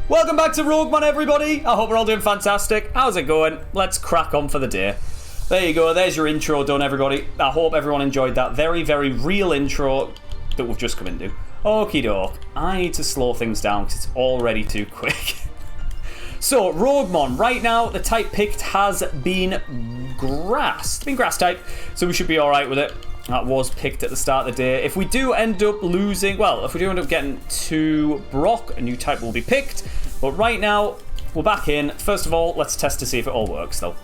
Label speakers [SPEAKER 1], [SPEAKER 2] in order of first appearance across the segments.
[SPEAKER 1] Welcome back to RogueMON, everybody. I hope we're all doing fantastic. How's it going? Let's crack on for the day. There you go. There's your intro done, everybody. I hope everyone enjoyed that very, very real intro that we've just come into. Okie doke. I need to slow things down because it's already too quick. So, RogueMON. Right now, the type picked has been grass. It's been grass type, so we should be alright with it. That was picked at the start of the day. If we do end up losing, well, if we do end up getting to Brock, a new type will be picked. But right now, we're back in. First of all, let's test to see if it all works, though.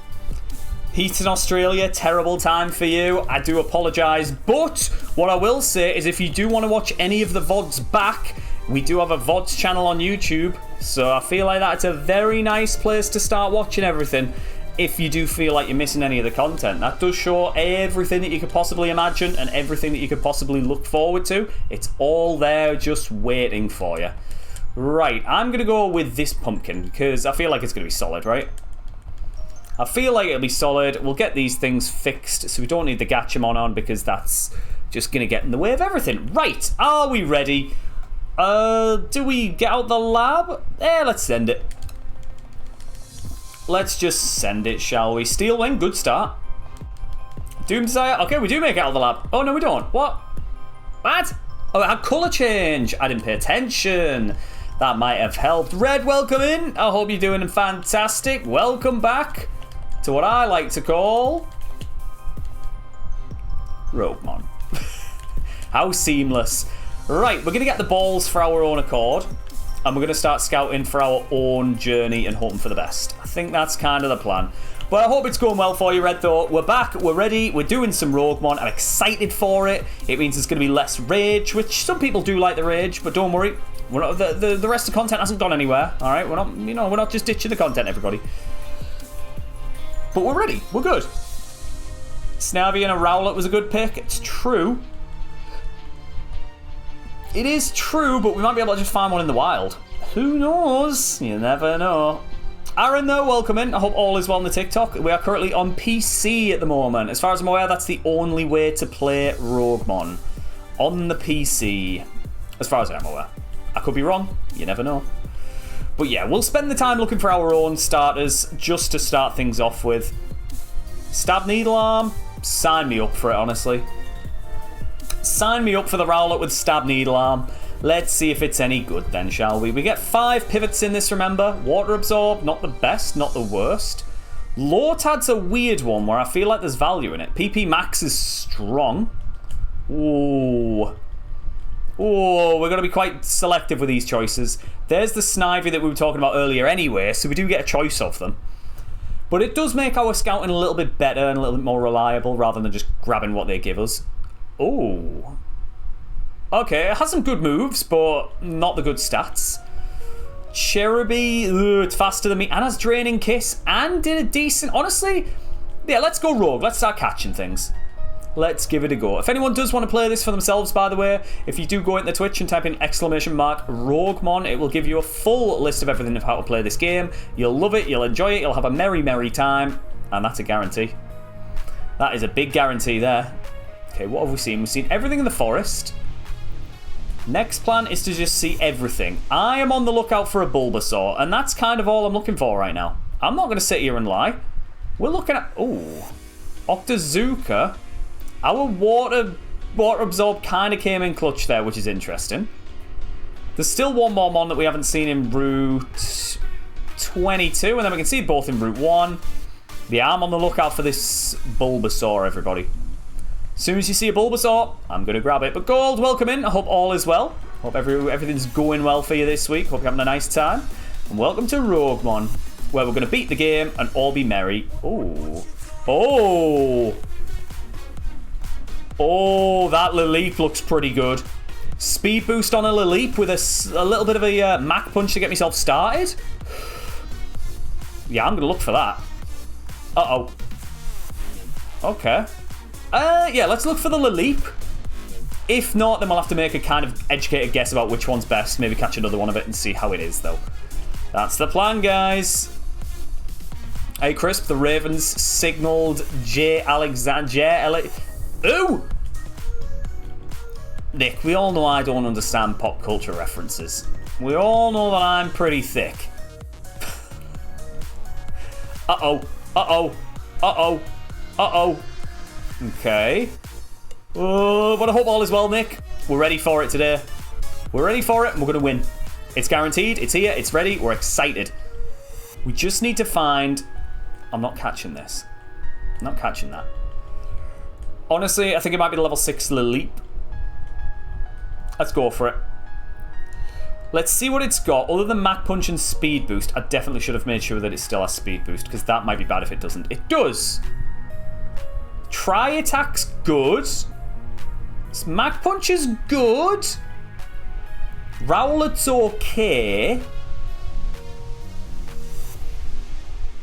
[SPEAKER 1] Heat in Australia, terrible time for you. I do apologise. But what I will say is if you do want to watch any of the VODs back, we do have a VODs channel on YouTube. So I feel like that's a very nice place to start watching everything. If you do feel like you're missing any of the content, that does show everything that you could possibly imagine and everything that you could possibly look forward to. It's all there just waiting for you. Right, I'm going to go with this pumpkin because I feel like it's going to be solid, right? I feel like it'll be solid. We'll get these things fixed so we don't need the Gatchamon on because that's just going to get in the way of everything. Right, are we ready? Do we get out the lab? Let's send it. Let's just send it, shall we? Steel Wing, good start. Doom Desire, okay, we do make it out of the lab. Oh, no, we don't. What? What? Oh, it had colour change. I didn't pay attention. That might have helped. Red, welcome in. I hope you're doing fantastic. Welcome back to what I like to call RogueMON. How seamless. Right, we're going to get the balls for our own accord. And we're going to start scouting for our own journey and hoping for the best. I think that's kind of the plan. But I hope it's going well for you, Red, though. We're back. We're ready. We're doing some RogueMON. I'm excited for it. It means there's going to be less rage, which some people do like the rage. But don't worry. We're not, the rest of the content hasn't gone anywhere. All right? We're not, we're not just ditching the content, everybody. But we're ready. We're good. Snarvy and a Rowlet was a good pick. It's true. It is true, but we might be able to just find one in the wild. Who knows? You never know. Aaron, though, welcome in. I hope all is well on the TikTok. We are currently on PC at the moment. As far as I'm aware, that's the only way to play RogueMON. On the PC. As far as I'm aware. I could be wrong. You never know. But yeah, we'll spend the time looking for our own starters just to start things off with. Stab Needle Arm. Sign me up for it, honestly. Sign me up for the Rowlet with Stab Needle Arm. Let's see if it's any good then, shall we? We get 5 pivots in this, remember? Water Absorb, not the best, not the worst. Lotad's a weird one where I feel like there's value in it. PP Max is strong. Ooh. Ooh, we're going to be quite selective with these choices. There's the Snivy that we were talking about earlier anyway, so we do get a choice of them. But it does make our scouting a little bit better and a little bit more reliable rather than just grabbing what they give us. Oh. Okay, it has some good moves, but not the good stats. Cherubi, it's faster than me, and has Draining Kiss, and did a decent... Honestly, yeah, let's go Rogue. Let's start catching things. Let's give it a go. If anyone does want to play this for themselves, by the way, if you do go into Twitch and type in !RogueMON, it will give you a full list of everything of how to play this game. You'll love it, you'll enjoy it, you'll have a merry, merry time, and that's a guarantee. That is a big guarantee there. Okay, what have we seen? We've seen everything in the forest. Next plan is to just see everything. I am on the lookout for a Bulbasaur, and that's kind of all I'm looking for right now. I'm not going to sit here and lie. We're looking at... Ooh. Octazooka. Our water absorb kind of came in clutch there, which is interesting. There's still one more Mon that we haven't seen in Route 22, and then we can see both in Route 1. Yeah, I'm on the lookout for this Bulbasaur, everybody. As soon as you see a Bulbasaur, I'm going to grab it. But Gold, welcome in. I hope all is well. Hope everything's going well for you this week. Hope you're having a nice time. And welcome to RogueMON, where we're going to beat the game and all be merry. Oh. Oh. Oh, that Lilip looks pretty good. Speed boost on a Lilip with a little bit of a Mach Punch to get myself started. Yeah, I'm going to look for that. Uh-oh. Okay. Yeah, let's look for the Lilip. If not, then we'll have to make a kind of educated guess about which one's best. Maybe catch another one of it and see how it is, though. That's the plan, guys. Hey, Crisp, the Ravens signaled J. Alexander. Ooh! Nick, we all know I don't understand pop culture references. We all know that I'm pretty thick. Uh-oh. Uh-oh. Uh-oh. Uh-oh. Okay. Oh, but I hope all is well, Nick. We're ready for it today. We're ready for it, and we're going to win. It's guaranteed. It's here. It's ready. We're excited. We just need to find... I'm not catching this. I'm not catching that. Honestly, I think it might be the level 6 leap. Let's go for it. Let's see what it's got. Other than Mach Punch and Speed Boost, I definitely should have made sure that it still has Speed Boost, because that might be bad if it doesn't. It does. Tri Attack's good. Mach Punch is good. Rowlet's okay.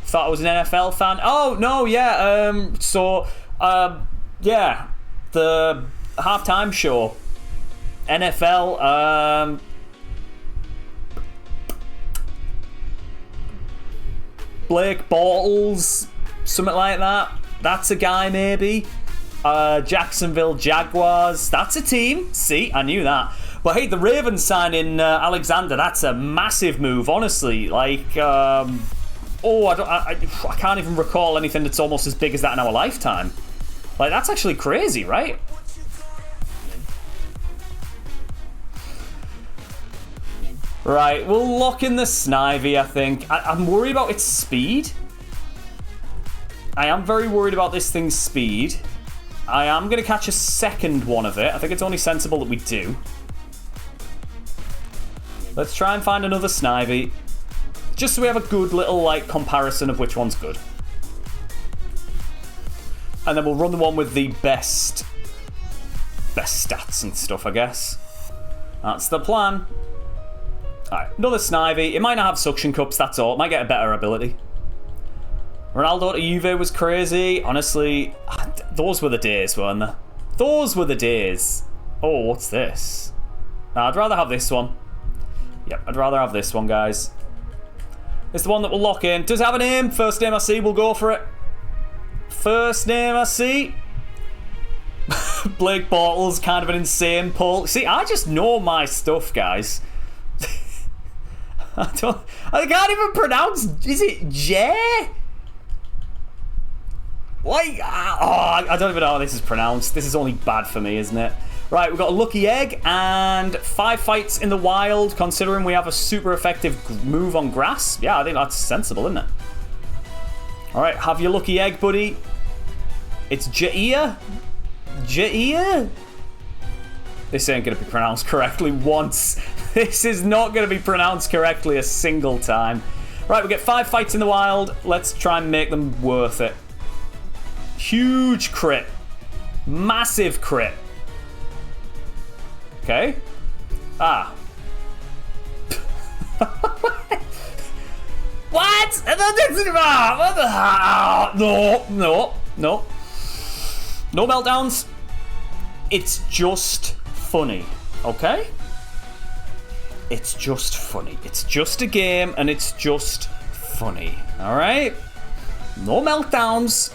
[SPEAKER 1] Thought I was an NFL fan. Oh, no, yeah. Yeah. The halftime show. NFL, Blake Bortles, something like that. That's a guy, maybe. Jacksonville Jaguars. That's a team. See, I knew that. But hey, the Ravens signing Alexander. That's a massive move, honestly. Like, I can't even recall anything that's almost as big as that in our lifetime. Like, that's actually crazy, right? Right, we'll lock in the Snivy, I think. I'm worried about its speed. I am very worried about this thing's speed. I am going to catch a second one of it. I think it's only sensible that we do. Let's try and find another Snivy. Just so we have a good little, like, comparison of which one's good. And then we'll run the one with the best stats and stuff, I guess. That's the plan. Alright, another Snivy. It might not have suction cups, that's all. It might get a better ability. Ronaldo to Juve was crazy. Honestly, those were the days, weren't they? Those were the days. Oh, what's this? I'd rather have this one. Yep, I'd rather have this one, guys. It's the one that will lock in. Does it have a name? First name I see, we'll go for it. First name I see. Blake Bortles, kind of an insane pull. See, I just know my stuff, guys. I can't even pronounce. Is it J? Like, I don't even know how this is pronounced. This is only bad for me, isn't it? Right, we've got a lucky egg and 5 fights in the wild, considering we have a super effective move on grass. Yeah, I think that's sensible, isn't it? All right, have your lucky egg, buddy. It's Jair. Jair? This ain't going to be pronounced correctly once. This is not going to be pronounced correctly a single time. Right, we get 5 fights in the wild. Let's try and make them worth it. Huge crit. Massive crit. Okay. Ah. What? No. No meltdowns. It's just funny, okay? It's just funny. It's just a game, and it's just funny, all right? No meltdowns.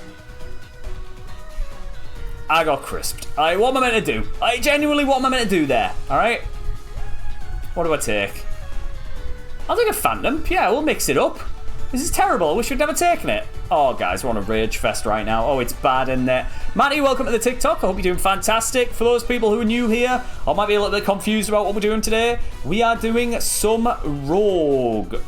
[SPEAKER 1] I got crisped. What am I meant to do? Genuinely, what am I meant to do there, all right? What do I take? I'll take a Phantom. Yeah, we'll mix it up. This is terrible. I wish we'd never taken it. Oh, guys, we're on a rage fest right now. Oh, it's bad in there. Matty, welcome to the TikTok. I hope you're doing fantastic. For those people who are new here, or might be a little bit confused about what we're doing today, we are doing some RogueMON.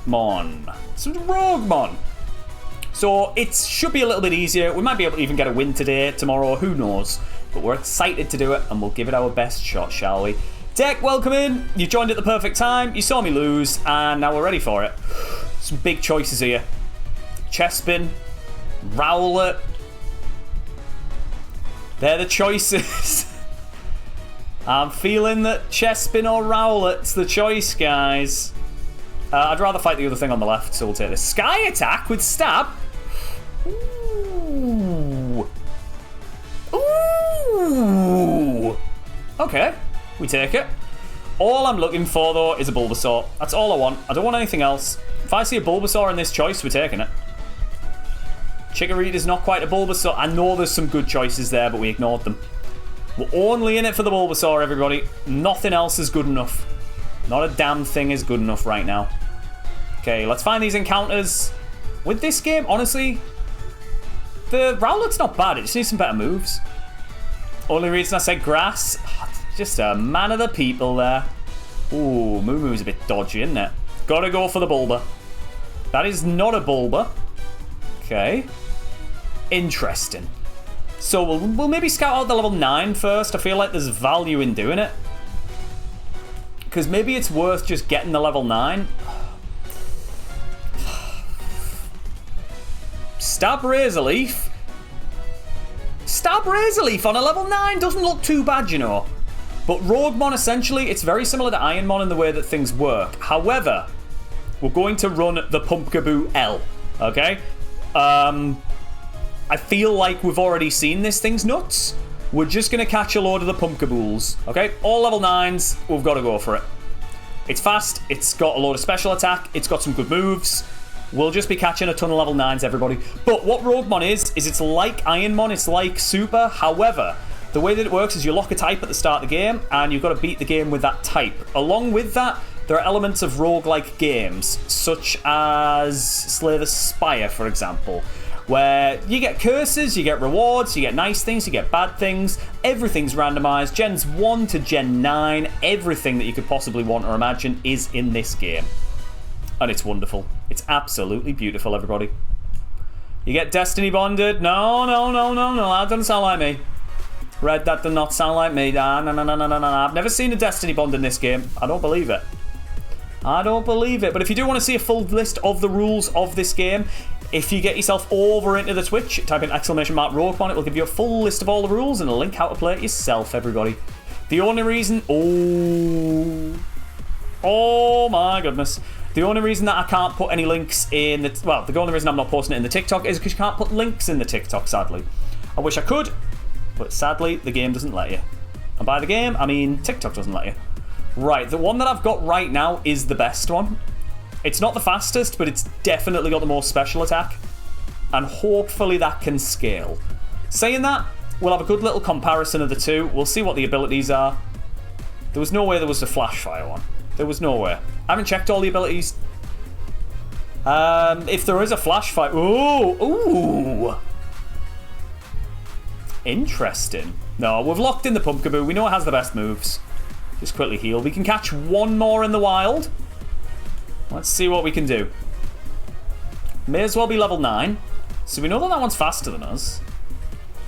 [SPEAKER 1] So it should be a little bit easier. We might be able to even get a win today, tomorrow, who knows. But we're excited to do it, and we'll give it our best shot, shall we? Deck, welcome in. You joined at the perfect time. You saw me lose, and now we're ready for it. Some big choices here. Chespin, Rowlet. They're the choices. I'm feeling that Chespin or Rowlet's the choice, guys. I'd rather fight the other thing on the left, so we'll take this. Sky Attack with Stab. Ooh. Ooh. Okay, we take it. All I'm looking for, though, is a Bulbasaur. That's all I want. I don't want anything else. If I see a Bulbasaur in this choice, we're taking it. Chikorita's not quite a Bulbasaur. I know there's some good choices there, but we ignored them. We're only in it for the Bulbasaur, everybody. Nothing else is good enough. Not a damn thing is good enough right now. Okay, let's find these encounters. With this game, honestly, the Rowlet's not bad. It just needs some better moves. Only reason I said grass, just a man of the people there. Ooh, Moo Moo's a bit dodgy, isn't it? Gotta go for the Bulba. That is not a Bulba. Okay. Interesting. So we'll maybe scout out the level 9 first. I feel like there's value in doing it. Because maybe it's worth just getting the level 9. Stab Razor Leaf. Stab Razor Leaf on a level 9 doesn't look too bad, you know. But RogueMON, essentially, it's very similar to Ironmon in the way that things work. However, we're going to run the Pumpkaboo L, okay? I feel like we've already seen this thing's nuts. We're just going to catch a load of the Pumpkabools, okay? All level 9s, we've got to go for it. It's fast, it's got a load of special attack, it's got some good moves. We'll just be catching a ton of level 9s, everybody. But what RogueMON is it's like Ironmon, it's like Super. However, the way that it works is you lock a type at the start of the game, and you've got to beat the game with that type. Along with that, there are elements of roguelike games, such as Slay the Spire, for example, where you get curses, you get rewards, you get nice things, you get bad things. Everything's randomized. Gens 1 to Gen 9, everything that you could possibly want or imagine is in this game. And it's wonderful. It's absolutely beautiful, everybody. You get Destiny bonded. No. That doesn't sound like me. Red, that does not sound like me. No. I've never seen a Destiny bond in this game. I don't believe it. I don't believe it. But if you do want to see a full list of the rules of this game, if you get yourself over into the Twitch, type in !RogueMON, it will give you a full list of all the rules and a link how to play it yourself, everybody. The only reason... Oh my goodness. The only reason that I can't put any links in the... Well, the only reason I'm not posting it in the TikTok is because you can't put links in the TikTok, sadly. I wish I could, but sadly, the game doesn't let you. And by the game, I mean TikTok doesn't let you. Right, the one that I've got right now is the best one. It's not the fastest, but it's definitely got the most special attack. And hopefully that can scale. Saying that, we'll have a good little comparison of the two. We'll see what the abilities are. There was no way there was a flash fire one. There was nowhere. I haven't checked all the abilities. If there is a flash fire... Ooh! Interesting. No, we've locked in the Pumpkaboo. We know it has the best moves. Just quickly heal. We can catch one more in the wild. Let's see what we can do. May as well be level 9. So we know that that one's faster than us.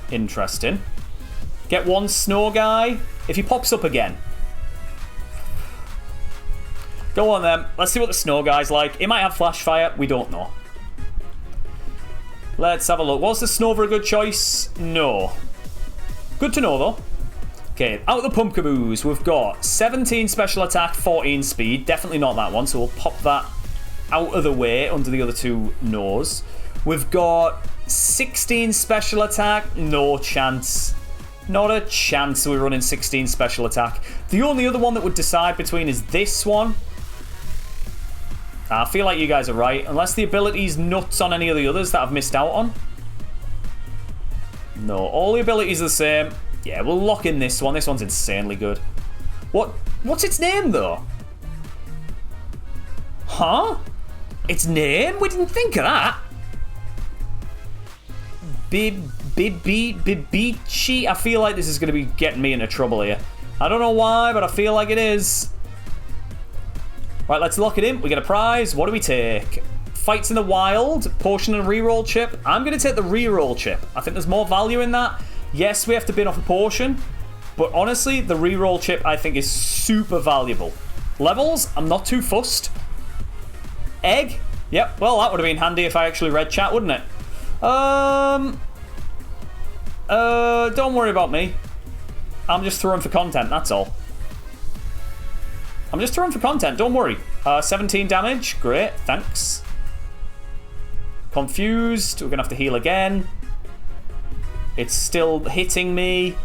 [SPEAKER 1] Interesting. Get one snow guy. If he pops up again. Go on then. Let's see what the snow guy's like. It might have flash fire. We don't know. Let's have a look. Was the Snover a good choice? No. Good to know, though. Okay, out of the Pumpkaboos, we've got 17 special attack, 14 speed. Definitely not that one, so we'll pop that out of the way under the other two no's. We've got 16 special attack. No chance. Not a chance we're running 16 special attack. The only other one that would decide between is this one. I feel like you guys are right. Unless the ability's nuts on any of the others that I've missed out on. No, all the abilities are the same. Yeah, we'll lock in this one. This one's insanely good. What's its name, though? Huh? Its name? We didn't think of that. Bibichi? I feel like this is going to be getting me into trouble here. I don't know why, but I feel like it is. Right, let's lock it in. We get a prize. What do we take? Fights in the wild, potion and reroll chip. I'm going to take the reroll chip. I think there's more value in that. Yes, we have to bin off a potion, but honestly, the reroll chip I think is super valuable. Levels, I'm not too fussed. Egg? Yep, well, that would have been handy if I actually read chat, wouldn't it? Don't worry about me. I'm just throwing for content, that's all. I'm just throwing for content, don't worry. 17 damage, great, thanks. Confused, we're going to have to heal again. It's still hitting me.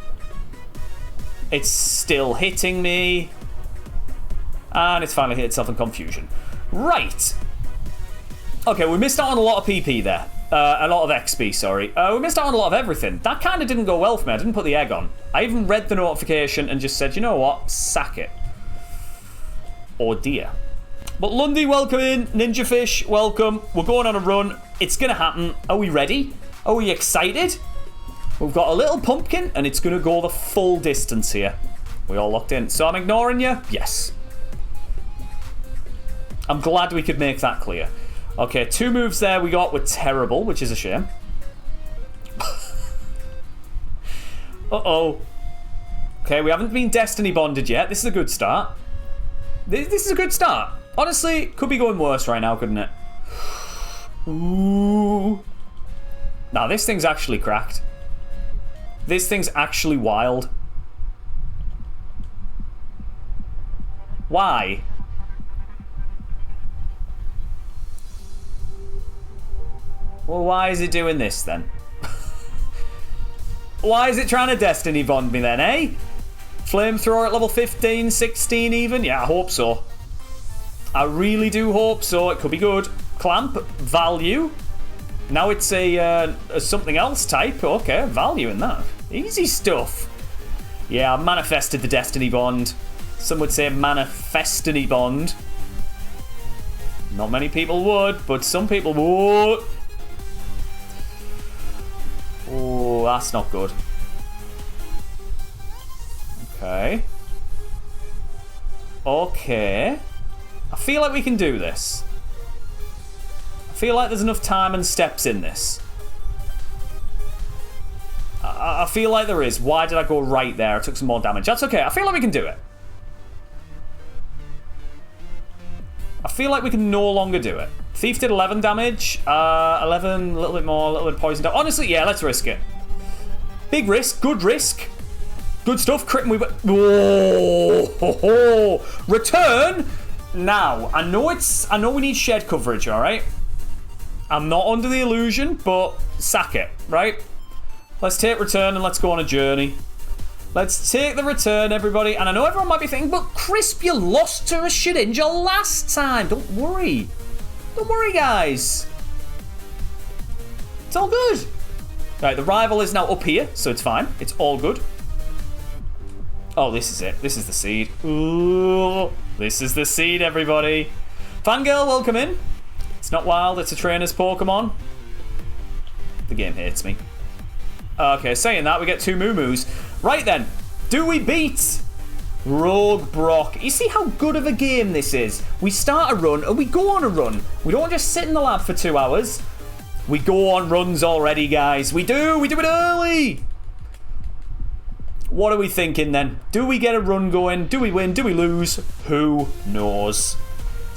[SPEAKER 1] It's still hitting me. And it's finally hit itself in confusion. Right. Okay, we missed out on a lot of PP there. A lot of XP, sorry. We missed out on a lot of everything. That kind of didn't go well for me. I didn't put the egg on. I even read the notification and just said, you know what? Sack it. Oh dear. But Lundy, welcome in. Ninja Fish, welcome. We're going on a run. It's going to happen. Are we ready? Are we excited? We've got a little pumpkin, and it's going to go the full distance here. We all locked in. So I'm ignoring you? Yes. I'm glad we could make that clear. Okay, 2 moves there we got were terrible, which is a shame. Uh-oh. Okay, we haven't been Destiny bonded yet. This is a good start. This is a good start. Honestly, could be going worse right now, couldn't it? Ooh. Now, this thing's actually cracked. This thing's actually wild. Why? Well, why is it doing this then? Why is it trying to Destiny bond me then, eh? Flamethrower at level 15, 16 even? Yeah, I hope so. I really do hope so. It could be good. Clamp, value. Now it's a something else type. Okay, value in that. Easy stuff. Yeah, I manifested the Destiny bond. Some would say manifestiny bond. Not many people would, but some people would. Oh, that's not good. Okay. Okay. I feel like we can do this. I feel like there's enough time and steps in this. I feel like there is. Why did I go right there? I took some more damage. That's okay. I feel like we can do it. I feel like we can no longer do it. Thief did 11 damage. 11, a little bit more, a little bit of poison. Honestly, yeah, let's risk it. Big risk, good risk. Good stuff. Crit and we... Whoa! Return now. I know we need shed coverage, alright? I'm not under the illusion, but sack it, right? Let's take return and let's go on a journey. Let's take the return, everybody. And I know everyone might be thinking, but Crisp, you lost to a Shedinja last time. Don't worry. Don't worry, guys. It's all good. Right, the rival is now up here, so it's fine. It's all good. Oh, this is it. This is the seed. Ooh, this is the seed, everybody. Fangirl, welcome in. It's not wild. It's a trainer's Pokemon. The game hates me. Okay, saying that, we get 2 Moo-Moos. Right then, do we beat Rogue Brock? You see how good of a game this is? We start a run and we go on a run. We don't just sit in the lab for 2 hours. We go on runs already, guys. We do it early. What are we thinking then? Do we get a run going? Do we win? Do we lose? Who knows?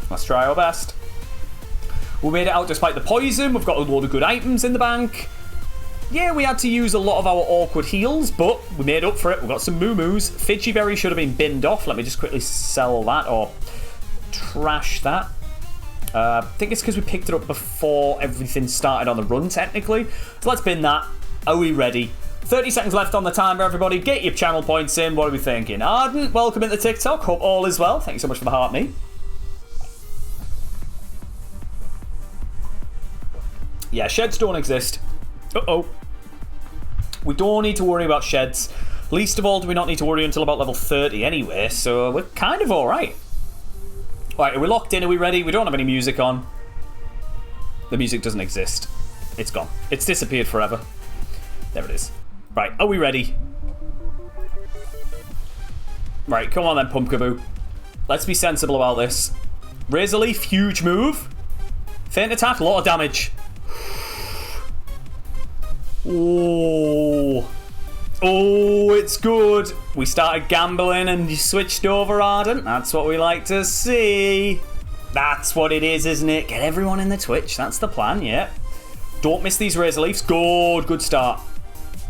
[SPEAKER 1] Let's try our best. We made it out despite the poison. We've got a load of good items in the bank. Yeah, we had to use a lot of our awkward heals, but we made up for it. We've got some Moo-Moos. Fidgy Berry should have been binned off. Let me just quickly sell that or trash that. I think it's because we picked it up before everything started on the run, technically. So let's bin that. Are we ready? 30 seconds left on the timer, everybody. Get your channel points in. What are we thinking? Ardent, welcome into TikTok. Hope all is well. Thank you so much for the heart, me. Yeah, sheds don't exist. Uh-oh. We don't need to worry about sheds. Least of all do we not need to worry until about level 30 anyway, so we're kind of alright. Alright, are we locked in? Are we ready? We don't have any music on. The music doesn't exist. It's gone. It's disappeared forever. There it is. Right, are we ready? Right, come on then, Pumpkaboo. Let's be sensible about this. Razor Leaf, huge move. Feint attack, a lot of damage. Oh, it's good. We started gambling and you switched over, Ardent. That's what we like to see. That's what it is, isn't it? Get everyone in the Twitch. That's the plan, yeah. Don't miss these Razor Leafs. Good start.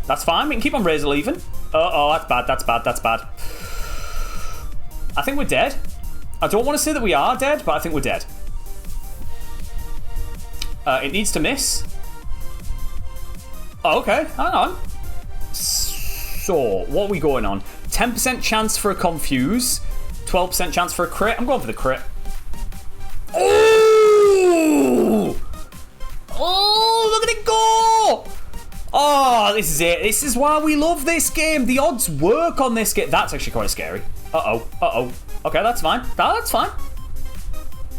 [SPEAKER 1] That's fine. We can keep on Razor Leafing. Uh-oh, that's bad. That's bad. I think we're dead. I don't want to say that we are dead, but I think we're dead. It needs to miss. Oh, okay, hang on. So, what are we going on? 10% chance for a confuse, 12% chance for a crit. I'm going for the crit. Oh! Oh, look at it go! Oh, this is it. This is why we love this game. The odds work on this game. That's actually quite scary. Uh-oh. Okay, that's fine. That's fine.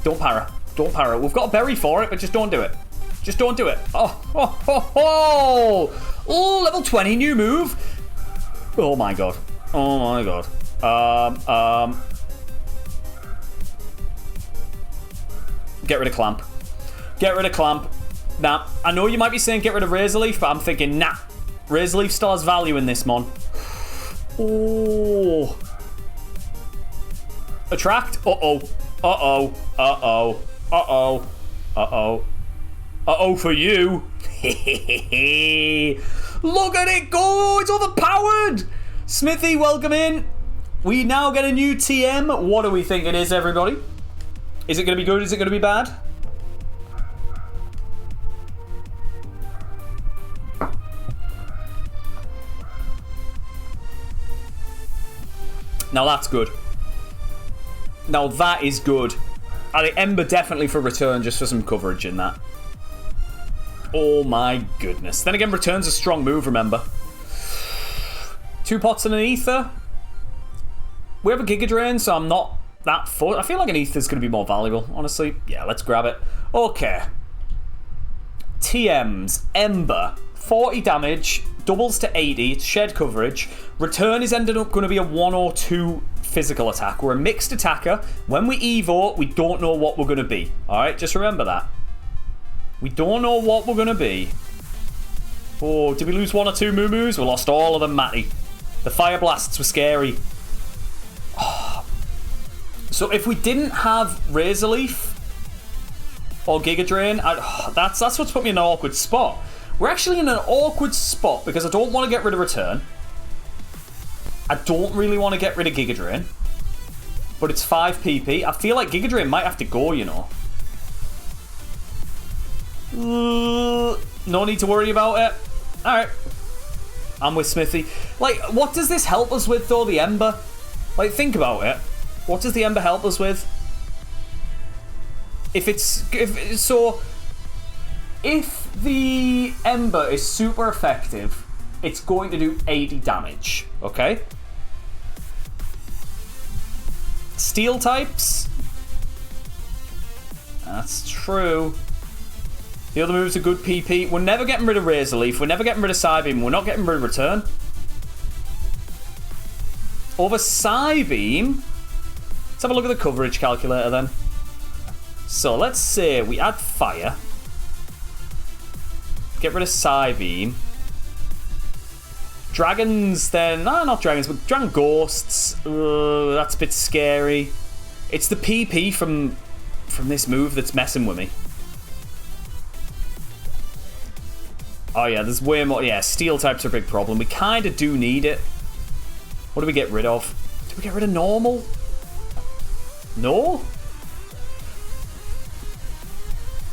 [SPEAKER 1] Don't para. Don't para. We've got a berry for it, but just don't do it. Just don't do it. Oh, level 20, new move. Oh my god. Oh my god. Get rid of Clamp. Get rid of Clamp. Nah, I know you might be saying get rid of Razor Leaf, but I'm thinking, nah. Razor Leaf still has value in this, mon. Oh. Attract. Uh-oh. Uh-oh. Uh-oh. Uh-oh. Uh-oh. Uh-oh for you. Look at it go. It's overpowered. Smithy, welcome in. We now get a new TM. What do we think it is, everybody? Is it going to be good? Is it going to be bad? Now that's good. Now that is good. I think Ember definitely for return, just for some coverage in that. Oh my goodness. Then again, return's a strong move, remember. 2 pots and an ether. We have a Giga Drain, so I'm not that full. I feel like an ether's going to be more valuable, honestly. Yeah, let's grab it. Okay. TMs. Ember. 40 damage. Doubles to 80. It's shed coverage. Return is ended up going to be a 1 or 2 physical attack. We're a mixed attacker. When we evo, we don't know what we're going to be. Alright, just remember that. We don't know what we're going to be. Oh, did we lose 1 or 2 Moo-Moos? We lost all of them, Matty. The Fire Blasts were scary. Oh. So if we didn't have Razor Leaf or Giga Drain, that's what's put me in an awkward spot. We're actually in an awkward spot because I don't want to get rid of Return. I don't really want to get rid of Giga Drain. But it's 5 PP. I feel like Giga Drain might have to go, you know. No need to worry about it. Alright. I'm with Smithy. Like, what does this help us with, though, the Ember? Like, think about it. What does the Ember help us with? If the Ember is super effective, it's going to do 80 damage, okay? Steel types? That's true. The other moves are good PP. We're never getting rid of Razor Leaf. We're never getting rid of Psybeam. We're not getting rid of Return. Over Psybeam, let's have a look at the coverage calculator then. So let's say we add Fire. Get rid of Psybeam. Dragons then... No, not dragons, but Dragon Ghosts. That's a bit scary. It's the PP from this move that's messing with me. Oh yeah, there's way more... Yeah, steel types are a big problem. We kind of do need it. What do we get rid of? Do we get rid of normal? No?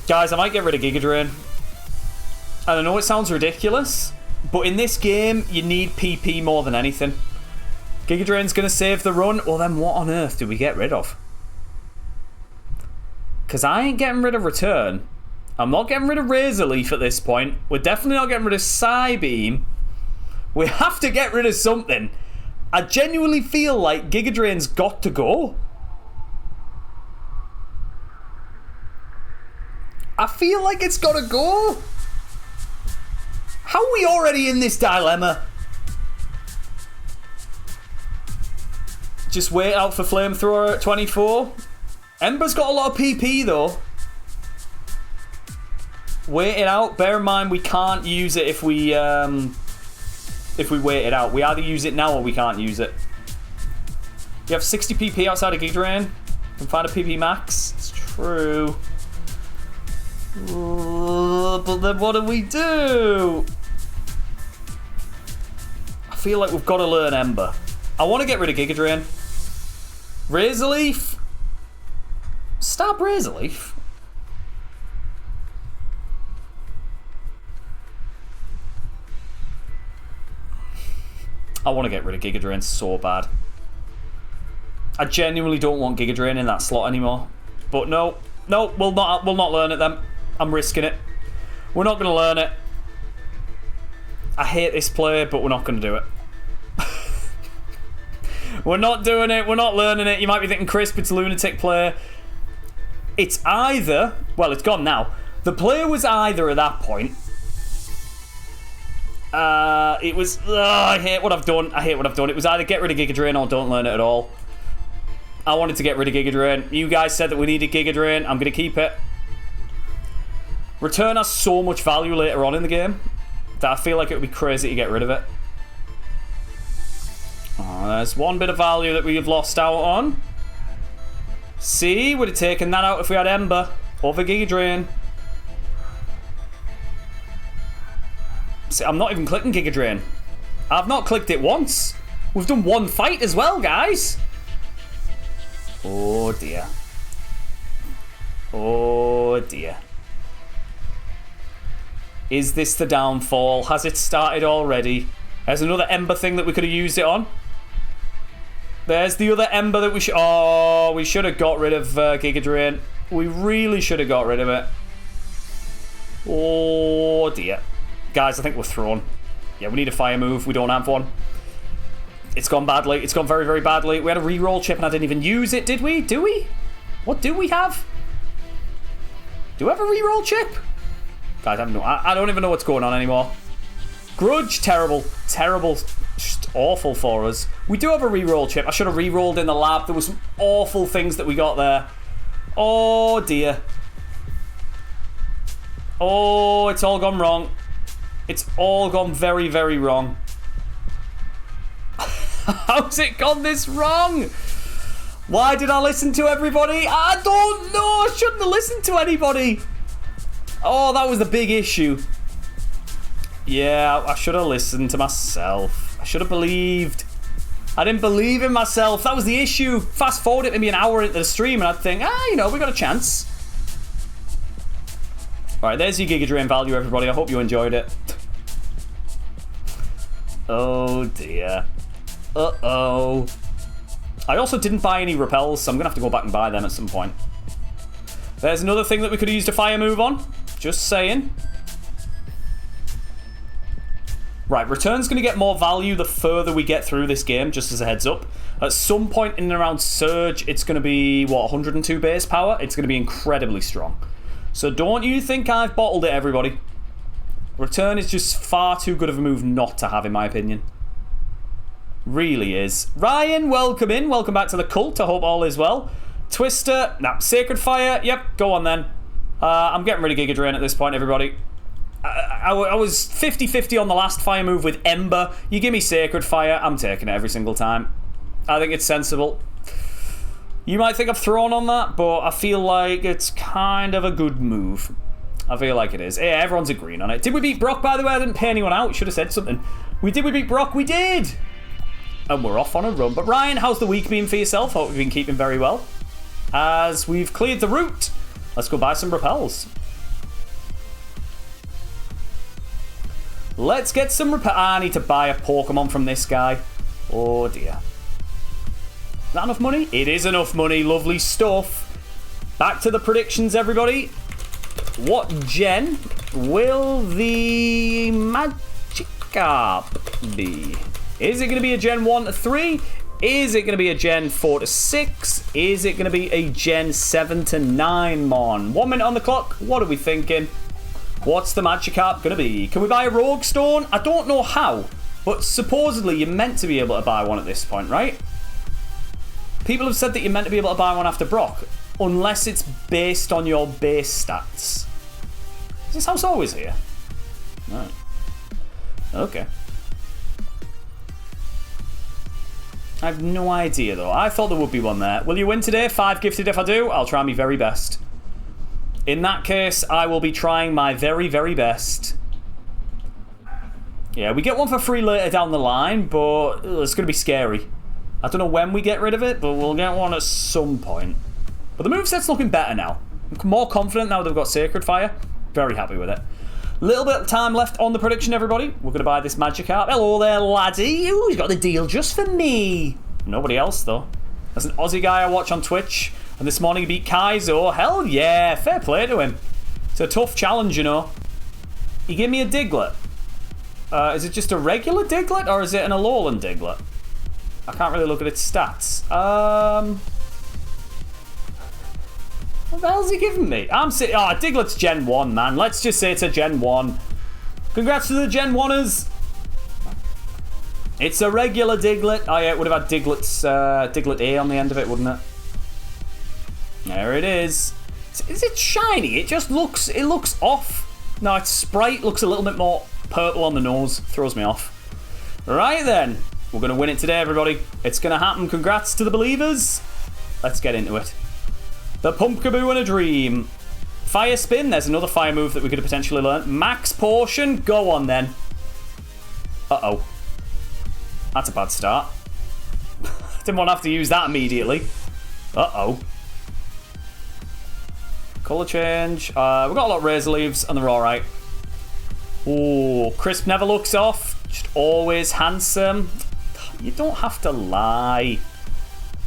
[SPEAKER 1] Guys, I might get rid of Giga Drain. I know it sounds ridiculous, but in this game, you need PP more than anything. Giga Drain's going to save the run. Well, then what on earth do we get rid of? Because I ain't getting rid of Return. I'm not getting rid of Razor Leaf at this point. We're definitely not getting rid of Psybeam. We have to get rid of something. I genuinely feel like Giga Drain's got to go. I feel like it's got to go. How are we already in this dilemma? Just wait out for Flamethrower at 24. Ember's got a lot of PP though. Wait it out. Bear in mind we can't use it if we wait it out. We either use it now or we can't use it. You have 60 PP outside of Giga Drain. Can find a PP max. It's true. But then what do we do? I feel like we've got to learn Ember. I want to get rid of Giga Drain. Razor Leaf. Stab Razor Leaf. I want to get rid of Giga Drain so bad. I genuinely don't want Giga Drain in that slot anymore. But no, we'll not learn it then. I'm risking it. We're not going to learn it. I hate this play, but we're not going to do it. We're not doing it. We're not learning it. You might be thinking, Crisp, it's lunatic play. It's either... Well, it's gone now. The player was either at that point... it was... I hate what I've done. I hate what I've done. It was either get rid of Giga Drain or don't learn it at all. I wanted to get rid of Giga Drain. You guys said that we needed Giga Drain. I'm going to keep it. Return has so much value later on in the game that I feel like it would be crazy to get rid of it. Oh, there's one bit of value that we've lost out on. See, would have taken that out if we had Ember over Giga Drain. See, I'm not even clicking Giga Drain. I've not clicked it once. We've done one fight as well, guys. Oh, dear. Oh, dear. Is this the downfall? Has it started already? There's another Ember thing that we could have used it on. There's the other Ember that we should... Oh, we should have got rid of Giga Drain. We really should have got rid of it. Oh, dear. Guys, I think we're thrown. Yeah, we need a fire move. We don't have one. It's gone badly. It's gone very, very badly. We had a reroll chip and I didn't even use it, did we? Do we? What do we have? Do we have a reroll chip? Guys, I don't even know what's going on anymore. Grudge, terrible. Terrible. Just awful for us. We do have a reroll chip. I should have rerolled in the lab. There was some awful things that we got there. Oh, dear. Oh, it's all gone wrong. It's all gone very, very wrong. How's it gone this wrong? Why did I listen to everybody? I don't know. I shouldn't have listened to anybody. Oh, that was the big issue. Yeah, I should have listened to myself. I should have believed. I didn't believe in myself. That was the issue. Fast forward it maybe an hour into the stream and I'd think, you know, we got a chance. Alright, there's your Giga Drain value, everybody. I hope you enjoyed it. Oh, dear. Uh-oh. I also didn't buy any repels, so I'm going to have to go back and buy them at some point. There's another thing that we could have used a fire move on. Just saying. Right, return's going to get more value the further we get through this game, just as a heads up. At some point in and around Surge, it's going to be, what, 102 base power? It's going to be incredibly strong. So don't you think I've bottled it, everybody. Return is just far too good of a move not to have, in my opinion. Really is. Ryan, welcome in. Welcome back to the cult. I hope all is well. Twister, nah. Sacred Fire, yep, go on then. I'm getting rid of Giga Drain at this point, everybody. I was 50-50 on the last fire move with Ember. You give me Sacred Fire, I'm taking it every single time. I think it's sensible. You might think I've thrown on that, but I feel like it's kind of a good move. I feel like it is. Yeah, everyone's agreeing on it. Did we beat Brock, by the way? I didn't pay anyone out. Should have said something. Did we beat Brock? We did! And we're off on a run. But Ryan, how's the week been for yourself? Hope you've been keeping very well. As we've cleared the route, let's go buy some repels. Let's get some repels. I need to buy a Pokemon from this guy. Oh dear. Is that enough money? It is enough money. Lovely stuff. Back to the predictions, everybody. What gen will the Magikarp be? Is it going to be a Gen 1 to 3? Is it going to be a Gen 4 to 6? Is it going to be a Gen 7 to 9 Mon? 1 minute on the clock. What are we thinking? What's the Magikarp going to be? Can we buy a Rogue Stone? I don't know how, but supposedly you're meant to be able to buy one at this point, right? People have said that you're meant to be able to buy one after Brock, unless it's based on your base stats. Is this house always here? Right. Okay. I have no idea, though. I thought there would be one there. Will you win today? 5 gifted if I do. I'll try my very best. In that case, I will be trying my very, very best. Yeah, we get one for free later down the line, but it's going to be scary. I don't know when we get rid of it, but we'll get one at some point. But the moveset's looking better now. I'm more confident now that we've got Sacred Fire. Very happy with it. Little bit of time left on the prediction, everybody. We're going to buy this Magikarp. Hello there, laddie. Ooh, he's got the deal just for me. Nobody else, though. There's an Aussie guy I watch on Twitch, and this morning he beat Kaizo. Hell yeah, fair play to him. It's a tough challenge, you know. He gave me a Diglett. Is it just a regular Diglett, or is it an Alolan Diglett? I can't really look at its stats. What the hell's he giving me? I'm sitting. Oh, Diglett's Gen 1, man. Let's just say it's a Gen 1. Congrats to the Gen 1ers. It's a regular Diglett. Oh, yeah, it would have had Diglett A on the end of it, wouldn't it? There it is. Is it shiny? It just looks. It looks off. No, its sprite looks a little bit more purple on the nose. Throws me off. Right then. We're going to win it today, everybody. It's going to happen. Congrats to the believers. Let's get into it. The Pumpkaboo and a Dream. Fire Spin. There's another fire move that we could have potentially learned. Max Potion. Go on, then. Uh-oh. That's a bad start. Didn't want to have to use that immediately. Uh-oh. Colour change. We've got a lot of Razor Leaves, and they're alright. Ooh, Crisp never looks off. Just always handsome. You don't have to lie.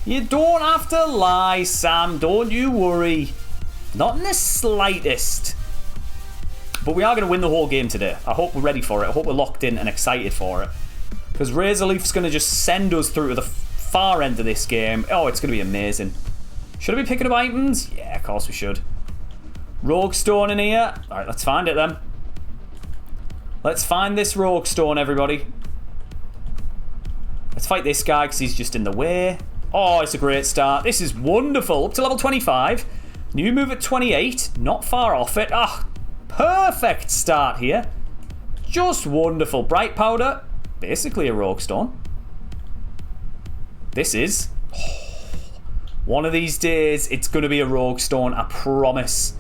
[SPEAKER 1] You don't have to lie, Sam. Don't you worry. Not in the slightest. But we are going to win the whole game today. I hope we're ready for it. I hope we're locked in and excited for it. Because Razor Leaf's going to just send us through to the far end of this game. Oh, it's going to be amazing. Should I be picking up items? Yeah, of course we should. Rogue Stone in here. Alright, let's find it then. Let's find this Rogue Stone, everybody. Let's fight this guy because he's just in the way. Oh, it's a great start. This is wonderful. Up to level 25. New move at 28. Not far off it. Ah, perfect start here. Just wonderful. Bright Powder. Basically a Rogue Stone. This is... one of these days, it's going to be a Rogue Stone. I promise.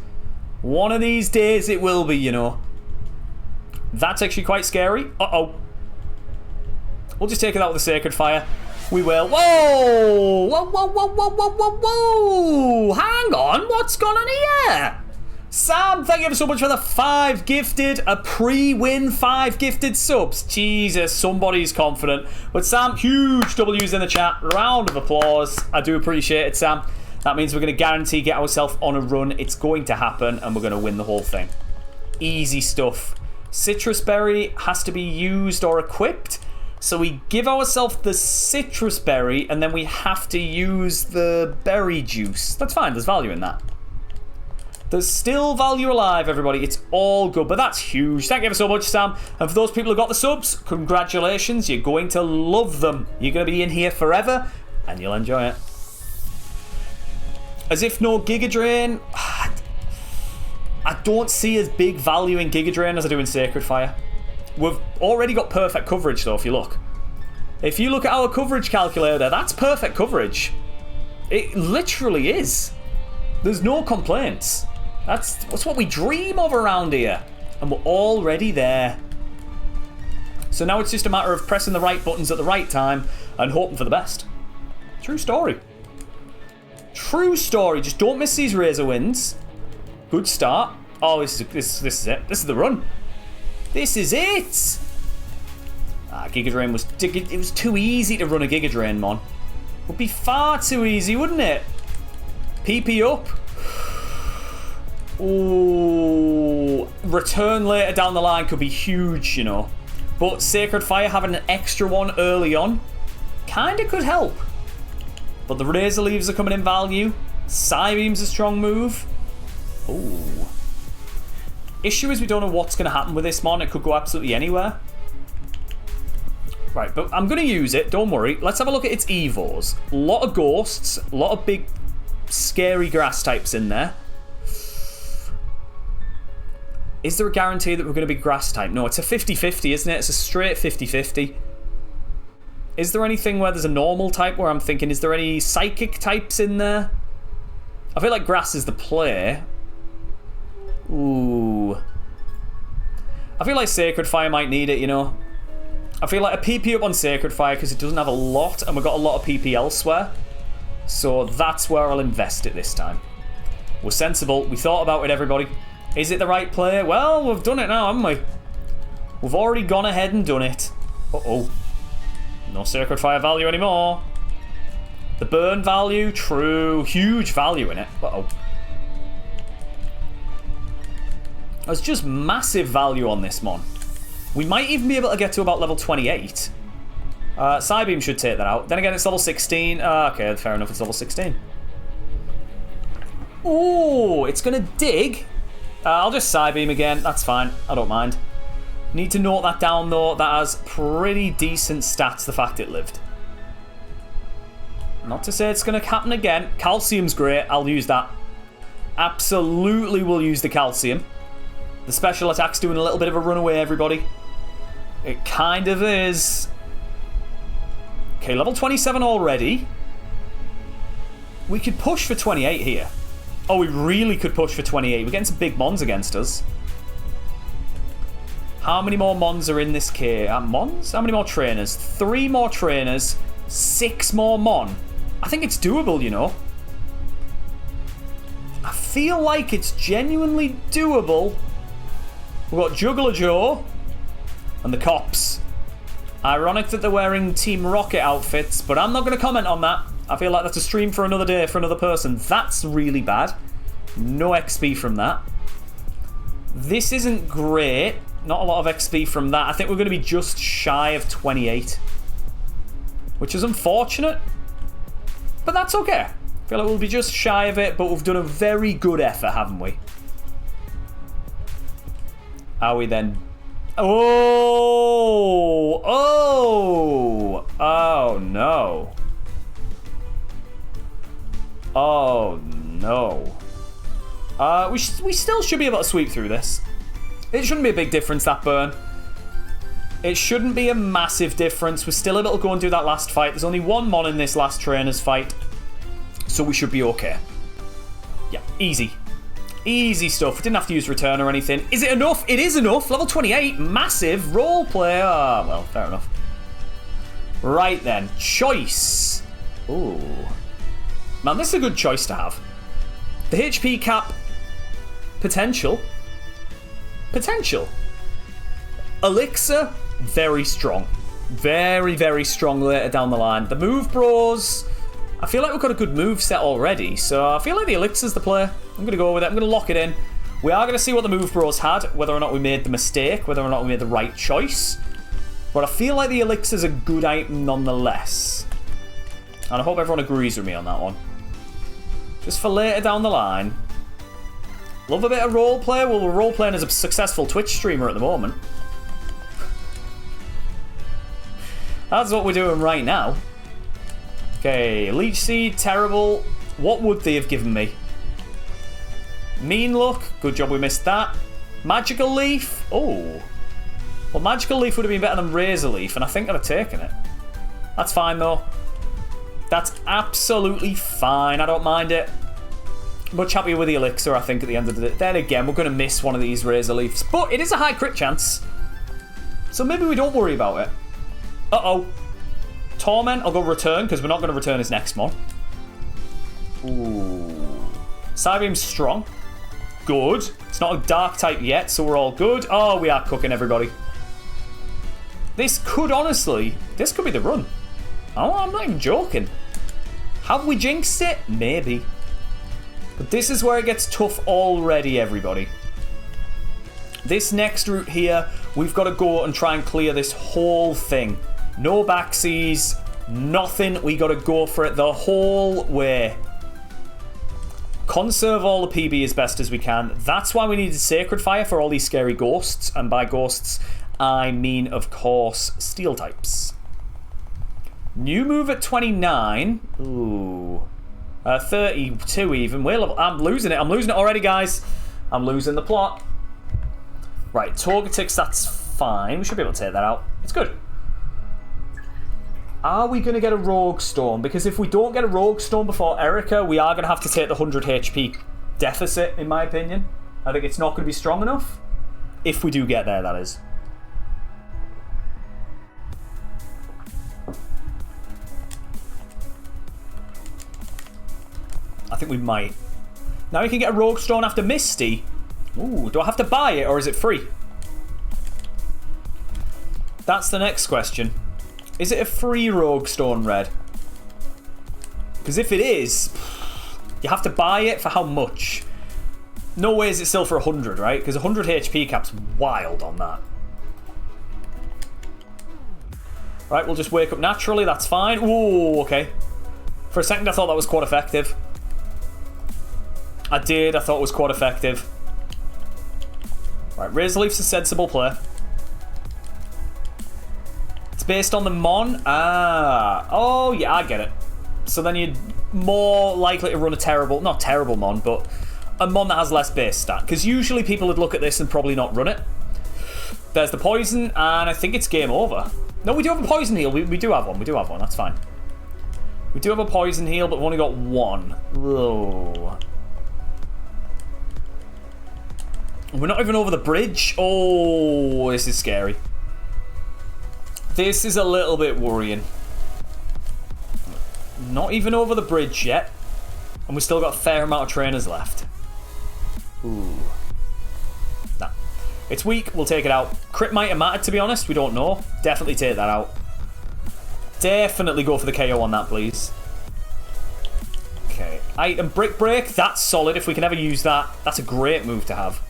[SPEAKER 1] One of these days it will be, you know. That's actually quite scary. Uh-oh. We'll just take it out with a Sacred Fire. We will. Whoa! Whoa, whoa, whoa, whoa, whoa, whoa, whoa! Hang on, what's going on here? Sam, thank you ever so much for the 5 gifted, a pre-win 5 gifted subs. Jesus, somebody's confident. But Sam, huge W's in the chat. Round of applause. I do appreciate it, Sam. That means we're going to guarantee get ourselves on a run. It's going to happen, and we're going to win the whole thing. Easy stuff. Citrus Berry has to be used or equipped. So we give ourselves the Citrus Berry, and then we have to use the Berry Juice. That's fine. There's value in that. There's still value alive, everybody. It's all good, but that's huge. Thank you ever so much, Sam. And for those people who got the subs, congratulations. You're going to love them. You're going to be in here forever, and you'll enjoy it. As if no Giga Drain. I don't see as big value in Giga Drain as I do in Sacred Fire. We've already got perfect coverage, though, if you look. If you look at our coverage calculator, that's perfect coverage. It literally is. There's no complaints. That's what we dream of around here. And we're already there. So now it's just a matter of pressing the right buttons at the right time and hoping for the best. True story. True story. Just don't miss these Razor Winds. Good start. Oh, this is it. This is the run. This is it. Giga Drain was... It was too easy to run a Giga Drain, Mon. It would be far too easy, wouldn't it? PP up. Ooh. Return later down the line could be huge, you know. But Sacred Fire having an extra one early on kind of could help. But the Razor Leaves are coming in value. Psybeam's a strong move. Ooh. Issue is we don't know what's going to happen with this Mon. It could go absolutely anywhere. Right, but I'm going to use it. Don't worry. Let's have a look at its evos. A lot of ghosts. A lot of big, scary grass types in there. Is there a guarantee that we're going to be grass type? No, it's a 50-50, isn't it? It's a straight 50-50. Is there anything where there's a normal type where I'm thinking, is there any psychic types in there? I feel like grass is the play. Ooh. I feel like Sacred Fire might need it, you know. I feel like a PP up on Sacred Fire because it doesn't have a lot and we've got a lot of PP elsewhere. So that's where I'll invest it this time. We're sensible. We thought about it, everybody. Is it the right play? Well, we've done it now, haven't we? We've already gone ahead and done it. Uh-oh. No Sacred Fire value anymore. The burn value, true. Huge value in it. Uh-oh. There's just massive value on this Mon. We might even be able to get to about level 28. Psybeam should take that out. Then again, it's level 16. Okay, fair enough, it's level 16. Ooh, it's going to dig. I'll just Psybeam again. That's fine. I don't mind. Need to note that down, though. That has pretty decent stats, the fact it lived. Not to say it's going to happen again. Calcium's great. I'll use that. Absolutely will use the calcium. The special attack's doing a little bit of a runaway, everybody. It kind of is. Okay, level 27 already. We could push for 28 here. Oh, we really could push for 28. We're getting some big mons against us. How many more mons are in this kit? Mons? How many more trainers? 3 more trainers. 6 more mon. I think it's doable, you know. I feel like it's genuinely doable. We've got Juggler Joe and the cops. Ironic that they're wearing Team Rocket outfits, but I'm not going to comment on that. I feel like that's a stream for another day for another person. That's really bad. No XP from that. This isn't great. Not a lot of XP from that. I think we're going to be just shy of 28. Which is unfortunate. But that's okay. I feel like we'll be just shy of it, but we've done a very good effort, haven't we? Are we then... Oh! Oh! Oh, no. Oh, no. We still should be able to sweep through this. It shouldn't be a big difference, that burn. It shouldn't be a massive difference. We're still able to go and do that last fight. There's only 1 mon in this last trainer's fight. So we should be okay. Yeah, easy. Easy stuff. We didn't have to use return or anything. Is it enough? It is enough. Level 28. Massive role play. Ah, well, fair enough. Right then. Choice. Ooh. Man, this is a good choice to have. The HP cap. Potential. Potential. Elixir. Very strong. Very, very strong later down the line. The move bros. I feel like we've got a good move set already. So I feel like the Elixir's the play. I'm going to go with it. I'm going to lock it in. We are going to see what the move bros had. Whether or not we made the mistake. Whether or not we made the right choice. But I feel like the Elixir's a good item nonetheless. And I hope everyone agrees with me on that one. Just for later down the line. Love a bit of roleplay. Well, we're roleplaying as a successful Twitch streamer at the moment. That's what we're doing right now. Okay, Leech Seed, terrible. What would they have given me? Mean Look, good job we missed that. Magical Leaf, oh. Well, Magical Leaf would have been better than Razor Leaf, and I think I'd have taken it. That's fine, though. That's absolutely fine, I don't mind it. Much happier with the Elixir, I think, at the end of the day. Then again, we're going to miss one of these Razor Leafs, but it is a high crit chance. So maybe we don't worry about it. Uh-oh. Torment, I'll go return, because we're not going to return his next one. Ooh. Psybeam's strong. Good. It's not a dark type yet, so we're all good. Oh, we are cooking, everybody. This could, honestly, this could be the run. Oh, I'm not even joking. Have we jinxed it? Maybe. But this is where it gets tough already, everybody. This next route here, we've got to go and try and clear this whole thing. No backseas, nothing. We got to go for it the whole way. Conserve all the PB as best as we can. That's why we needed Sacred Fire for all these scary ghosts. And by ghosts, I mean, of course, steel types. New move at 29. Ooh. 32 even. I'm losing it. I'm losing it already, guys. I'm losing the plot. Right, Torgatix, that's fine. We should be able to take that out. It's good. Are we going to get a Rogue Storm? Because if we don't get a Rogue Storm before Erica, we are going to have to take the 100 HP deficit, in my opinion. I think it's not going to be strong enough. If we do get there, that is. I think we might. Now we can get a Rogue Storm after Misty. Ooh, do I have to buy it or is it free? That's the next question. Is it a free Rogue Stone Red? Because if it is, you have to buy it for how much? No way is it still for 100, right? Because 100 HP cap's wild on that. Right, we'll just wake up naturally. That's fine. Ooh, okay. For a second, I thought that was quite effective. I did. I thought it was quite effective. Right, Razor Leaf's a sensible play. It's based on the Mon. Ah. Oh, yeah, I get it. So then you're more likely to run a terrible... Not terrible Mon, but a Mon that has less base stat. Because usually people would look at this and probably not run it. There's the poison, and I think it's game over. No, we do have a poison heal. We do have one. We do have one. That's fine. We do have a poison heal, but we've only got one. Whoa. We're not even over the bridge. Oh, this is scary. This is a little bit worrying. Not even over the bridge yet. And we've still got a fair amount of trainers left. Ooh. Nah. It's weak. We'll take it out. Crit might have mattered, to be honest. We don't know. Definitely take that out. Definitely go for the KO on that, please. Okay. Item Brick Break. That's solid. If we can ever use that, that's a great move to have.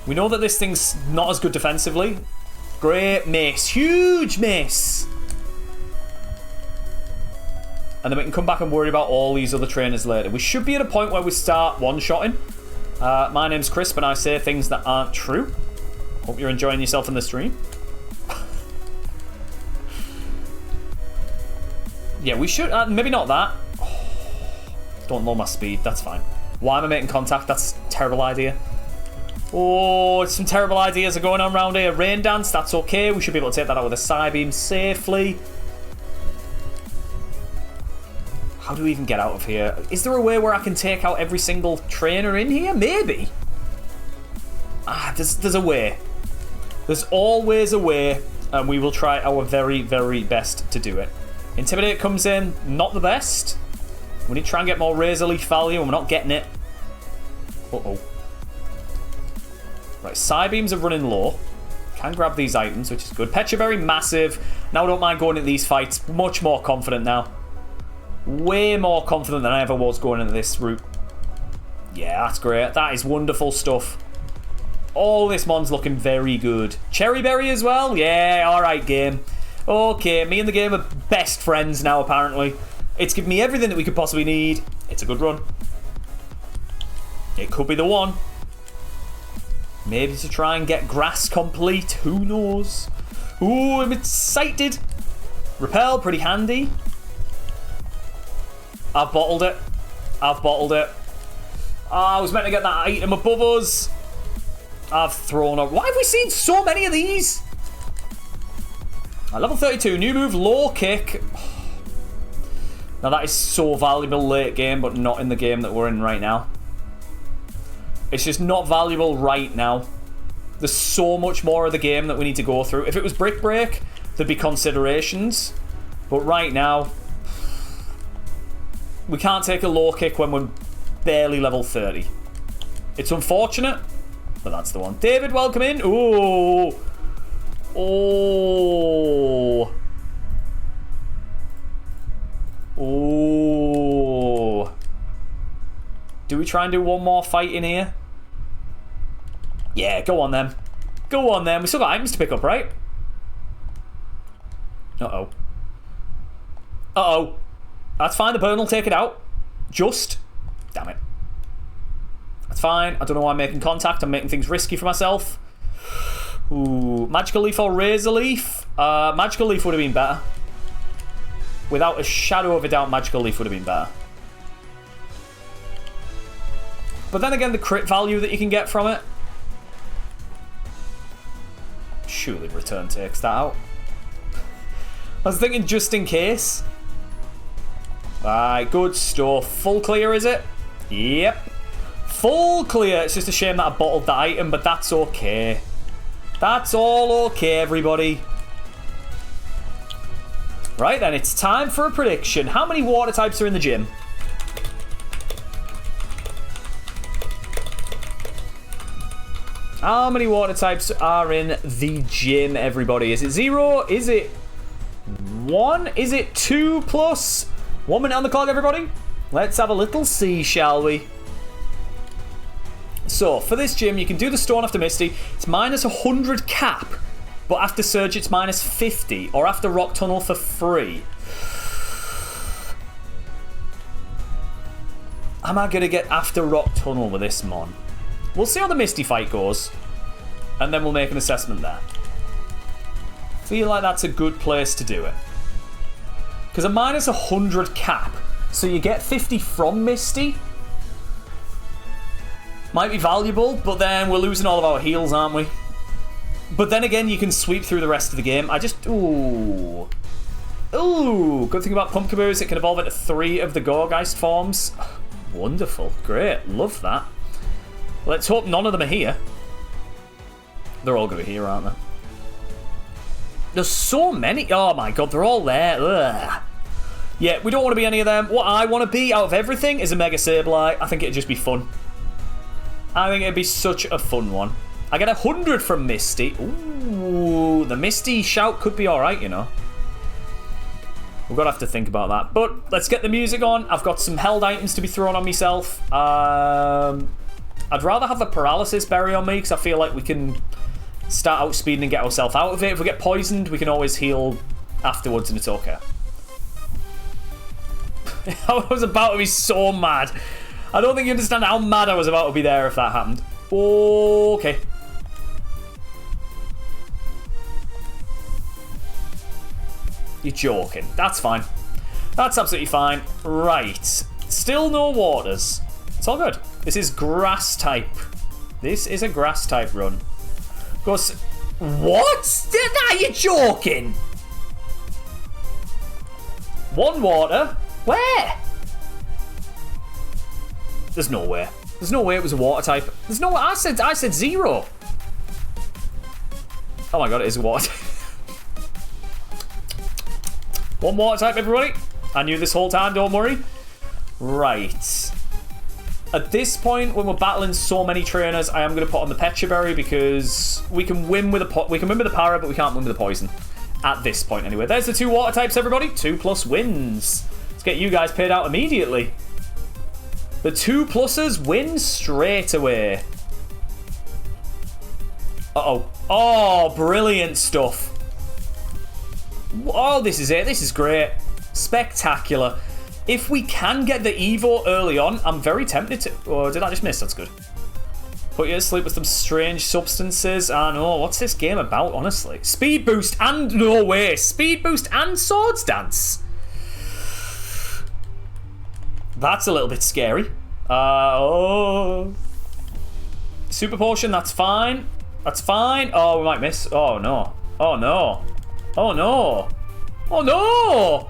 [SPEAKER 1] We know that this thing's not as good defensively. Great miss. Huge miss. And then we can come back and worry about all these other trainers later. We should be at a point where we start one-shotting. My name's Crisp, and I say things that aren't true. Hope you're enjoying yourself in the stream. Yeah, we should... maybe not that. Oh, don't lower my speed. That's fine. Why am I making contact? That's a terrible idea. Oh, some terrible ideas are going on around here. Rain Dance, that's okay. We should be able to take that out with a Psybeam safely. How do we even get out of here? Is there a way where I can take out every single trainer in here? Maybe. There's a way. There's always a way, and we will try our very, very best to do it. Intimidate comes in, not the best. We need to try and get more Razor Leaf value, and we're not getting it. Uh-oh. Right, Psybeams are running low. Can grab these items, which is good. Pecha Berry, massive. Now I don't mind going into these fights. Much more confident now. Way more confident than I ever was going into this route. Yeah, that's great. That is wonderful stuff. All this Mon's looking very good. Cherry Berry as well? Yeah, alright, game. Okay, me and the game are best friends now, apparently. It's given me everything that we could possibly need. It's a good run. It could be the one. Maybe to try and get grass complete. Who knows? Ooh, I'm excited. Repel, pretty handy. I've bottled it. I've bottled it. I was meant to get that item above us. I've thrown up. Why have we seen so many of these? Level 32, new move, low kick. Now that is so valuable late game, but not in the game that we're in right now. It's just not valuable right now. There's so much more of the game that we need to go through. If it was Brick Break, there'd be considerations. But right now, we can't take a low kick when we're barely level 30. It's unfortunate, but that's the one. David, welcome in. Ooh. Oh. Oh. Do we try and do one more fight in here? Yeah, go on then. Go on then. We still got items to pick up, right? Uh-oh. Uh-oh. That's fine. The burn will take it out. Just. Damn it. That's fine. I don't know why I'm making contact. I'm making things risky for myself. Ooh. Magical Leaf or Razor Leaf? Magical Leaf would have been better. Without a shadow of a doubt, Magical Leaf would have been better. But then again, the crit value that you can get from it. Surely Return takes that out. I was thinking just in case. Alright, good stuff. Full clear, is it? Yep. Full clear. It's just a shame that I bottled the item, but that's okay. That's all okay, everybody. Right then, it's time for a prediction. How many water types are in the gym? How many water types are in the gym, everybody? Is it 0? Is it 1? Is it 2 plus? 1 minute on the clock, everybody. Let's have a little see, shall we? So, for this gym, you can do the Stone after Misty. It's minus 100 cap But after Surge, it's minus 50. Or after Rock Tunnel for free. Am I going to get after Rock Tunnel with this Mon? We'll see how the Misty fight goes. And then we'll make an assessment there. Feel like that's a good place to do it. Because a minus 100 cap. So you get 50 from Misty. Might be valuable, but then we're losing all of our heals, aren't we? But then again, you can sweep through the rest of the game. Ooh. Ooh. Good thing about Pumpkaboo is it can evolve into 3 of the Gourgeist forms. Wonderful. Great. Love that. Let's hope none of them are here. They're all going to be here, aren't they? There's so many. Oh my god, they're all there. Ugh. Yeah, we don't want to be any of them. What I want to be out of everything is a Mega Sableye. I think it'd just be fun. I think it'd be such a fun one. I get 100 from Misty. Ooh, the Misty shout could be alright, you know. We're going to have to think about that. But let's get the music on. I've got some held items to be thrown on myself. I'd rather have a Paralysis Berry on me because I feel like we can start outspeeding and get ourselves out of it. If we get poisoned, we can always heal afterwards and it's okay. I was about to be so mad. I don't think you understand how mad I was about to be there if that happened. Okay. You're joking. That's fine. That's absolutely fine. Right. Still no waters. It's all good. This is grass type. This is a grass type run. Goes. What? Are you joking? 1 water? Where? There's no way. There's no way it was a water type. There's no way. I said 0. Oh my god, it is a water type. 1 water type, everybody. I knew this whole time, don't worry. Right. At this point, when we're battling so many trainers, I am going to put on the Pecha Berry because we can win with the Para, but we can't win with the Poison. At this point, anyway. There's the 2 water types, everybody. 2+ wins. Let's get you guys paid out immediately. The 2 pluses win straight away. Uh-oh. Oh, brilliant stuff. Oh, this is it. This is great. Spectacular. If we can get the Evo early on, I'm very tempted to... Oh, did I just miss? That's good. Put you to sleep with some strange substances. I know. What's this game about, honestly? Speed boost and... No way. Speed boost and Swords Dance. That's a little bit scary. Oh. Super Potion, that's fine. That's fine. Oh, we might miss. Oh, no. Oh, no. Oh, no. Oh, no.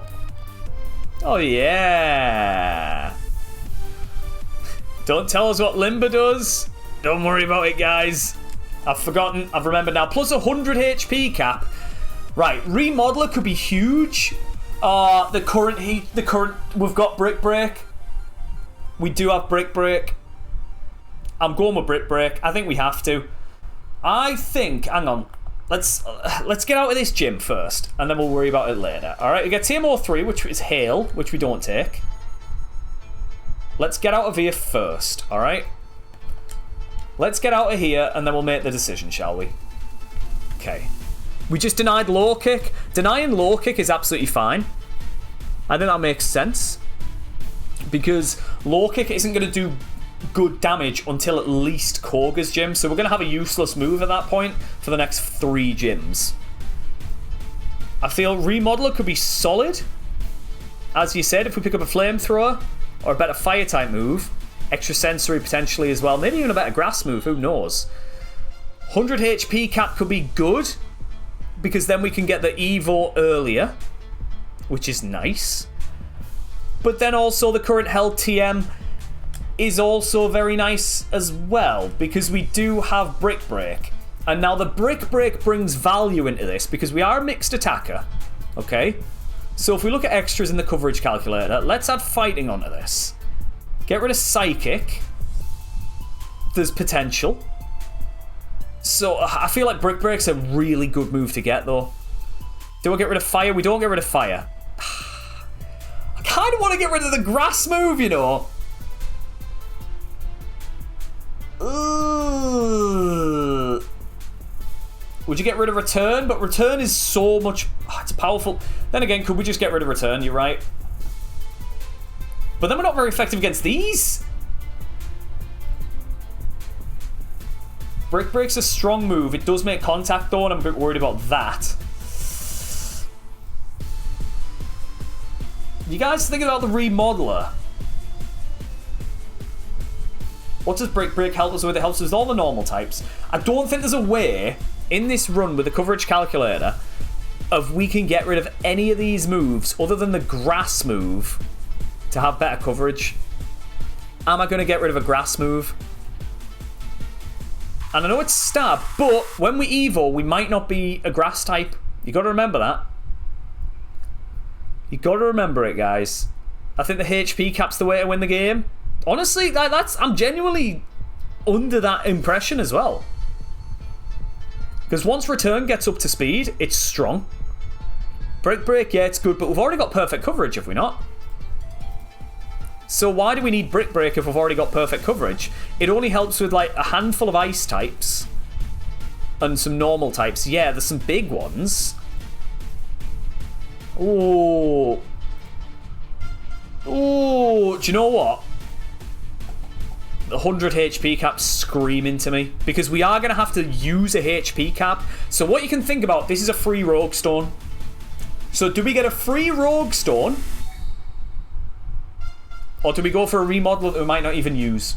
[SPEAKER 1] Oh, yeah. Don't tell us what Limber does. Don't worry about it, guys. I've forgotten. I've remembered now. Plus 100 HP cap. Right, Remodeler could be huge. The current. We've got Brick Break. We do have Brick Break. I'm going with Brick Break. I think we have to. I think. Hang on. Let's get out of this gym first, and then we'll worry about it later. All right, we get TMO 3, which is Hail, which we don't take. Let's get out of here first. All right. Let's get out of here, and then we'll make the decision, shall we? Okay. We just denied Low Kick. Denying Low Kick is absolutely fine. I think that makes sense. Because Low Kick isn't going to do good damage until at least Koga's gym. So we're going to have a useless move at that point for the next 3 gyms. I feel Remodeler could be solid. As you said, if we pick up a Flamethrower or a better Fire-type move. Extra Sensory potentially as well. Maybe even a better Grass move, who knows. 100 HP cap could be good. Because then we can get the Evo earlier. Which is nice. But then also the current held TM is also very nice as well. Because we do have Brick Break. And now the Brick Break brings value into this. Because we are a mixed attacker. Okay? So if we look at extras in the coverage calculator, let's add Fighting onto this. Get rid of Psychic. There's potential. So I feel like Brick Break's a really good move to get, though. Do I get rid of Fire? We don't get rid of Fire. I kind of want to get rid of the Grass move, you know. Would you get rid of return? But return is so much... it's powerful. Then again, could we just get rid of return? You're right. But then we're not very effective against these. Brick Break's a strong move. It does make contact though, and I'm a bit worried about that. You guys think about the remodeler. What does Brick Break help us with? It helps us with all the normal types. I don't think there's a way in this run with the coverage calculator of we can get rid of any of these moves other than the grass move to have better coverage. Am I going to get rid of a grass move? And I know it's stab, but when we evo, we might not be a grass type. You got to remember that. You got to remember it, guys. I think the HP cap's the way to win the game. Honestly, I'm genuinely under that impression as well. Because once return gets up to speed, it's strong. Brick Break, yeah, it's good, but we've already got perfect coverage, have we not? So why do we need Brick Break if we've already got perfect coverage? It only helps with like a handful of ice types and some normal types. Yeah, there's some big ones. Oh. Oh, do you know what? The 100 HP cap's screaming to me because we are going to have to use a HP cap. So what you can think about, this is a free Rogue Stone. So do we get a free Rogue Stone? Or do we go for a remodeler that we might not even use?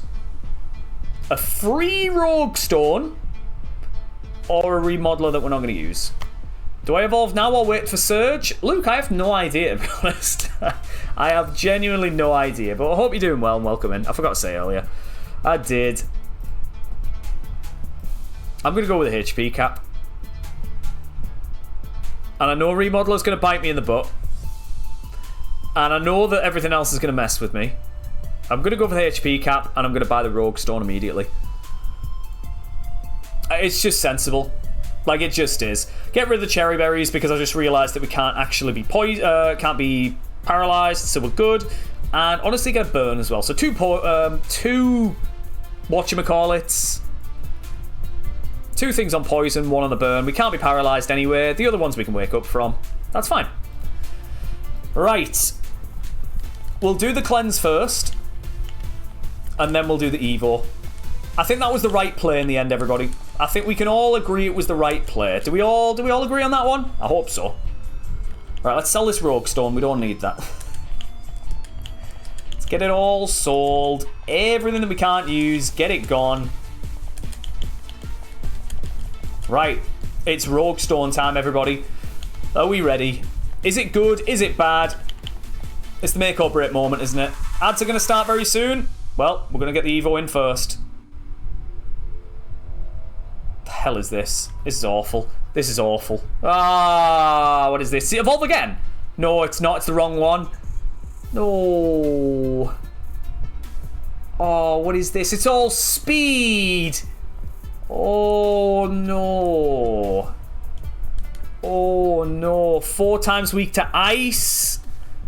[SPEAKER 1] A free Rogue Stone or a remodeler that we're not going to use? Do I evolve now or wait for Surge? Luke, I have no idea, to be honest. I have genuinely no idea, but I hope you're doing well and welcome in. I forgot to say earlier. I did. I'm going to go with a HP cap. And I know remodeler's going to bite me in the butt. And I know that everything else is going to mess with me. I'm going to go for the HP cap, and I'm going to buy the Rogue Stone immediately. It's just sensible. Like, it just is. Get rid of the cherry berries, because I just realised that we can't actually be can't be paralysed, so we're good. And honestly, get a burn as well. So two whatchamacallits. Two things on poison, one on the burn. We can't be paralysed anyway. The other ones we can wake up from. That's fine. Right. We'll do the cleanse first. And then we'll do the evo. I think that was the right play in the end, everybody. I think we can all agree it was the right play. Do we all agree on that one? I hope so. Right, let's sell this Rogue Stone. We don't need that. Let's get it all sold. Everything that we can't use, get it gone. Right, it's Rogue Stone time, everybody. Are we ready? Is it good? Is it bad? It's the make or break moment, isn't it? Ads are going to start very soon. Well, we're going to get the Evo in first. The hell is this? This is awful. This is awful. Ah, what is this? Evolve again? No, it's not. It's the wrong one. No. Oh, what is this? It's all speed. Oh, no. Oh, no. 4 times weak to ice.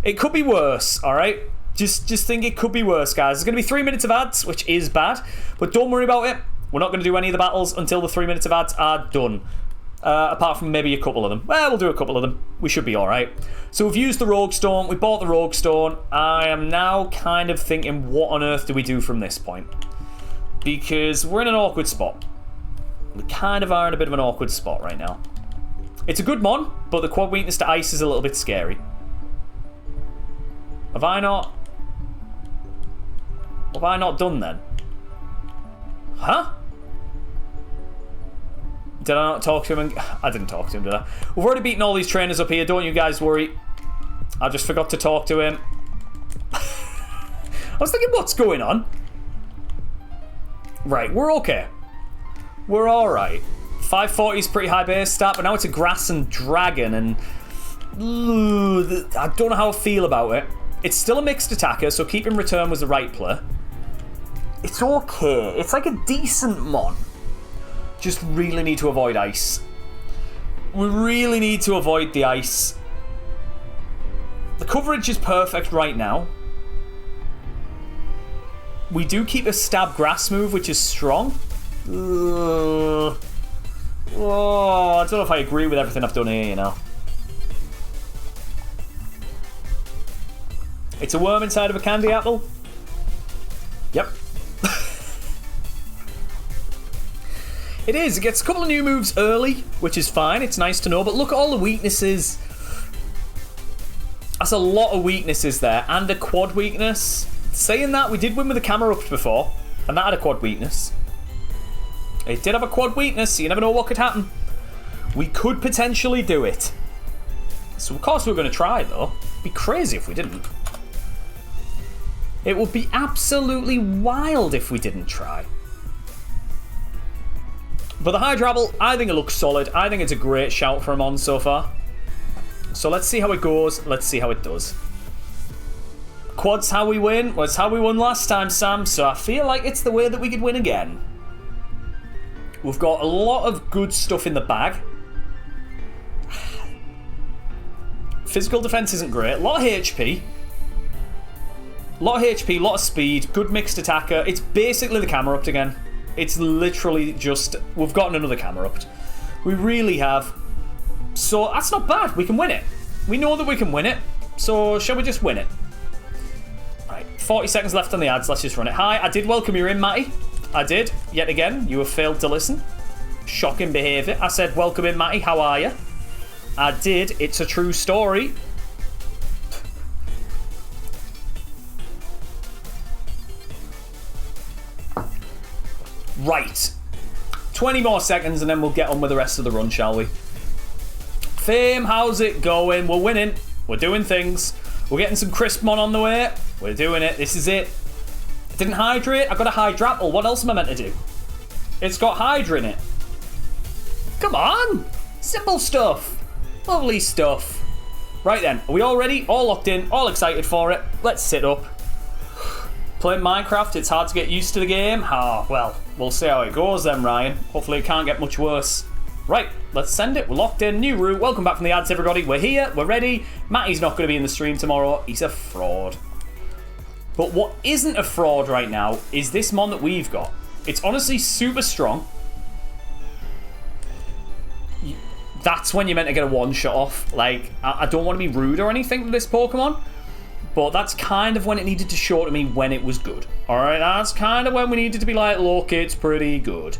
[SPEAKER 1] It could be worse, all right? Just think it could be worse, guys. There's going to be 3 minutes of ads, which is bad. But don't worry about it. We're not going to do any of the battles until the 3 minutes of ads are done. Apart from maybe a couple of them. Well, we'll do a couple of them. We should be all right. So we've used the Rogue Stone. We bought the Rogue Stone. I am now kind of thinking, what on earth do we do from this point? Because we're in an awkward spot. We kind of are in a bit of an awkward spot right now. It's a good mon, but the quad weakness to ice is a little bit scary. Have I not done then? Huh? Did I not talk to him? I didn't talk to him, did I? We've already beaten all these trainers up here. Don't you guys worry. I just forgot to talk to him. I was thinking, what's going on? Right, we're okay. We're alright. 540 is pretty high base stat, but now it's a grass and dragon, and I don't know how I feel about it. It's still a mixed attacker, so keeping return was the right play. It's okay. It's like a decent mon. Just really need to avoid ice. We really need to avoid the ice. The coverage is perfect right now. We do keep a stab grass move, which is strong. Oh, don't know if I agree with everything I've done here, you know. It's a worm inside of a candy apple? Yep. It is. It gets a couple of new moves early, which is fine. It's nice to know. But look at all the weaknesses. That's a lot of weaknesses there. And a quad weakness. Saying that, we did win with the camera up before. And that had a quad weakness. It did have a quad weakness, so you never know what could happen. We could potentially do it. So of course we're going to try, though. It'd be crazy if we didn't. It would be absolutely wild if we didn't try. But the hydrapple, I think it looks solid. I think it's a great shout for a mon so far. So let's see how it goes. Let's see how it does. Quad's how we win. Well, it's how we won last time, Sam. So I feel like it's the way that we could win again. We've got a lot of good stuff in the bag. Physical defense isn't great. A lot of HP. A lot of HP, a lot of speed. Good mixed attacker. It's basically the camera upped again. It's literally just... We've gotten another camera upped. We really have. So that's not bad. We can win it. We know that we can win it. So shall we just win it? Right. 40 seconds left on the ads. Let's just run it. Hi, I did welcome you in, Matty. I did. Yet again, you have failed to listen. Shocking behaviour. I said, welcome in, Matty. How are you? I did. It's a true story. Right. 20 more seconds and then we'll get on with the rest of the run, shall we? Fame, how's it going? We're winning. We're doing things. We're getting some Crispmon on the way. We're doing it. This is it. I didn't hydrate. I got a hydrapple. What else am I meant to do? It's got Hydra in it. Come on. Simple stuff. Lovely stuff. Right then. Are we all ready? All locked in. All excited for it. Let's sit up. Playing Minecraft, it's hard to get used to the game. Ah, well, we'll see how it goes then, Ryan. Hopefully it can't get much worse. Right, let's send it. We're locked in. New route. Welcome back from the ads, everybody. We're here. We're ready. Matty's not going to be in the stream tomorrow. He's a fraud. But what isn't a fraud right now is this mon that we've got. It's honestly super strong. That's when you're meant to get a one-shot off. Like, I don't want to be rude or anything with this Pokemon, but that's kind of when it needed to show to me when it was good. Alright, that's kind of when we needed to be like, look, it's pretty good.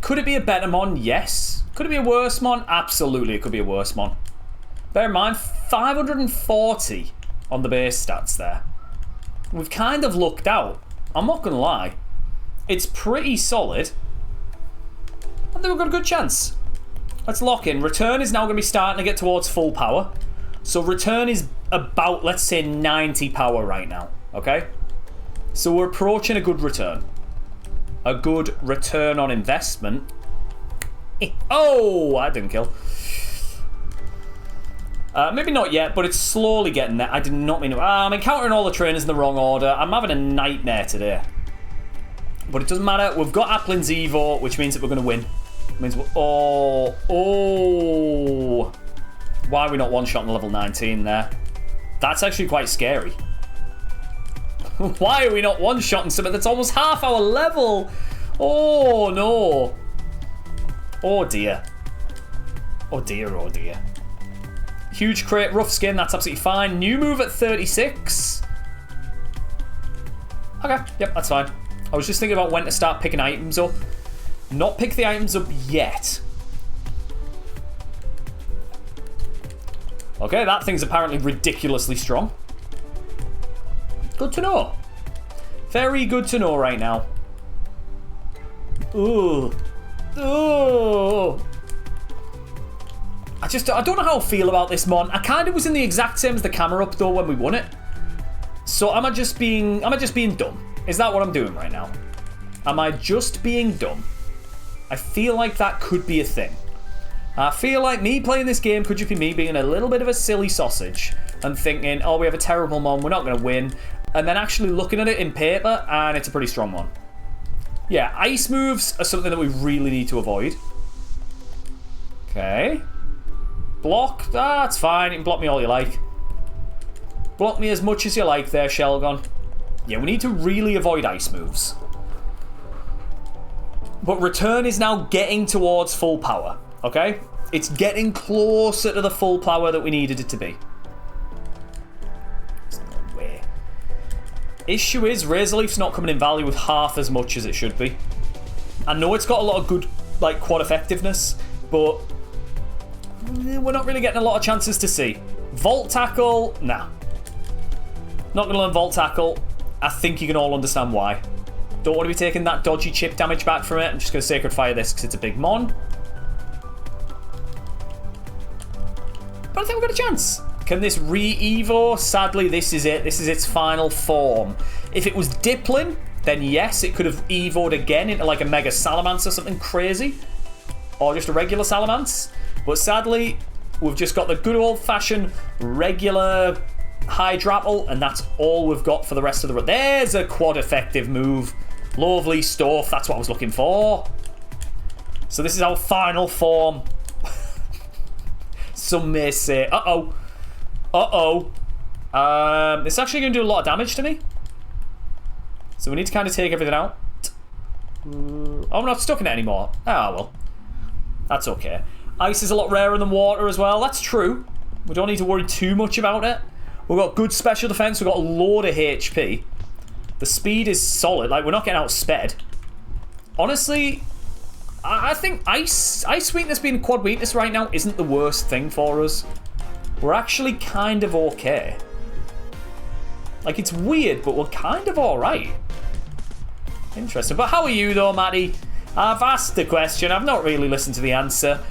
[SPEAKER 1] Could it be a better mon? Yes. Could it be a worse mon? Absolutely, it could be a worse mon. Bear in mind, 540 on the base stats there. We've kind of lucked out. I'm not going to lie. It's pretty solid. I think we've got a good chance. Let's lock in. Return is now going to be starting to get towards full power. So return is about, let's say, 90 power right now. Okay? So we're approaching a good return. A good return on investment. Oh, I didn't kill. Maybe not yet, but it's slowly getting there. I did not mean to. I'm encountering all the trainers in the wrong order. I'm having a nightmare today. But it doesn't matter. We've got Applin's Evo, which means that we're going to win. It means we're... Oh. Why are we not one-shotting level 19 there? That's actually quite scary. Why are we not one-shotting something that's almost half our level? Oh, no. Oh, dear. Oh, dear, oh, dear. Huge crate, rough skin, that's absolutely fine. New move at 36. Okay, yep, that's fine. I was just thinking about when to start picking items up. Not pick the items up yet. Okay, that thing's apparently ridiculously strong. Good to know. Very good to know right now. Ooh. Ooh. I don't know how I feel about this mon. I kind of was in the exact same as the camera up though when we won it. So am I just being dumb? Is that what I'm doing right now? Am I just being dumb? I feel like that could be a thing. I feel like me playing this game could just be me being a little bit of a silly sausage and thinking, oh, we have a terrible mon, we're not going to win, and then actually looking at it in paper and it's a pretty strong one. Yeah, ice moves are something that we really need to avoid. Okay. Block, that's fine, you can block me all you like. Block me as much as you like there, Shelgon. Yeah, we need to really avoid ice moves. But Return is now getting towards full power, okay? It's getting closer to the full power that we needed it to be. There's no way. Issue is, Razor Leaf's not coming in value with half as much as it should be. I know it's got a lot of good, like, quad effectiveness, but we're not really getting a lot of chances to see. Volt Tackle, nah. Not going to learn Volt Tackle. I think you can all understand why. Don't want to be taking that dodgy chip damage back from it. I'm just going to Sacred Fire this because it's a big mon. But I think we've got a chance. Can this re-evo? Sadly, this is it. This is its final form. If it was Dipplin, then yes, it could have evoed again into like a Mega Salamence or something crazy. Or just a regular Salamence. But sadly, we've just got the good old-fashioned regular Hydrapple, and that's all we've got for the rest of the run. There's a quad effective move. Lovely stuff. That's what I was looking for. So this is our final form. Some may say, uh-oh. Uh-oh. It's actually going to do a lot of damage to me. So we need to kind of take everything out. Oh, I'm not stuck in it anymore. Ah, well. That's okay. Ice is a lot rarer than water as well. That's true. We don't need to worry too much about it. We've got good special defense. We've got a load of HP. The speed is solid. Like, we're not getting outsped. Honestly, I think ice weakness being quad weakness right now isn't the worst thing for us. We're actually kind of okay. Like, it's weird, but we're kind of alright. Interesting. But how are you, though, Matty? I've asked the question. I've not really listened to the answer.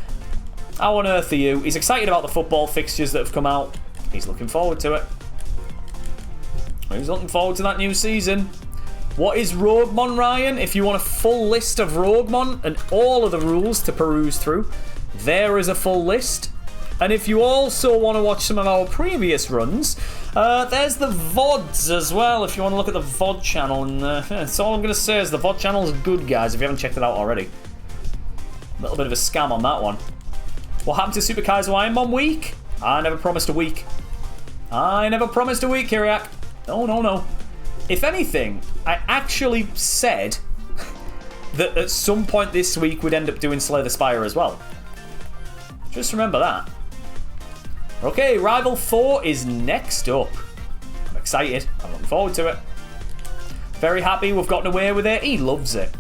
[SPEAKER 1] How on earth are you? He's excited about the football fixtures that have come out. He's looking forward to it. He's looking forward to that new season. What is RogueMON, Ryan? If you want a full list of RogueMON and all of the rules to peruse through, there is a full list. And if you also want to watch some of our previous runs, there's the VODs as well, if you want to look at the VOD channel. And that's all I'm going to say is the VOD channel is good, guys, if you haven't checked it out already. A little bit of a scam on that one. What happened to Super Kaizo Ironmon week? I never promised a week. I never promised a week, Kiriak. No, no, no. If anything, I actually said that at some point this week we'd end up doing Slay the Spire as well. Just remember that. Okay, Rival 4 is next up. I'm excited. I'm looking forward to it. Very happy we've gotten away with it. He loves it.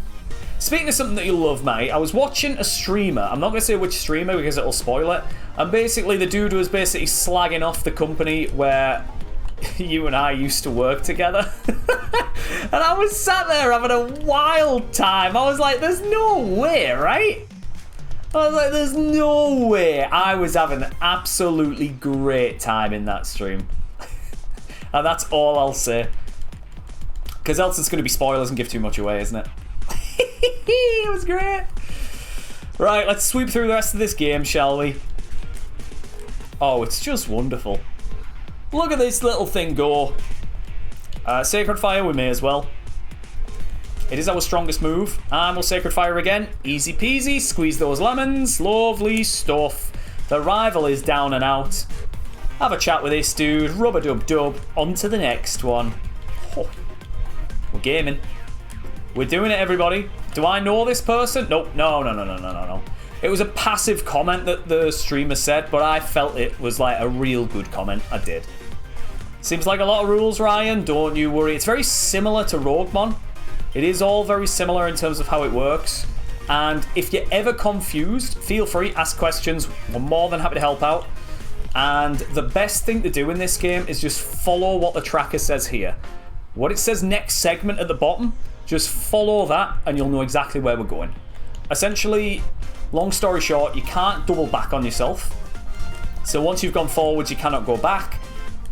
[SPEAKER 1] Speaking of something that you love, mate, I was watching a streamer. I'm not going to say which streamer because it'll spoil it. And basically the dude was basically slagging off the company where you and I used to work together. And I was sat there having a wild time. I was like, there's no way, right? I was like, there's no way. I was having an absolutely great time in that stream. And that's all I'll say. Because else it's going to be spoilers and give too much away, isn't it? It was great. Right, let's sweep through the rest of this game, shall we? Oh, it's just wonderful. Look at this little thing go. Sacred Fire, we may as well. It is our strongest move. And we'll Sacred Fire again. Easy peasy. Squeeze those lemons. Lovely stuff. The rival is down and out. Have a chat with this dude. Rub-a-dub-dub. On to the next one. Oh. We're gaming. We're doing it, everybody. Do I know this person? Nope. No. It was a passive comment that the streamer said, but I felt it was like a real good comment. I did. Seems like a lot of rules, Ryan. Don't you worry. It's very similar to RogueMON. It is all very similar in terms of how it works. And if you're ever confused, feel free, ask questions. We're more than happy to help out. And the best thing to do in this game is just follow what the tracker says here. What it says next segment at the bottom, just follow that and you'll know exactly where we're going. Essentially, long story short, you can't double back on yourself. So once you've gone forwards, you cannot go back.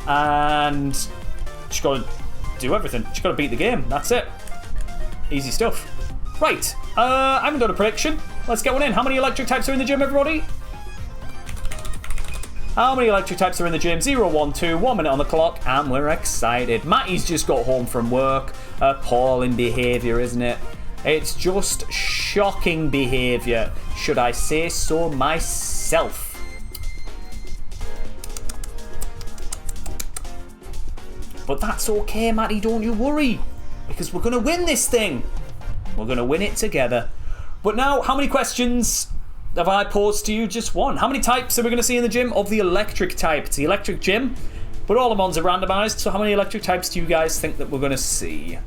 [SPEAKER 1] And you just got to do everything. You just got to beat the game. That's it. Easy stuff. Right, I haven't done a prediction. Let's get one in. How many electric types are in the gym, everybody? How many electric types are in the gym? 0, 1, 2, 1 minute on the clock, and we're excited. Matty's just got home from work. Appalling behaviour, isn't it? It's just shocking behaviour, should I say so myself. But that's okay, Matty, don't you worry. Because we're going to win this thing. We're going to win it together. But now, how many questions have I posed to you? Just one. How many types are we going to see in the gym? Of the electric type. It's the electric gym, but all the mons are randomized. So how many electric types do you guys think that we're going to see?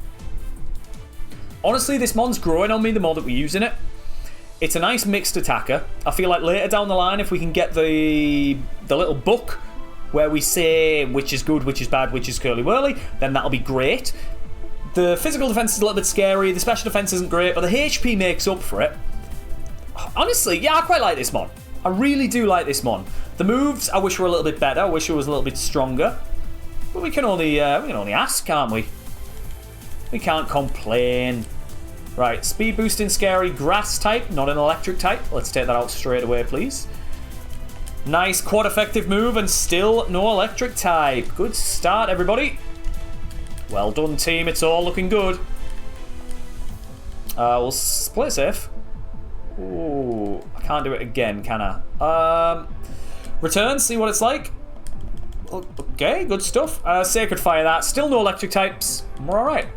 [SPEAKER 1] Honestly, this mon's growing on me the more that we're using it. It's a nice mixed attacker. I feel like later down the line, if we can get the little book where we say which is good, which is bad, which is curly-whirly, then that'll be great. The physical defense is a little bit scary. The special defense isn't great, but the HP makes up for it. Honestly, yeah, I quite like this mon. I really do like this mon. The moves, I wish were a little bit better. I wish it was a little bit stronger. But we can only ask, can't we? We can't complain. Right, speed boosting scary grass type, not an electric type. Let's take that out straight away, please. Nice quad effective move and still no electric type. Good start, everybody. Well done, team. It's all looking good. We'll play safe. Ooh, I can't do it again, can I? Return, see what it's like. Okay, good stuff. Sacred Fire that. Still no electric types. We're alright.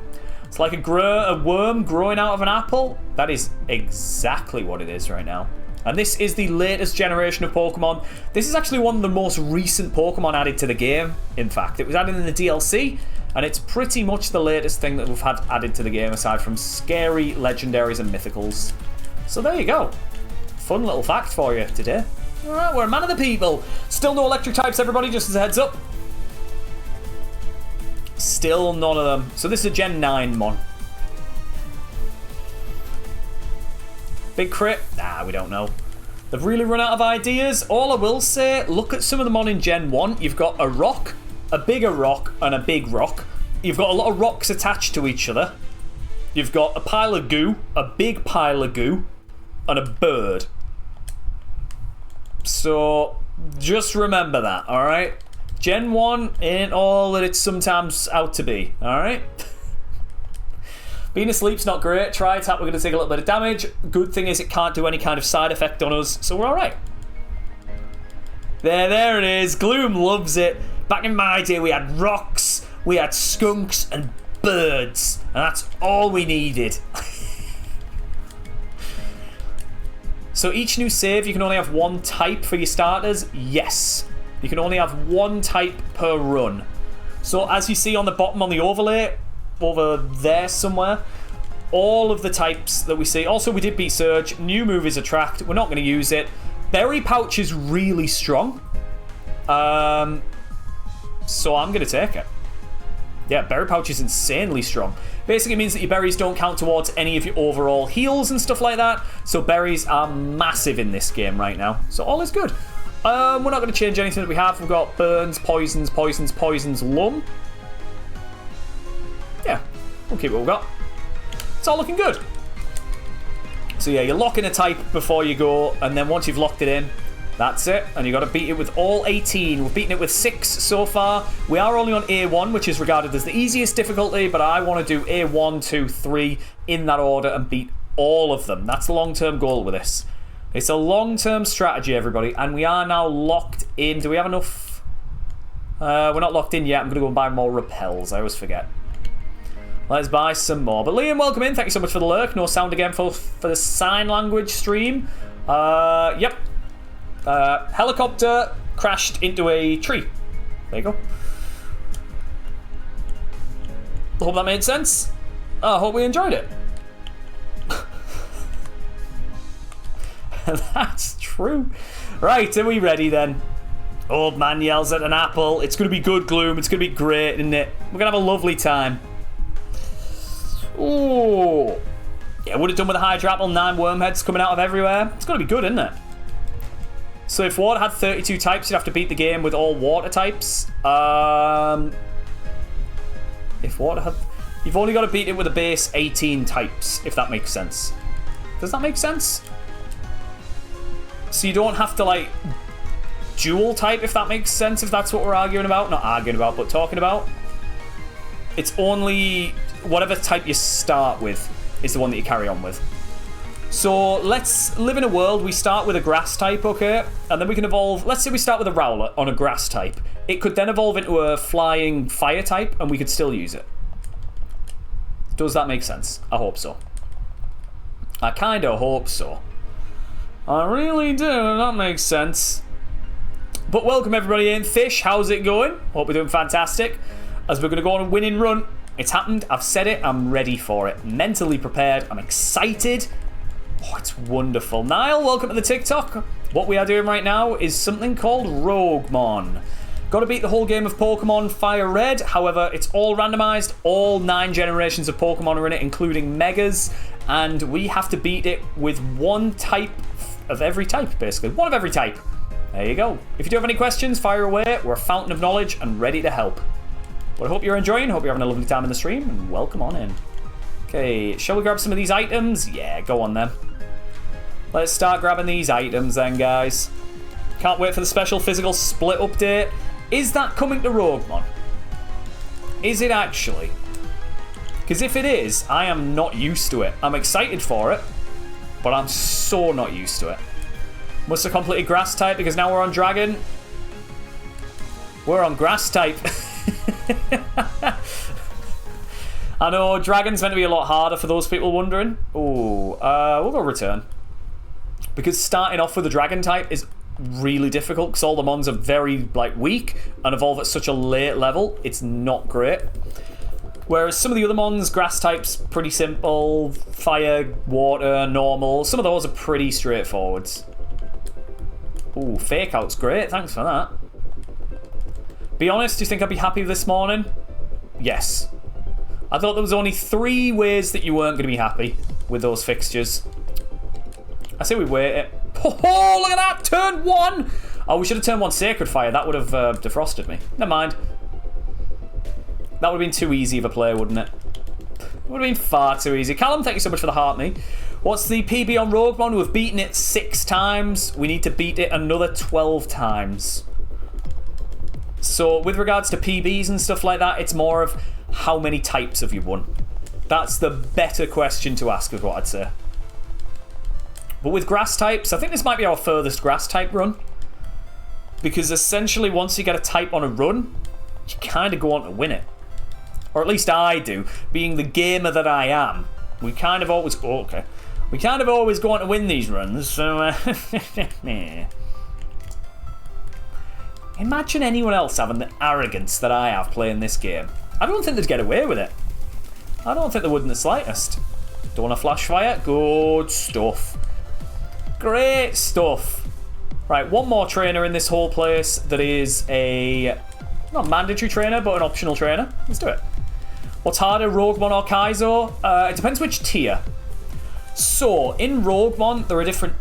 [SPEAKER 1] It's like a worm growing out of an apple. That is exactly what it is right now. And this is the latest generation of Pokemon. This is actually one of the most recent Pokemon added to the game, in fact. It was added in the DLC, and it's pretty much the latest thing that we've had added to the game, aside from scary legendaries and mythicals. So there you go. Fun little fact for you today. Alright, we're a man of the people. Still no electric types, everybody, just as a heads up. Still none of them. So this is a Gen 9 mon. Big crit? Nah, we don't know. They've really run out of ideas. All I will say, look at some of them on in Gen 1. You've got a rock, a bigger rock, and a big rock. You've got a lot of rocks attached to each other. You've got a pile of goo, a big pile of goo, and a bird. So, just remember that, alright? Gen 1 ain't all that it's sometimes out to be, alright? Being asleep's not great. Try attack, we're going to take a little bit of damage. Good thing is it can't do any kind of side effect on us, so we're alright. There it is. Gloom loves it. Back in my day, we had rocks, we had skunks, and birds. And that's all we needed. So each new save, you can only have one type for your starters? Yes. You can only have one type per run. So as you see on the bottom on the overlay, over there somewhere, all of the types that we see. Also, we did beat Surge. New move is Attract. We're not going to use it. Berry Pouch is really strong. So I'm going to take it. Yeah, Berry Pouch is insanely strong. Basically means that your berries don't count towards any of your overall heals and stuff like that. So berries are massive in this game right now. So all is good. We're not going to change anything that we have. We've got burns, poisons, lum. Yeah, we'll keep what we've got. It's all looking good. So yeah, you lock in a type before you go, and then once you've locked it in, that's it. And you've got to beat it with all 18. We've beaten it with 6 so far. We are only on A1, which is regarded as the easiest difficulty, but I want to do A1, 2, 3 in that order and beat all of them. That's the long-term goal with this. It's a long-term strategy, everybody, and we are now locked in. Do we have enough? We're not locked in yet. I'm going to go and buy more repels. I always forget. Let's buy some more. But Liam, welcome in. Thank you so much for the lurk. No sound again for the sign language stream. Yep. Helicopter crashed into a tree. There you go. Hope that made sense. I hope we enjoyed it. That's true. Right, are we ready then? Old man yells at an apple. It's going to be good, Gloom. It's going to be great, isn't it? We're going to have a lovely time. Ooh. Yeah, would have done with a hydrapple. 9 worm heads coming out of everywhere. It's going to be good, isn't it? So if water had 32 types, you'd have to beat the game with all water types. If water had... You've only got to beat it with a base 18 types, if that makes sense. Does that make sense? So you don't have to, like, dual type, if that makes sense, if that's what we're arguing about. Not arguing about, but talking about. It's only whatever type you start with is the one that you carry on with. So let's live in a world. We start with a grass type, okay? And then we can evolve. Let's say we start with a Rowlet on a grass type. It could then evolve into a flying fire type, and we could still use it. Does that make sense? I hope so. I kind of hope so. I really do, that makes sense. But welcome everybody in. Fish, how's it going? Hope we're doing fantastic. As we're going to go on a winning run. It's happened, I've said it, I'm ready for it. Mentally prepared, I'm excited. Oh, it's wonderful. Niall, welcome to the TikTok. What we are doing right now is something called RogueMON. Got to beat the whole game of Pokémon Fire Red. However, it's all randomized. All 9 generations of Pokémon are in it, including Megas. And we have to beat it with one type of every type, basically. One of every type. There you go. If you do have any questions, fire away. We're a fountain of knowledge and ready to help. But I hope you're enjoying. Hope you're having a lovely time in the stream. And welcome on in. Okay, shall we grab some of these items? Yeah, go on then. Let's start grabbing these items then, guys. Can't wait for the special physical split update. Is that coming to RogueMON? Is it actually? Because if it is, I am not used to it. I'm excited for it, but I'm so not used to it. Must have completed grass type because now we're on dragon. We're on grass type. I know, dragon's meant to be a lot harder for those people wondering. Oh, we'll go return. Because starting off with the dragon type is really difficult because all the mons are very weak and evolve at such a late level. It's not great. Whereas some of the other mons, grass types, pretty simple. Fire, water, normal. Some of those are pretty straightforward. Ooh, fake out's great. Thanks for that. Be honest, do you think I'd be happy this morning? Yes. I thought there was only 3 ways that you weren't going to be happy with those fixtures. I say we wait it. Oh, look at that! Turn 1! Oh, we should have turned 1 Sacred Fire. That would have defrosted me. Never mind. That would have been too easy of a play, wouldn't it? It would have been far too easy. Callum, thank you so much for the heart me. What's the PB on RogueMON? We've beaten it 6 times. We need to beat it another 12 times. So, with regards to PBs and stuff like that, it's more of how many types have you won? That's the better question to ask, is what I'd say. But with grass types, I think this might be our furthest grass type run. Because essentially, once you get a type on a run, you kind of go on to win it. Or at least I do. Being the gamer that I am, we kind of always... Oh, okay. We kind of always go on to win these runs, so... Imagine anyone else having the arrogance that I have playing this game. I don't think they'd get away with it. I don't think they would in the slightest. Don't want to flash fire? Good stuff. Great stuff. Right, one more trainer in this whole place that is a... not mandatory trainer, but an optional trainer. Let's do it. What's harder, RogueMON or Kaizo? It depends which tier. So, in RogueMON, there are different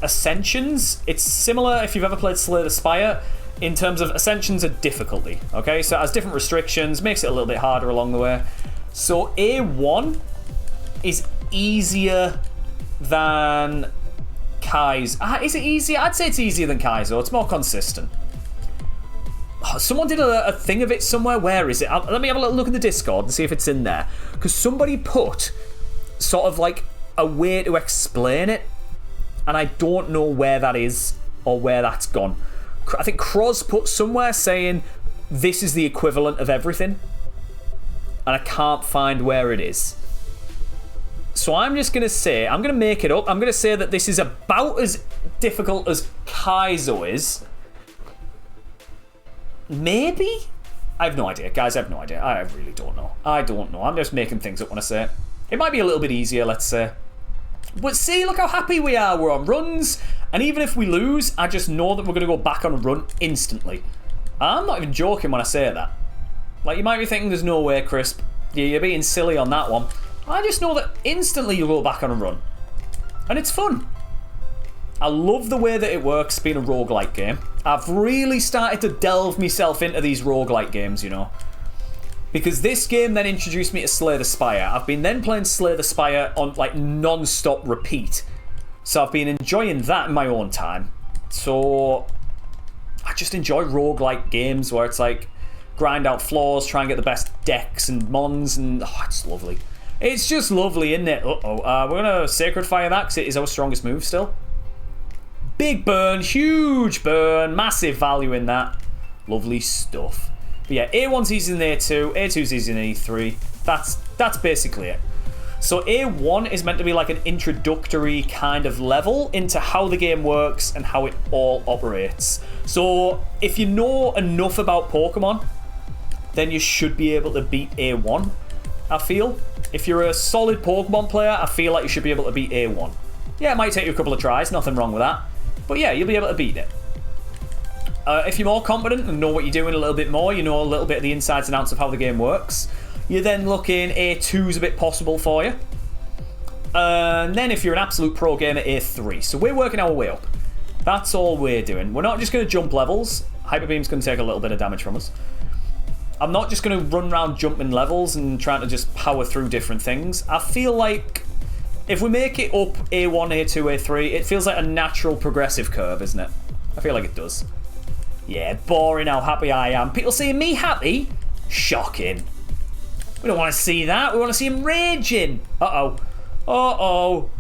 [SPEAKER 1] ascensions. It's similar if you've ever played Slay the Spire in terms of ascensions of difficulty. Okay, so it has different restrictions, makes it a little bit harder along the way. So, A1 is easier than Kaizo. Is it easier? I'd say it's easier than Kaizo. It's more consistent. Oh, someone did a thing of it somewhere. Where is it? Let me have a little look in the Discord and see if it's in there. Because somebody put sort of like a way to explain it. And I don't know where that is or where that's gone. I think Croz put somewhere saying this is the equivalent of everything. And I can't find where it is. So I'm just going to say, I'm going to make it up. I'm going to say that this is about as difficult as Kaizo is. Maybe? I have no idea, guys. I have no idea. I really don't know. I don't know. I'm just making things up when I say it. It might be a little bit easier, let's say. But see, look how happy we are. We're on runs. And even if we lose, I just know that we're going to go back on a run instantly. I'm not even joking when I say that. Like, you might be thinking there's no way, Crisp. Yeah, you're being silly on that one. I just know that instantly you'll go back on a run. And it's fun. I love the way that it works being a roguelike game. I've really started to delve myself into these roguelike games, you know. Because this game then introduced me to Slay the Spire. I've been then playing Slay the Spire on like non-stop repeat. So I've been enjoying that in my own time. So I just enjoy roguelike games where it's like grind out flaws, try and get the best decks and mons, and oh, it's lovely. It's just lovely, isn't it? We're going to Sacred Fire that because it is our strongest move still. Big burn, huge burn, massive value in that. Lovely stuff. But yeah, A1's easy in A2, A2's easy in A3. That's basically it. So A1 is meant to be like an introductory kind of level into how the game works and how it all operates. So if you know enough about Pokemon, then you should be able to beat A1, I feel. If you're a solid Pokemon player, I feel like you should be able to beat A1. Yeah, it might take you a couple of tries, nothing wrong with that. But yeah, you'll be able to beat it. If you're more competent and know what you're doing a little bit more, you know a little bit of the insides and outs of how the game works, you're then looking A2's a bit possible for you. And then if you're an absolute pro gamer, A3. So we're working our way up. That's all we're doing. We're not just going to jump levels. Hyper Beam's going to take a little bit of damage from us. I'm not just going to run around jumping levels and trying to just power through different things. I feel like if we make it up A1, A2, A3, it feels like a natural progressive curve, isn't it? I feel like it does. Yeah, boring how happy I am. People seeing me happy? Shocking. We don't want to see that. We want to see him raging. Uh-oh. Uh-oh.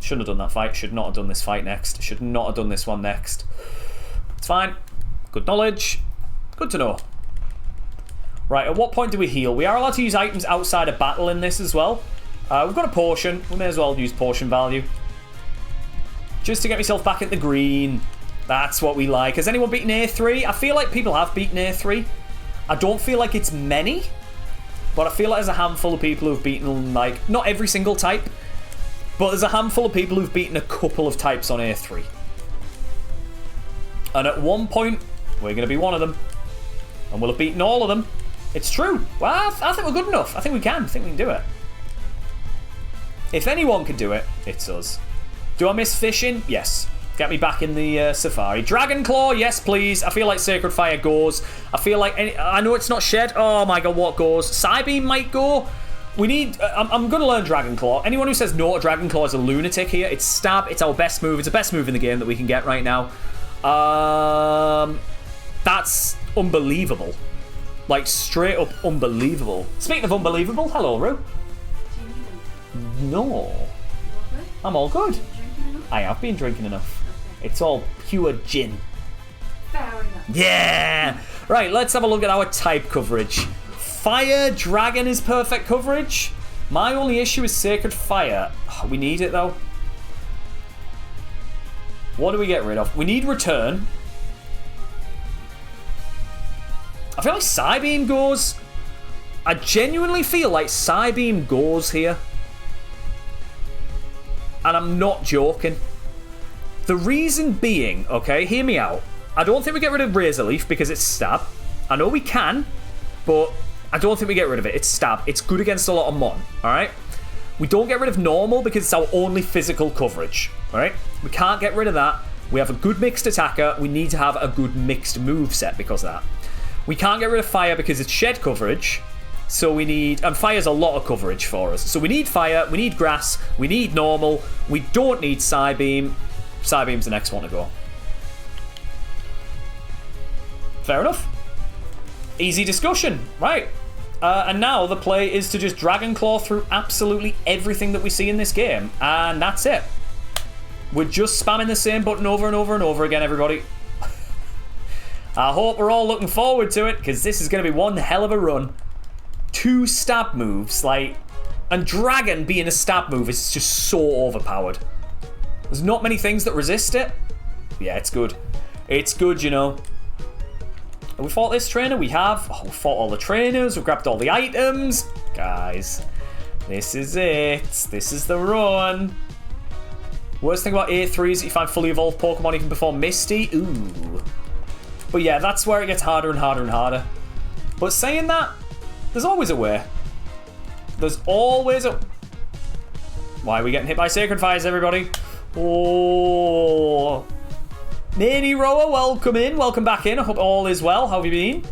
[SPEAKER 1] Shouldn't have done that fight. Should not have done this fight next. Should not have done this one next. It's fine. Good knowledge. Good to know. Right, at what point do we heal? We are allowed to use items outside of battle in this as well. We've got a potion. We may as well use potion value. Just to get myself back at the green. That's what we like. Has anyone beaten A3? I feel like people have beaten A3. I don't feel like it's many. But I feel like there's a handful of people who've beaten, like, not every single type, but there's a handful of people who've beaten a couple of types on A3. And at one point, we're going to be one of them. And we'll have beaten all of them. It's true. Well, I think we're good enough. I think we can. I think we can do it. If anyone can do it, it's us. Do I miss fishing? Yes. Get me back in the safari. Dragon Claw, yes please. I feel like Sacred Fire goes. I feel like I know it's not shed. Oh my god, what goes? Psybeam might go. We need. I'm going to learn Dragon Claw. Anyone who says no to Dragon Claw is a lunatic here. It's stab. It's our best move. It's the best move in the game that we can get right now. That's unbelievable. Like straight up unbelievable. Speaking of unbelievable, hello Rue. No. I'm all good. I have been drinking enough. It's all pure gin.
[SPEAKER 2] Fair enough.
[SPEAKER 1] Yeah! Right, let's have a look at our type coverage. Fire Dragon is perfect coverage. My only issue is Sacred Fire. Oh, we need it though. What do we get rid of? We need Return. I feel like Psybeam goes. I genuinely feel like Psybeam goes here. And I'm not joking. The reason being, okay, hear me out. I don't think we get rid of Razor Leaf because it's stab. I know we can, but I don't think we get rid of it. It's stab. It's good against a lot of Mon, alright? We don't get rid of normal because it's our only physical coverage, alright? We can't get rid of that. We have a good mixed attacker. We need to have a good mixed move set because of that. We can't get rid of fire because it's shed coverage. So we need, and fire's a lot of coverage for us. So we need fire, we need grass, we need normal, we don't need Psybeam. Psybeam's the next one to go. Fair enough. Easy discussion, right. And now the play is to just Dragon Claw through absolutely everything that we see in this game. And that's it. We're just spamming the same button over and over and over again, everybody. I hope we're all looking forward to it, because this is going to be one hell of a run. 2 stab moves, like, and Dragon being a stab move is just so overpowered. There's not many things that resist it. Yeah, it's good. It's good, you know. Have we fought this trainer? We have. Oh, we fought all the trainers. We've grabbed all the items. Guys, this is it. This is the run. Worst thing about A3 is that you find fully evolved Pokemon even before Misty. Ooh. But yeah, that's where it gets harder and harder and harder. But saying that, there's always a way. There's always a... Why are we getting hit by Sacred Fires, everybody? Oh. Nani Roa, welcome in. Welcome back in. I hope all is well. How have you been?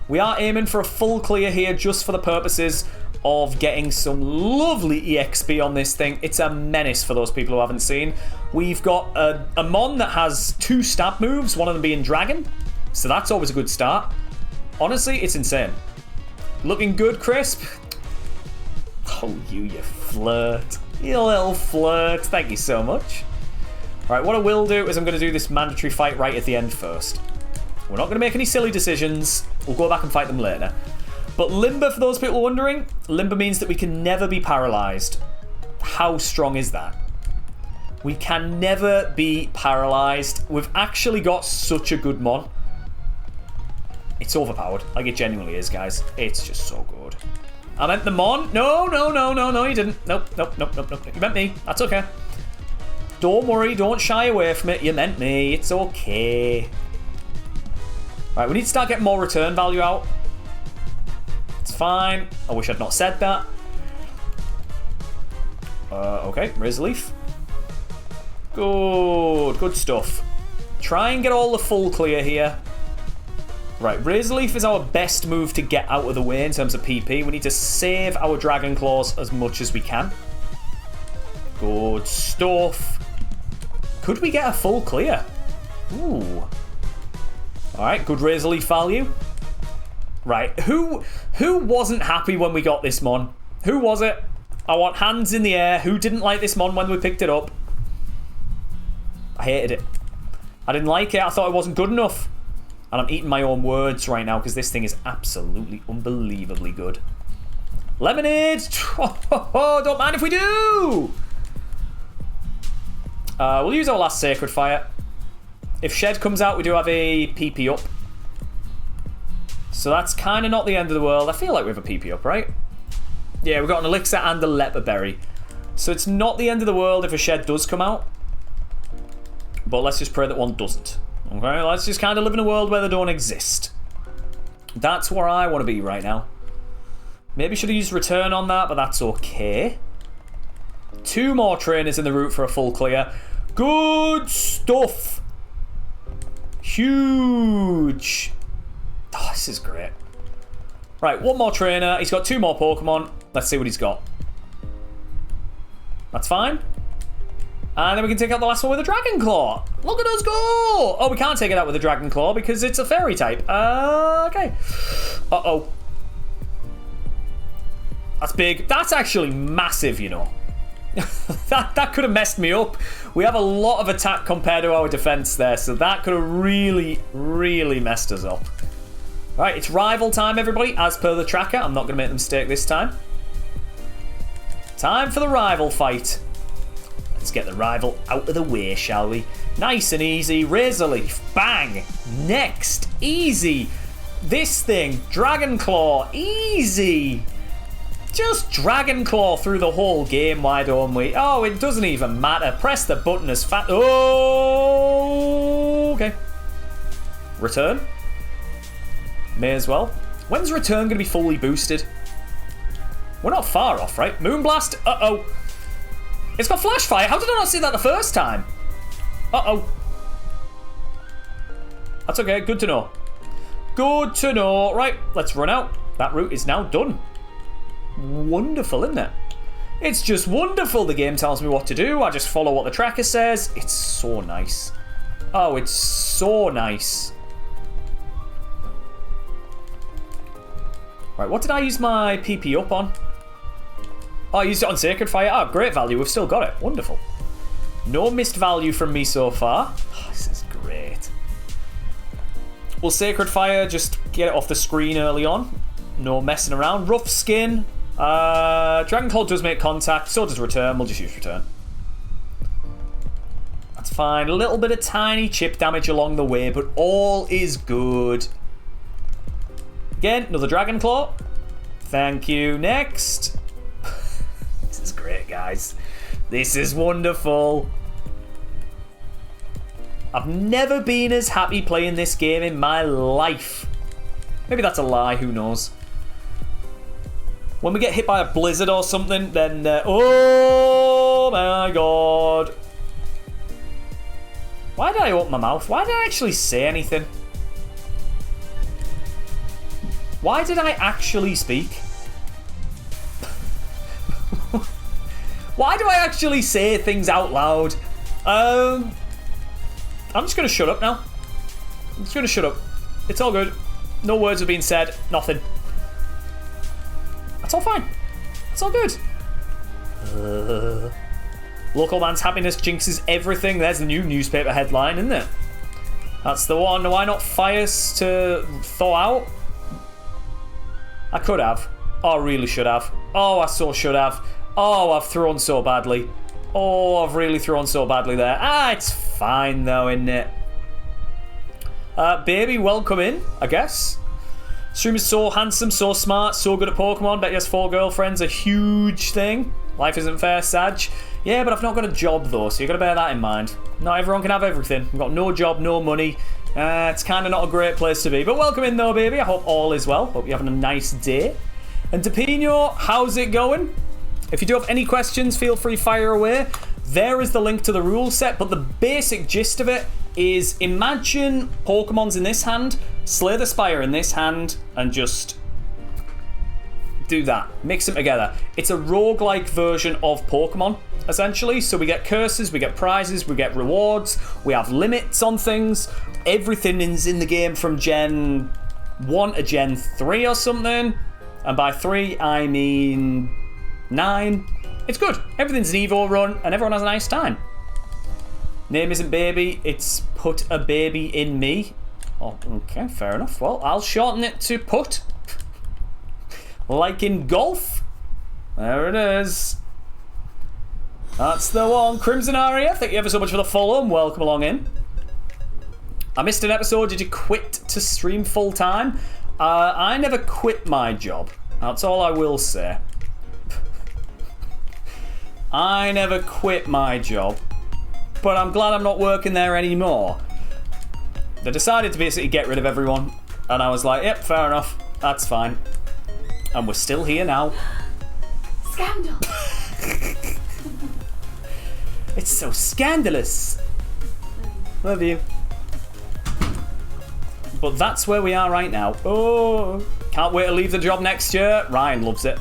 [SPEAKER 1] We are aiming for a full clear here just for the purposes of getting some lovely EXP on this thing. It's a menace for those people who haven't seen. We've got a Mon that has 2 stab moves, one of them being Dragon. So that's always a good start. Honestly, it's insane. Looking good, Crisp. Oh, you flirt. You little flirt. Thank you so much. Alright, what I will do is I'm going to do this mandatory fight right at the end first. We're not going to make any silly decisions. We'll go back and fight them later. But Limber, for those people wondering, Limber means that we can never be paralyzed. How strong is that? We can never be paralyzed. We've actually got such a good mon. It's overpowered. Like, it genuinely is, guys. It's just so good. I meant the mon. No, you didn't. Nope. You meant me. That's okay. Don't worry. Don't shy away from it. You meant me. It's okay. Right, we need to start getting more return value out. It's fine. I wish I'd not said that. Okay, Razor Leaf. Good stuff. Try and get all the full clear here. Right, Razor Leaf is our best move to get out of the way in terms of PP. We need to save our Dragon Claws as much as we can. Good stuff. Could we get a full clear? Ooh. Alright, good Razor Leaf value. Right, who wasn't happy when we got this mon? Who was it? I want hands in the air. Who didn't like this mon when we picked it up? I hated it. I didn't like it. I thought it wasn't good enough. And I'm eating my own words right now because this thing is absolutely unbelievably good. Lemonade! Oh, don't mind if we do! We'll use our last Sacred Fire. If Shed comes out, we do have a PP up. So that's kind of not the end of the world. I feel like we have a PP up, right? Yeah, we've got an Elixir and a Leper Berry. So it's not the end of the world if a Shed does come out. But let's just pray that one doesn't. Okay, let's just kind of live in a world where they don't exist. That's where I want to be right now. Maybe should have used return on that, but that's okay. 2 more trainers in the route for a full clear. Good stuff. Huge. Oh, this is great. Right, 1 more trainer. He's got 2 more Pokemon. Let's see what he's got. That's fine. And then we can take out the last one with a Dragon Claw. Look at us go! Oh, we can't take it out with a Dragon Claw because it's a Fairy type. Okay. Uh-oh. That's big. That's actually massive, you know. that could have messed me up. We have a lot of attack compared to our defense there, so that could have really, really messed us up. Right, it's rival time, everybody, as per the tracker. I'm not going to make the mistake this time. Time for the rival fight. Let's get the rival out of the way, shall we? Nice and easy. Razor Leaf. Bang. Next. Easy. This thing. Dragon Claw. Easy. Just Dragon Claw through the whole game, why don't we? Oh, it doesn't even matter. Press the button as fast. Oh, okay. Return. May as well. When's return going to be fully boosted? We're not far off, right? Moonblast. Uh-oh. It's got Flash Fire. How did I not see that the first time? Uh-oh. That's okay. Good to know. Good to know. Right, let's run out. That route is now done. Wonderful, isn't it? It's just wonderful. The game tells me what to do. I just follow what the tracker says. It's so nice. Oh, it's so nice. Right, what did I use my PP up on? Oh, I used it on Sacred Fire. Oh, great value. We've still got it. Wonderful. No missed value from me so far. Oh, this is great. Will Sacred Fire just get it off the screen early on? No messing around. Rough Skin. Dragon Claw does make contact. So does Return. We'll just use Return. That's fine. A little bit of tiny chip damage along the way, but all is good. Again, another Dragon Claw. Thank you. Next. This is great, guys. This is wonderful. I've never been as happy playing this game in my life. Maybe that's a lie, who knows. When we get hit by a blizzard or something, then... oh my god. Why did I open my mouth? Why did I actually say anything? Why did I actually speak? Why do I actually say things out loud? I'm just going to shut up now. I'm just going to shut up. It's all good. No words have been said. Nothing. That's all fine. It's all good. Local man's happiness jinxes everything. There's the new newspaper headline, isn't it? That's the one. Why not fires to thaw out? I could have. Oh, I really should have. Oh, I so should have. Oh, I've thrown so badly. Oh, I've really thrown so badly there. Ah, it's fine though, isn't it? Baby, welcome in, I guess. Stream is so handsome, so smart, so good at Pokemon. Bet he has 4 girlfriends, a huge thing. Life isn't fair, Sag. Yeah, but I've not got a job though, so you got to bear that in mind. Not everyone can have everything. We've got no job, no money. It's kind of not a great place to be. But welcome in though, baby. I hope all is well. Hope you're having a nice day. And Depino, how's it going? If you do have any questions, feel free, fire away. There is the link to the rule set, but the basic gist of it is imagine Pokemon's in this hand, Slay the Spire in this hand, and just do that. Mix them together. It's a roguelike version of Pokemon, essentially. So we get curses, we get prizes, we get rewards, we have limits on things. Everything is in the game from Gen 1 to Gen 3 or something. And by 3, I mean 9. It's good. Everything's an Evo run, and everyone has a nice time. Name isn't baby, it's put a baby in me. Oh, okay, fair enough. Well, I'll shorten it to put. Like in golf. There it is. That's the one. Crimson Aria, thank you ever so much for the follow and welcome along in. I missed an episode. Did you quit to stream full time? I never quit my job. That's all I will say. I never quit my job. But I'm glad I'm not working there anymore. They decided to basically get rid of everyone. And I was like, yep, fair enough. That's fine. And we're still here now.
[SPEAKER 2] Scandal.
[SPEAKER 1] It's so scandalous. Love you. But that's where we are right now. Oh, can't wait to leave the job next year. Ryan loves it.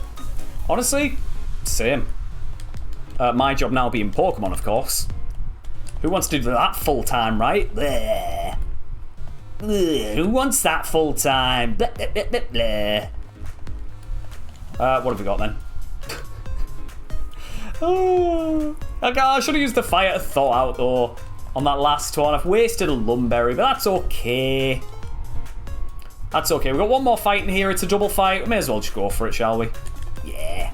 [SPEAKER 1] Honestly, same. My job now being Pokemon, of course. Who wants to do that full time, right? Bleh. Bleh. Who wants that full time? Bleh, bleh, bleh, bleh, bleh. What have we got then? Oh, okay, I should have used the fire to thaw out though on that last one. I've wasted a Lumberry, but that's okay. That's okay. We've got one more fight in here. It's a double fight. We may as well just go for it, shall we? Yeah.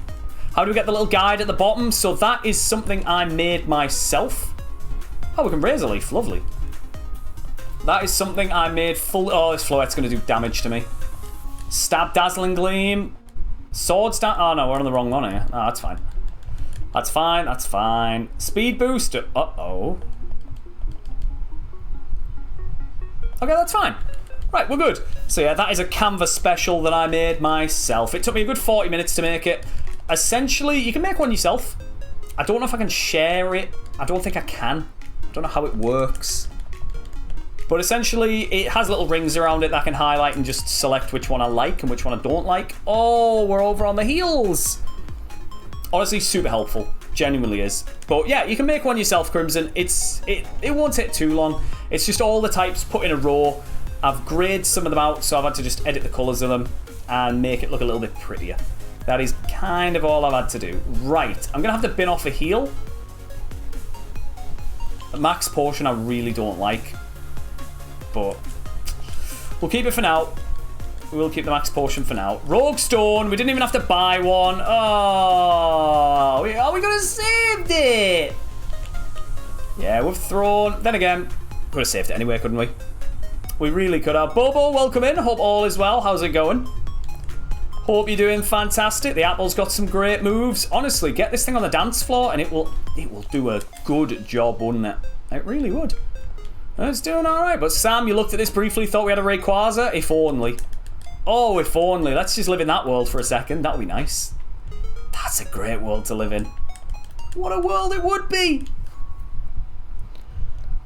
[SPEAKER 1] How do we get the little guide at the bottom? So that is something I made myself. Oh, we can raise a leaf. Lovely. That is something I made full. Oh, this Floette's going to do damage to me. Stab, Dazzling Gleam. Sword stab. Oh, no, we're on the wrong one here. Oh, that's fine. That's fine. That's fine. Speed boost. Uh-oh. Okay, that's fine. Right, we're good. So yeah, that is a canvas special that I made myself. It took me a good 40 minutes to make it. Essentially, you can make one yourself. I don't know if I can share it. I don't think I can. I don't know how it works. But essentially, it has little rings around it that I can highlight and just select which one I like and which one I don't like. Oh, we're over on the heels. Honestly, super helpful. Genuinely is. But yeah, you can make one yourself, Crimson. It won't take too long. It's just all the types put in a row. I've grayed some of them out, so I've had to just edit the colours of them and make it look a little bit prettier. That is kind of all I've had to do. Right, I'm going to have to bin off a heal. A max potion I really don't like. But we'll keep it for now. We'll keep the max potion for now. Rogue Stone, we didn't even have to buy one. Oh, we could have saved it. Yeah, we've thrown. Then again, could have saved it anyway, couldn't we? We really could have. Bobo, welcome in. Hope all is well. How's it going? Hope you're doing fantastic. The Apple's got some great moves. Honestly, get this thing on the dance floor and it will do a good job, wouldn't it? It really would. It's doing alright. But Sam, you looked at this briefly, thought we had a Rayquaza? If only. Oh, if only. Let's just live in that world for a second. That would be nice. That's a great world to live in. What a world it would be.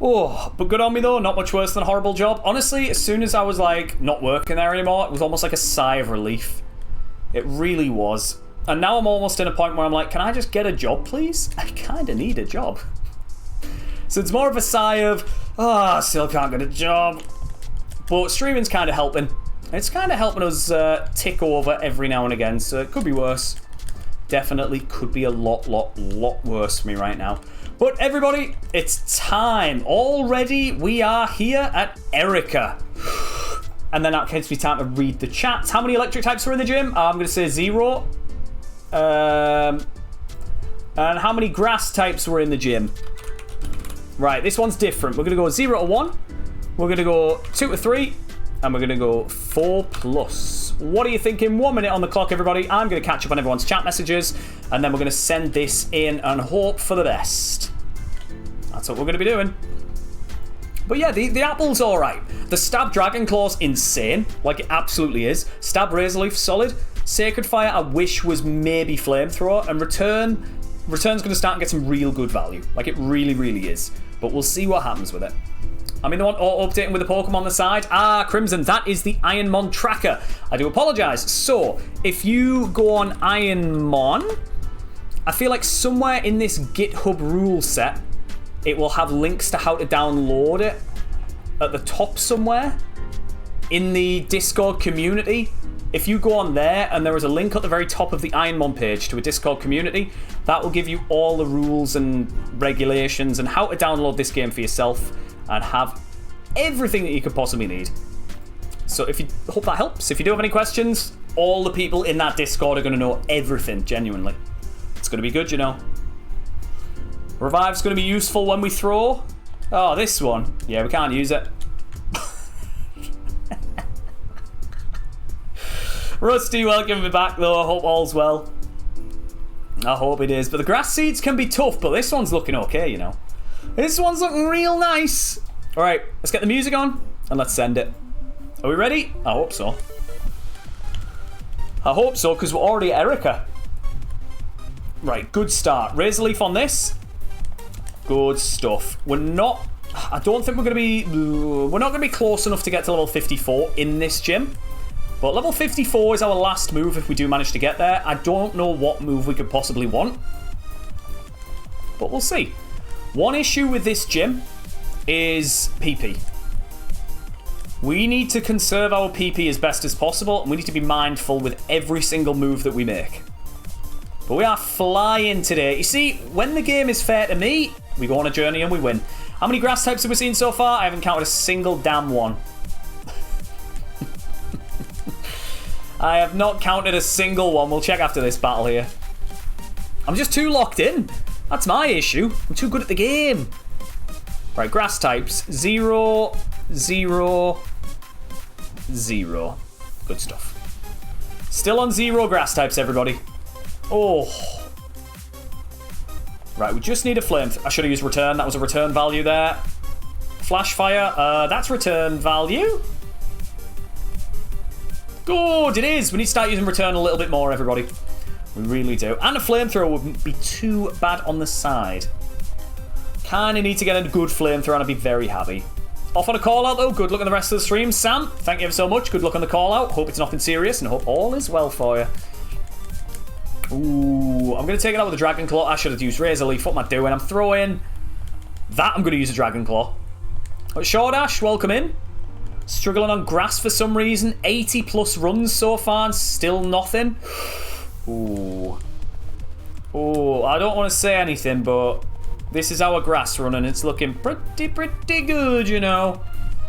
[SPEAKER 1] Oh, but good on me though. Not much worse than a horrible job. Honestly, as soon as I was like not working there anymore, it was almost like a sigh of relief. It really was. And now I'm almost in a point where I'm like, can I just get a job, please? I kind of need a job. So it's more of a sigh of, I still can't get a job. But streaming's kind of helping. It's kind of helping us tick over every now and again, so it could be worse. Definitely could be a lot worse for me right now. But everybody, it's time. Already we are here at Erica. And then that gives me time to read the chat. How many electric types were in the gym? I'm going to say 0. And how many grass types were in the gym? Right, this one's different. We're going to go 0 to 1. We're going to go 2 to 3. And we're going to go 4+. What are you thinking? 1 minute on the clock, everybody. I'm going to catch up on everyone's chat messages. And then we're going to send this in and hope for the best. That's what we're going to be doing. But yeah, the apple's alright. The Stab Dragon Claw's insane. Like, it absolutely is. Stab Razor Leaf, solid. Sacred Fire, I wish was maybe Flamethrower. And Return's going to start and get some real good value. Like, it really, really is. But we'll see what happens with it. I mean, the one auto-updating with the Pokemon on the side. Crimson, that is the RogueMON tracker. I do apologise. So, if you go on RogueMON, I feel like somewhere in this GitHub rule set, it will have links to how to download it at the top somewhere in the Discord community. If you go on there and there is a link at the very top of the RogueMON page to a Discord community, that will give you all the rules and regulations and how to download this game for yourself and have everything that you could possibly need. So hope that helps. If you do have any questions, all the people in that Discord are going to know everything, genuinely. It's going to be good, you know. Revive's going to be useful when we throw. Oh, this one. Yeah, we can't use it. Rusty, welcome me back, though. I hope all's well. I hope it is. But the grass seeds can be tough, but this one's looking okay, you know. This one's looking real nice. All right, let's get the music on and let's send it. Are we ready? I hope so. I hope so, because we're already at Erica. Right, good start. Razor Leaf on this. Good stuff. I don't think we're not going to be close enough to get to level 54 in this gym. But level 54 is our last move if we do manage to get there. I don't know what move we could possibly want. But we'll see. One issue with this gym is PP. We need to conserve our PP as best as possible, and we need to be mindful with every single move that we make. But we are flying today. You see, when the game is fair to me, we go on a journey and we win. How many grass types have we seen so far? I haven't counted a single damn one. I have not counted a single one. We'll check after this battle here. I'm just too locked in. That's my issue. I'm too good at the game. Right, grass types. 0, 0, 0. Good stuff. Still on 0 grass types, everybody. Oh. Right, we just need a flame. I should have used return. That was a return value there. Flash fire. That's return value. Good, it is. We need to start using return a little bit more, everybody. We really do. And a flamethrower wouldn't be too bad on the side. Kind of need to get a good flamethrower and I'd be very happy. Off on a call out though. Good luck on the rest of the stream. Sam, thank you ever so much. Good luck on the call out. Hope it's nothing serious and hope all is well for you. Ooh, I'm going to take it out with a Dragon Claw. I should have used Razor Leaf. What am I doing? I'm throwing that. I'm going to use a Dragon Claw. Shordash, welcome in. Struggling on grass for some reason. 80+ runs so far and still nothing. Ooh. Ooh, I don't want to say anything, but this is our grass run and it's looking pretty good, you know.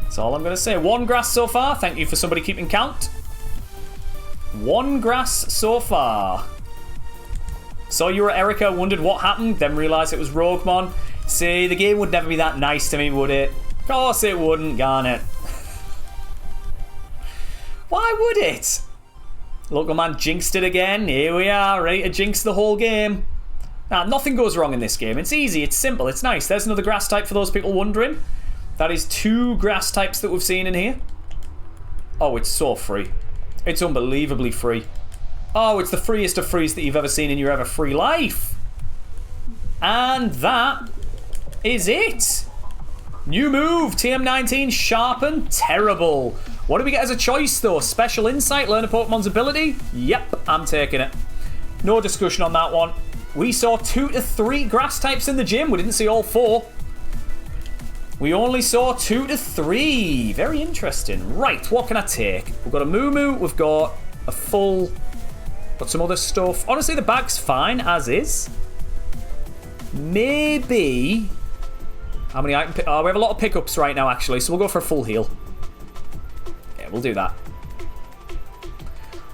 [SPEAKER 1] That's all I'm going to say. 1 grass so far. Thank you for somebody keeping count. 1 grass so far. Saw you were Erica, wondered what happened, then realised it was RogueMON. See, the game would never be that nice to me, would it? Of course it wouldn't, Garnet. Why would it? Local man jinxed it again. Here we are, ready to jinx the whole game. Now, nothing goes wrong in this game. It's easy, it's simple, it's nice. There's another grass type for those people wondering. That is 2 grass types that we've seen in here. Oh, it's so free. It's unbelievably free. Oh, it's the freest of frees that you've ever seen in your ever free life. And that is it. New move, TM19, Sharpen, terrible. What do we get as a choice though? Special Insight, learn a Pokemon's ability? Yep, I'm taking it. No discussion on that one. We saw 2 to 3 grass types in the gym. We didn't see all 4. We only saw 2 to 3. Very interesting. Right, what can I take? We've got a Moo, we've got a full... Got some other stuff. Honestly, the bag's fine, as is. Maybe... How many items? Oh, we have a lot of pickups right now, actually, so we'll go for a full heal. Yeah, we'll do that.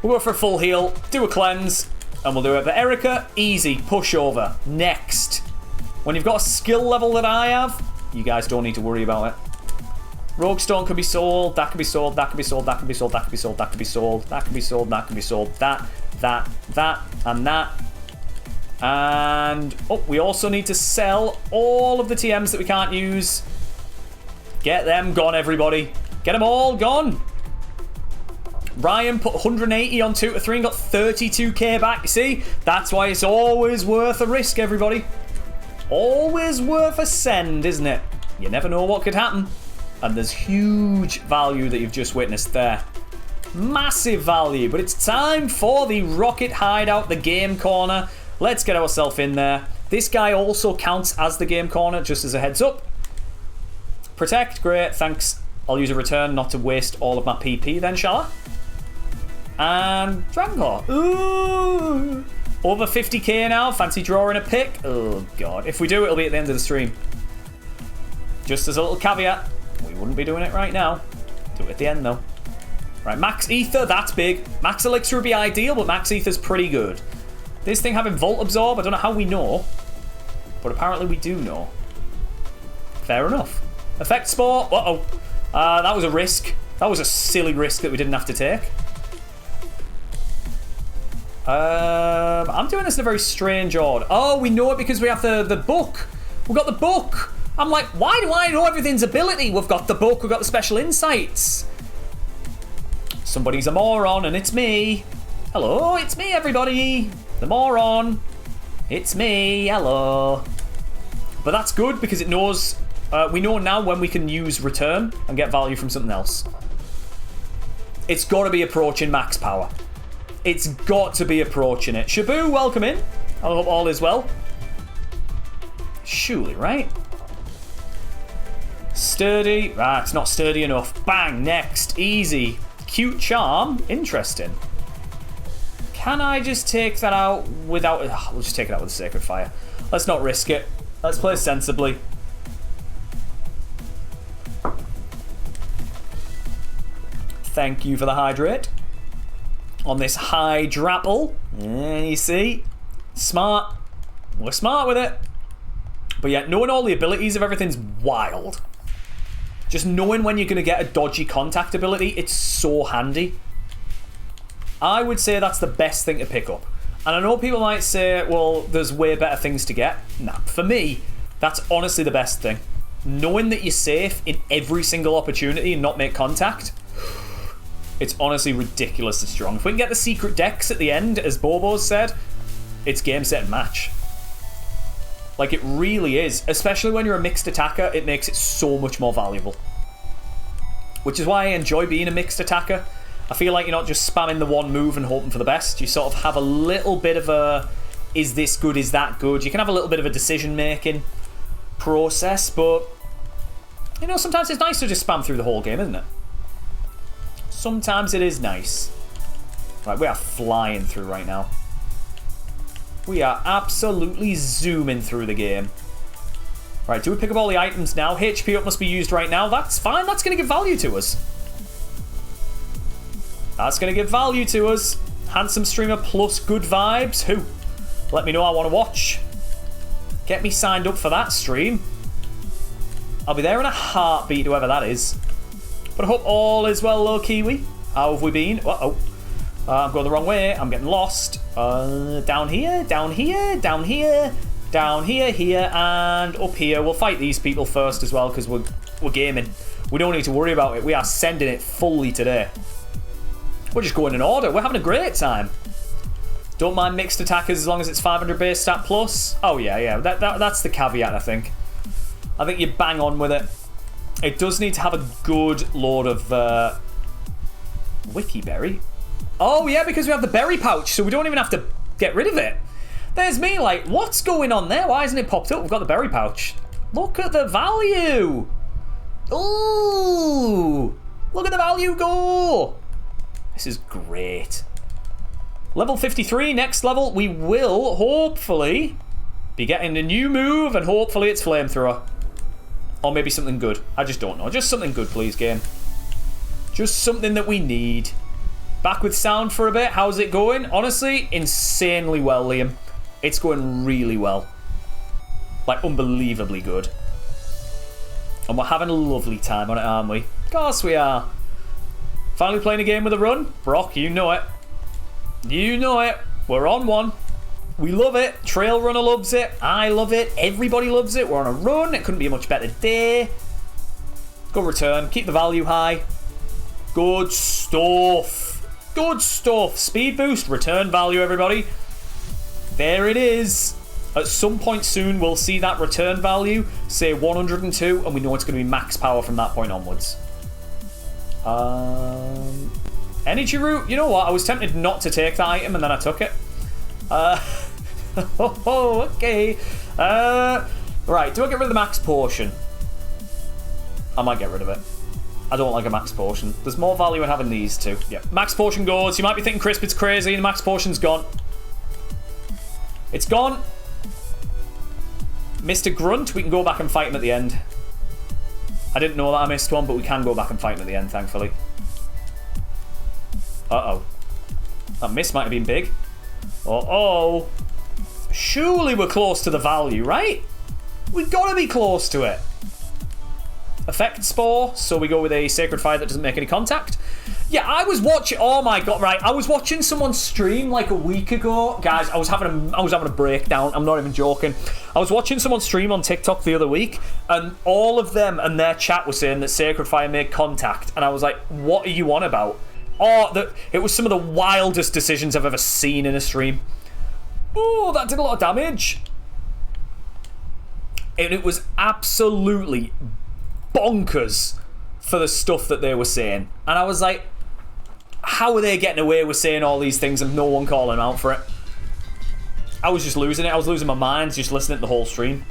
[SPEAKER 1] We'll go for a full heal, do a cleanse, and we'll do it. But Erica, easy, push over. Next. When you've got a skill level that I have, you guys don't need to worry about it. Rogue Stone can be sold, that can be sold, that can be sold, that can be sold, that can be sold, that can be sold, that can be sold, that can be sold, that, and that. And, oh, we also need to sell all of the TMs that we can't use. Get them gone, everybody. Get them all gone. Ryan put 180 on 2 to 3 and got 32k back. You see? That's why it's always worth a risk, everybody. Always worth a send, isn't it? You never know what could happen. And there's huge value that you've just witnessed there. Massive value. But it's time for the Rocket Hideout, the game corner. Let's get ourselves in there. This guy also counts as the game corner, just as a heads up. Protect, great, thanks. I'll use a return not to waste all of my PP then, shall I? And Dragoncore. Ooh. Over 50k now. Fancy drawing a pick. Oh, God. If we do, it'll be at the end of the stream. Just as a little caveat, we wouldn't be doing it right now. Do it at the end, though. Right, Max Ether, that's big. Max Elixir would be ideal, but Max Ether's pretty good. This thing having Volt Absorb, I don't know how we know, but apparently we do know. Fair enough. Effect Spore. Uh-oh. That was a risk. That was a silly risk that we didn't have to take. I'm doing this in a very strange order. Oh, we know it because we have the book. We've got the book. I'm like, why do I know everything's ability? We've got the book, we've got the special insights. Somebody's a moron, and it's me. Hello, it's me, everybody. The moron. It's me, hello. But that's good because it knows... we know now when we can use return and get value from something else. It's got to be approaching max power. It's got to be approaching it. Shabu, welcome in. I hope all is well. Surely, right? Sturdy. Ah, it's not sturdy enough. Bang, next. Easy. Cute charm. Interesting. Can I just take that out without... we'll just take it out with a Sacred Fire. Let's not risk it. Let's play sensibly. Thank you for the hydrate. On this hydrapple. And you see? Smart. We're smart with it. But yeah, knowing all the abilities of everything's wild. Just knowing when you're going to get a dodgy contact ability, it's so handy. I would say that's the best thing to pick up. And I know people might say, well, there's way better things to get. Nah, for me, that's honestly the best thing. Knowing that you're safe in every single opportunity and not make contact, it's honestly ridiculously strong. If we can get the secret decks at the end, as Bobo's said, it's game, set, and match. Like, it really is. Especially when you're a mixed attacker, it makes it so much more valuable. Which is why I enjoy being a mixed attacker. I feel like you're not just spamming the one move and hoping for the best. You sort of have a little bit of a, is this good, is that good? You can have a little bit of a decision-making process, but, you know, sometimes it's nice to just spam through the whole game, isn't it? Sometimes it is nice. Right, we are flying through right now. We are absolutely zooming through the game. Right, do we pick up all the items now? HP up must be used right now. That's fine. That's going to give value to us. That's going to give value to us. Handsome streamer plus good vibes. Who? Let me know, I want to watch. Get me signed up for that stream. I'll be there in a heartbeat, whoever that is. But I hope all is well, low Kiwi. How have we been? Uh-oh. I'm going the wrong way. I'm getting lost. Down here, down here, down here, down here, here, and up here. We'll fight these people first as well because we're gaming. We don't need to worry about it. We are sending it fully today. We're just going in order. We're having a great time. Don't mind mixed attackers as long as it's 500 base stat plus. Oh, yeah. That's the caveat, I think. I think you bang on with it. It does need to have a good load of Wiki Berry. Oh, yeah, because we have the berry pouch, so we don't even have to get rid of it. There's me, like, what's going on there? Why hasn't it popped up? We've got the berry pouch. Look at the value. Ooh. Look at the value go. This is great. Level 53, next level, we will hopefully be getting a new move, and hopefully it's Flamethrower. Or maybe something good. I just don't know. Just something good, please, game. Just something that we need. Back with sound for a bit. How's it going? Honestly, insanely well, Liam. It's going really well. Like, unbelievably good. And we're having a lovely time on it, aren't we? Of course we are. Finally playing a game with a run. Brock, you know it. You know it. We're on one. We love it. Trail runner loves it. I love it. Everybody loves it. We're on a run. It couldn't be a much better day. Good return. Keep the value high. Good stuff. Good stuff. Speed boost. Return value, everybody. There it is. At some point soon, we'll see that return value, say 102, and we know it's going to be max power from that point onwards. Energy root. You know what? I was tempted not to take that item, and then I took it. Okay. Right, do I get rid of the max portion? I might get rid of it. I don't like a max portion. There's more value in having these two. Yeah, max portion goes. You might be thinking, Crisp, it's crazy, and the max portion's gone. It's gone. Mr. Grunt, we can go back and fight him at the end. I didn't know that I missed one, but we can go back and fight him at the end, thankfully. Uh-oh. That miss might have been big. Uh-oh. Surely we're close to the value, right? We've got to be close to it. Effect Spore, so we go with a Sacred Fire that doesn't make any contact. Yeah, I was watching... Oh my god, right. I was watching someone stream like a week ago. Guys, I was having a breakdown. I'm not even joking. I was watching someone stream on TikTok the other week, and all of them and their chat were saying that Sacred Fire made contact. And I was like, what are you on about? Oh, it was some of the wildest decisions I've ever seen in a stream. Oh, that did a lot of damage. And it was absolutely bonkers for the stuff that they were saying. And I was like, how are they getting away with saying all these things and no one calling them out for it? I was just losing it. I was losing my mind just listening to the whole stream.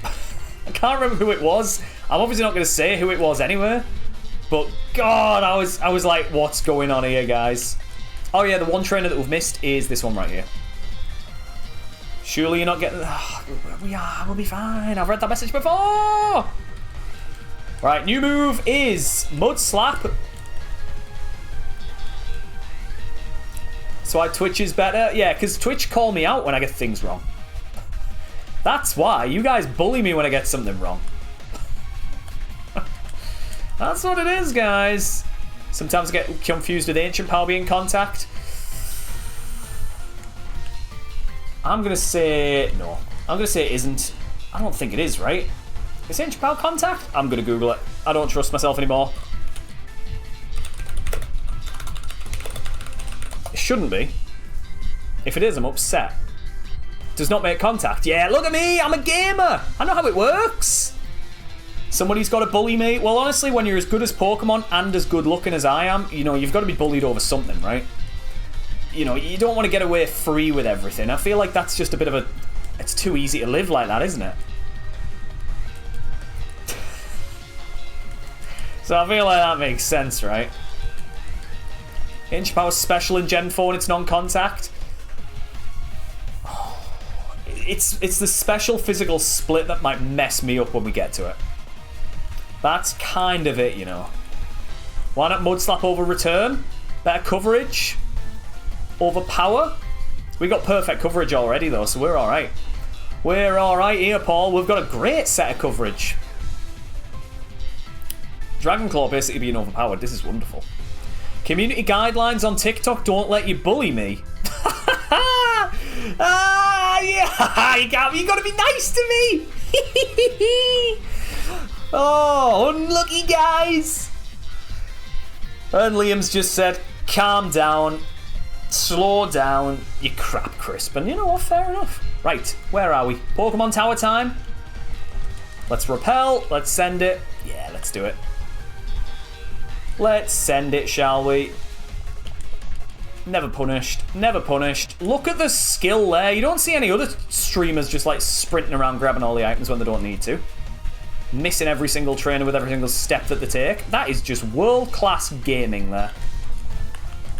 [SPEAKER 1] I can't remember who it was. I'm obviously not going to say who it was anyway. But God, I was like, what's going on here, guys? Oh yeah, the one trainer that we've missed is this one right here. Surely you're not getting... Oh, we'll be fine. I've read that message before. Right, new move is Mud Slap. So Twitch is better? Yeah, because Twitch call me out when I get things wrong. That's why. You guys bully me when I get something wrong. That's what it is, guys. Sometimes I get confused with Ancient Power being contact. I'm going to say... No. I'm going to say it isn't. I don't think it is, right? Is Ancient Power contact? I'm going to Google it. I don't trust myself anymore. It shouldn't be. If it is, I'm upset. Does not make contact. Yeah, look at me. I'm a gamer. I know how it works. Somebody's got to bully me. Well, honestly, when you're as good as Pokemon and as good looking as I am, you know, you've got to be bullied over something, right? You know, you don't want to get away free with everything. I feel like that's just a bit of a... It's too easy to live like that, isn't it? So I feel like that makes sense, right? Ancient Power special in Gen 4 and it's non-contact. Oh, it's the special physical split that might mess me up when we get to it. That's kind of it, you know. Why not Mud Slap over return? Better coverage. Over power. We got perfect coverage already, though, so we're alright. We're alright here, Paul. We've got a great set of coverage. Dragonclaw basically being overpowered. This is wonderful. Community guidelines on TikTok don't let you bully me. Yeah, you gotta be nice to me. Oh, unlucky guys. And Liam's just said, calm down, slow down, you crap, Crisp. And you know what, fair enough. Right, where are we? Pokemon Tower time. Let's repel, let's send it. Yeah, let's do it. Let's send it, shall we? Never punished. Never punished. Look at the skill there. You don't see any other streamers just like sprinting around grabbing all the items when they don't need to. Missing every single trainer with every single step that they take. That is just world-class gaming there.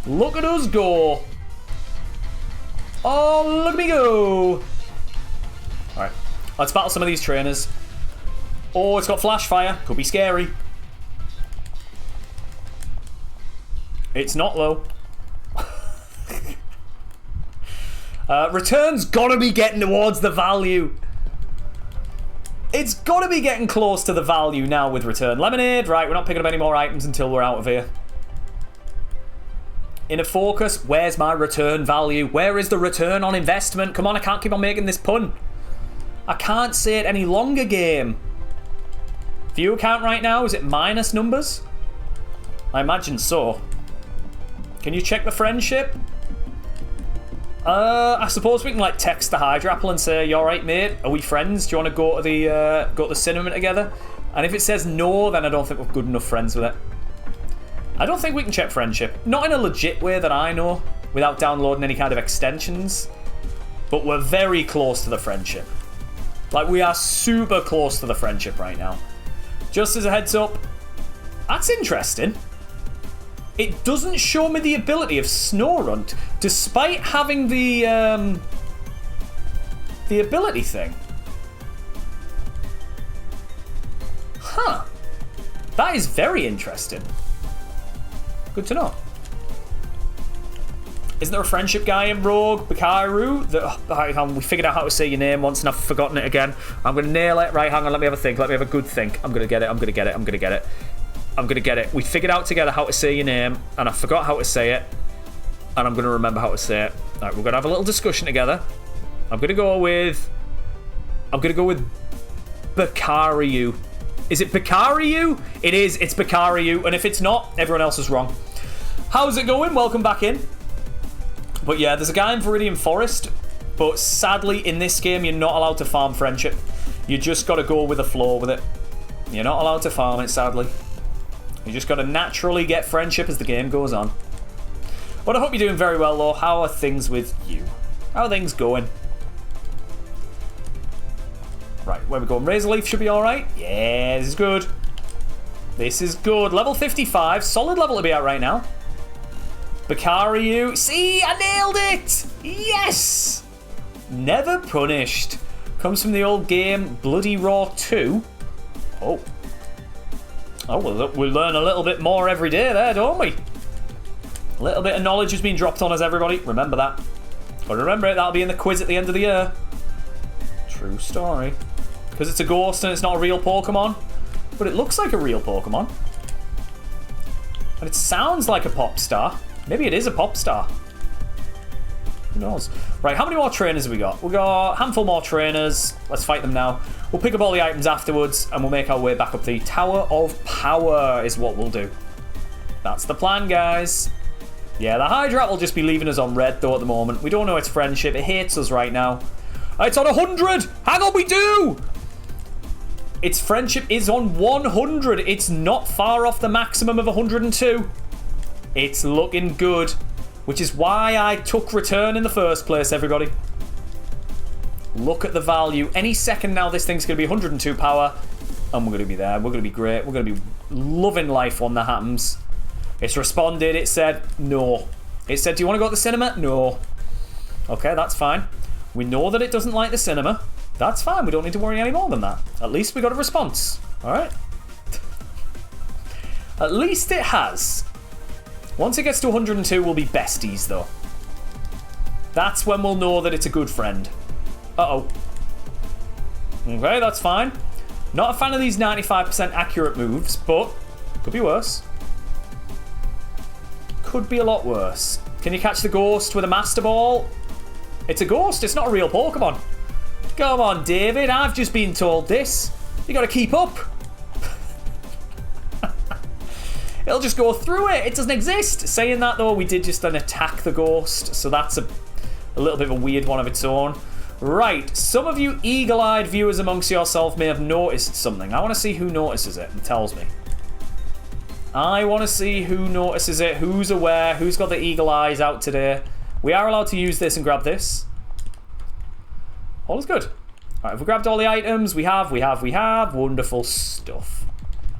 [SPEAKER 1] Look at us go. Oh, look at me go. Alright. Let's battle some of these trainers. Oh, it's got Flash Fire. Could be scary. It's not low. Return's gotta be getting towards the value. It's gotta be getting close to the value now with return. Lemonade, right, we're not picking up any more items until we're out of here. Inner focus, where's my return value? Where is the return on investment? Come on, I can't keep on making this pun. I can't say it any longer, game. View count right now, is it minus numbers? I imagine so. Can you check the friendship? I suppose we can like text the hydrapple and say, "You alright, mate? Are we friends? Do you want to go to the cinema together?" And if it says no, then I don't think we're good enough friends with it. I don't think we can check friendship. Not in a legit way that I know, without downloading any kind of extensions. But we're very close to the friendship. Like, we are super close to the friendship right now. Just as a heads up, that's interesting. It doesn't show me the ability of Snorunt, despite having the ability thing. Huh. That is very interesting. Good to know. Isn't there a friendship guy in Rogue, Bakaru? We figured out how to say your name once and I've forgotten it again. I'm going to nail it. Right, hang on, let me have a think. Let me have a good think. I'm going to get it, I'm going to get it, I'm going to get it. I'm going to get it. We figured out together how to say your name, and I forgot how to say it, and I'm going to remember how to say it. All right, we're going to have a little discussion together. I'm going to go with Bakaru. Is it Bakaru? It is. It's Bakaru, and if it's not, everyone else is wrong. How's it going? Welcome back in. But yeah, there's a guy in Viridian Forest, but sadly in this game you're not allowed to farm friendship. You just got to go with the flow with it. You're not allowed to farm it, sadly. You just got to naturally get friendship as the game goes on. But I hope you're doing very well, though. How are things with you? How are things going? Right, where we going? Razor Leaf should be alright. Yeah, this is good. This is good. Level 55. Solid level to be at right now. Bakaru. See, I nailed it! Yes! Never punished. Comes from the old game Bloody Raw 2. Oh. Oh, well, we learn a little bit more every day there, don't we? A little bit of knowledge has been dropped on us, everybody. Remember that. But remember it, that'll be in the quiz at the end of the year. True story. Because it's a ghost and it's not a real Pokemon. But it looks like a real Pokemon. And it sounds like a pop star. Maybe it is a pop star. Who knows? Right, how many more trainers have we got? We've got a handful more trainers. Let's fight them now. We'll pick up all the items afterwards and we'll make our way back up the Tower of Power is what we'll do. That's the plan, guys. Yeah, the Hydrat will just be leaving us on red, though, at the moment. We don't know its friendship. It hates us right now. It's on 100! Hang on, we do! Its friendship is on 100. It's not far off the maximum of 102. It's looking good. Which is why I took return in the first place, everybody. Look at the value. Any second now, this thing's going to be 102 power. And we're going to be there. We're going to be great. We're going to be loving life when that happens. It's responded. It said, no. It said, do you want to go to the cinema? No. Okay, that's fine. We know that it doesn't like the cinema. That's fine. We don't need to worry any more than that. At least we got a response. All right. At least it has. Once it gets to 102, we'll be besties, though. That's when we'll know that it's a good friend. Uh-oh. Okay, that's fine. Not a fan of these 95% accurate moves, but could be worse. Could be a lot worse. Can you catch the ghost with a Master Ball? It's a ghost. It's not a real Pokemon. Come on, David. I've just been told this. You got to keep up. It'll just go through it. It doesn't exist. Saying that, though, we did just then attack the ghost, so that's a little bit of a weird one of its own. Right, some of you eagle-eyed viewers amongst yourself may have noticed something. I want to see who notices it and tells me. I want to see who notices it, who's aware, who's got the eagle eyes out today. We are allowed to use this and grab this. All is good. All right, have we grabbed all the items? We have. Wonderful stuff.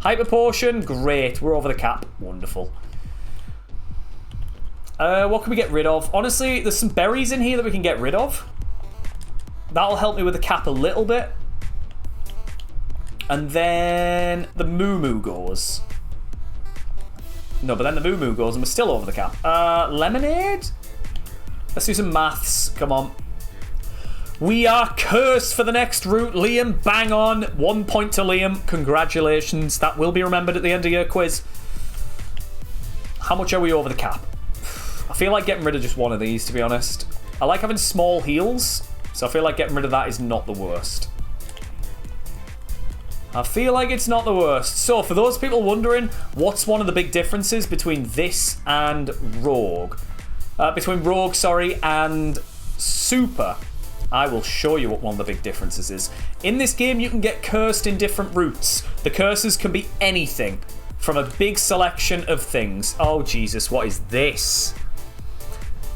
[SPEAKER 1] Hyper Potion, great. We're over the cap. Wonderful. What can we get rid of? Honestly, there's some berries in here that we can get rid of. That'll help me with the cap a little bit. And then the Moo Moo goes. No, but then the moo goes and we're still over the cap. Lemonade? Let's do some maths. Come on. We are cursed for the next route. Liam, bang on. 1 point to Liam. Congratulations. That will be remembered at the end of your quiz. How much are we over the cap? I feel like getting rid of just one of these, to be honest. I like having small heals, so I feel like getting rid of that is not the worst. I feel like it's not the worst. So, for those people wondering, what's one of the big differences between this and Rogue? Between Rogue, and Super. I will show you what one of the big differences is. In this game, you can get cursed in different routes. The curses can be anything from a big selection of things. Oh, Jesus, what is this?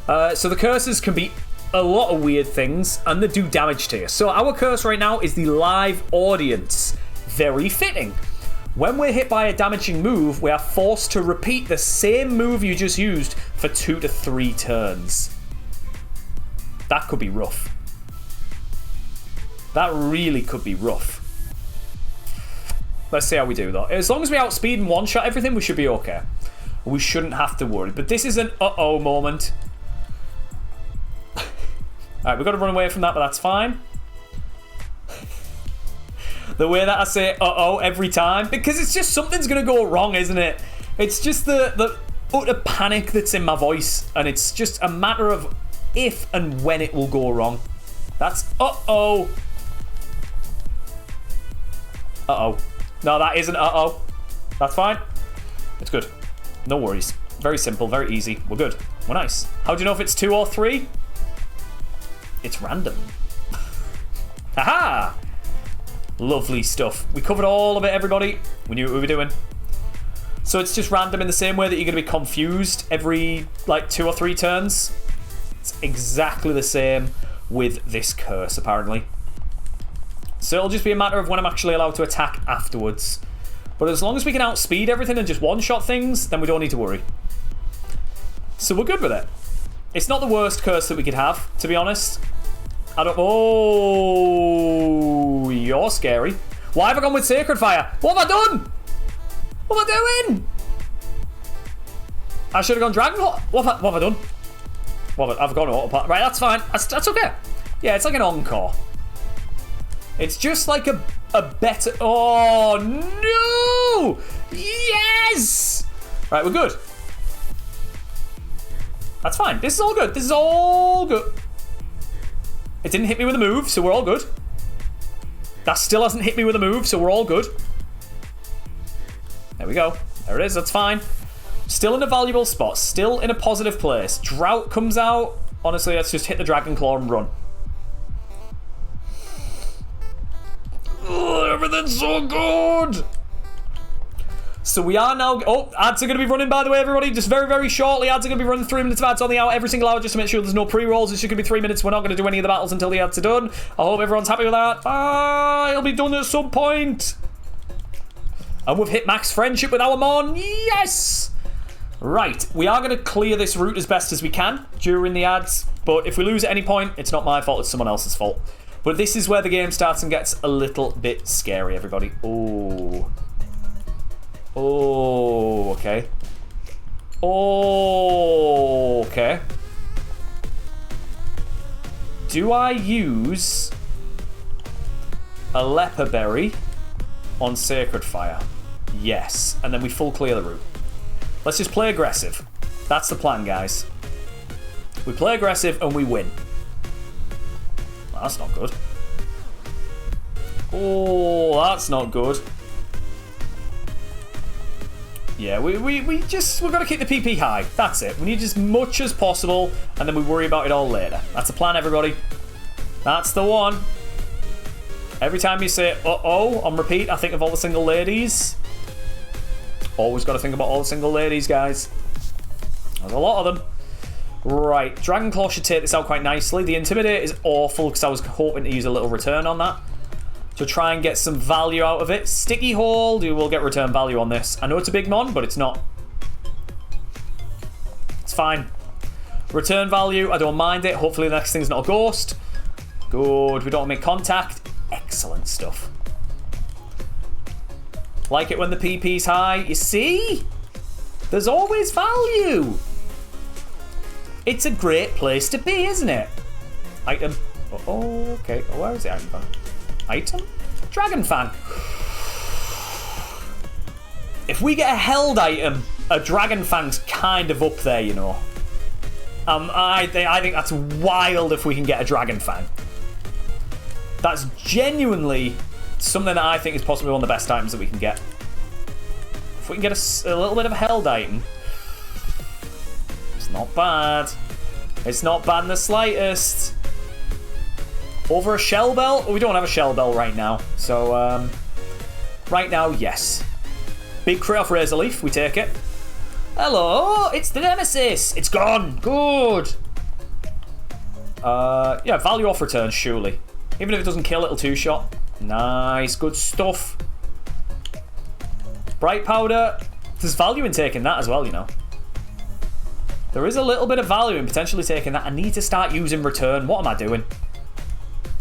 [SPEAKER 1] So the curses can be a lot of weird things, and they do damage to you. So our curse right now is the live audience. Very fitting. When we're hit by a damaging move, we are forced to repeat the same move you just used for 2 to 3 turns. That could be rough. That really could be rough. Let's see how we do, though. As long as we outspeed and one-shot everything, we should be okay. We shouldn't have to worry. But this is an uh-oh moment. Alright, we've got to run away from that, but that's fine. The way that I say uh-oh every time, because it's just something's going to go wrong, isn't it? It's just the utter panic that's in my voice, and it's just a matter of if and when it will go wrong. That's uh-oh. Uh-oh. No, that isn't uh-oh. That's fine. It's good. No worries. Very simple, very easy. We're good. We're nice. How do you know if it's 2 or 3? It's random. Haha! Lovely stuff. We covered all of it, everybody. We knew what we were doing. So it's just random in the same way that you're going to be confused every, like, 2 or 3 turns. It's exactly the same with this curse, apparently. So it'll just be a matter of when I'm actually allowed to attack afterwards. But as long as we can outspeed everything and just one-shot things, then we don't need to worry. So we're good with it. It's not the worst curse that we could have, to be honest. I don't... Oh, you're scary. Why have I gone with Sacred Fire? What have I done? What am I doing? I should have gone Dragon Claw. What have I done? Well, I've gone Autopilot. Right, that's fine. That's okay. Yeah, it's like an Encore. It's just like a better... Oh, no! Yes! Right, we're good. That's fine. This is all good. This is all good. It didn't hit me with a move, so we're all good. That still hasn't hit me with a move, so we're all good. There we go. There it is. That's fine. Still in a valuable spot. Still in a positive place. Drought comes out. Honestly, let's just hit the Dragon Claw and run. Oh, everything's so good. So we are now... Oh, ads are going to be running, by the way, everybody. Just very, very shortly. Ads are going to be running 3 minutes of ads on the hour every single hour just to make sure there's no pre-rolls. It's just going to be 3 minutes. We're not going to do any of the battles until the ads are done. I hope everyone's happy with that. It'll be done at some point. And we've hit max friendship with our Mon. Yes! Right. We are going to clear this route as best as we can during the ads. But if we lose at any point, it's not my fault. It's someone else's fault. But this is where the game starts and gets a little bit scary, everybody. Oh. Oh, okay. Oh, okay. Do I use a leper berry on Sacred Fire? Yes. And then we full clear the route. Let's just play aggressive. That's the plan, guys. We play aggressive and we win. Well, that's not good. Oh, that's not good. Yeah, we've got to keep the PP high. That's it. We need as much as possible, and then we worry about it all later. That's the plan, everybody. That's the one. Every time you say uh-oh on repeat, I think of all the single ladies. Always got to think about all the single ladies, guys. There's a lot of them. Right, Dragon Claw should take this out quite nicely. The Intimidate is awful because I was hoping to use a little return on that to try and get some value out of it. Sticky Hold, you will get return value on this. I know it's a big mon, but it's not. It's fine. Return value, I don't mind it. Hopefully the next thing's not a ghost. Good, we don't make contact. Excellent stuff. Like it when the PP's high. You see? There's always value. It's a great place to be, isn't it? Item. Oh, okay. Where is the item fan? Item? Dragon fan. If we get a held item, a dragon fan's kind of up there, you know. I think that's wild if we can get a dragon fan. That's genuinely something that I think is possibly one of the best items that we can get. If we can get a little bit of a held item, it's not bad. It's not bad in the slightest. Over a shell bell? We don't have a shell bell right now. So, right now, yes. Big crit off Razor Leaf, we take it. Hello, it's the Nemesis. It's gone. Good. Yeah, value off return, surely. Even if it doesn't kill, it'll two-shot. Nice, good stuff. Bright powder. There's value in taking that as well, you know. There is a little bit of value in potentially taking that. I need to start using return. What am I doing?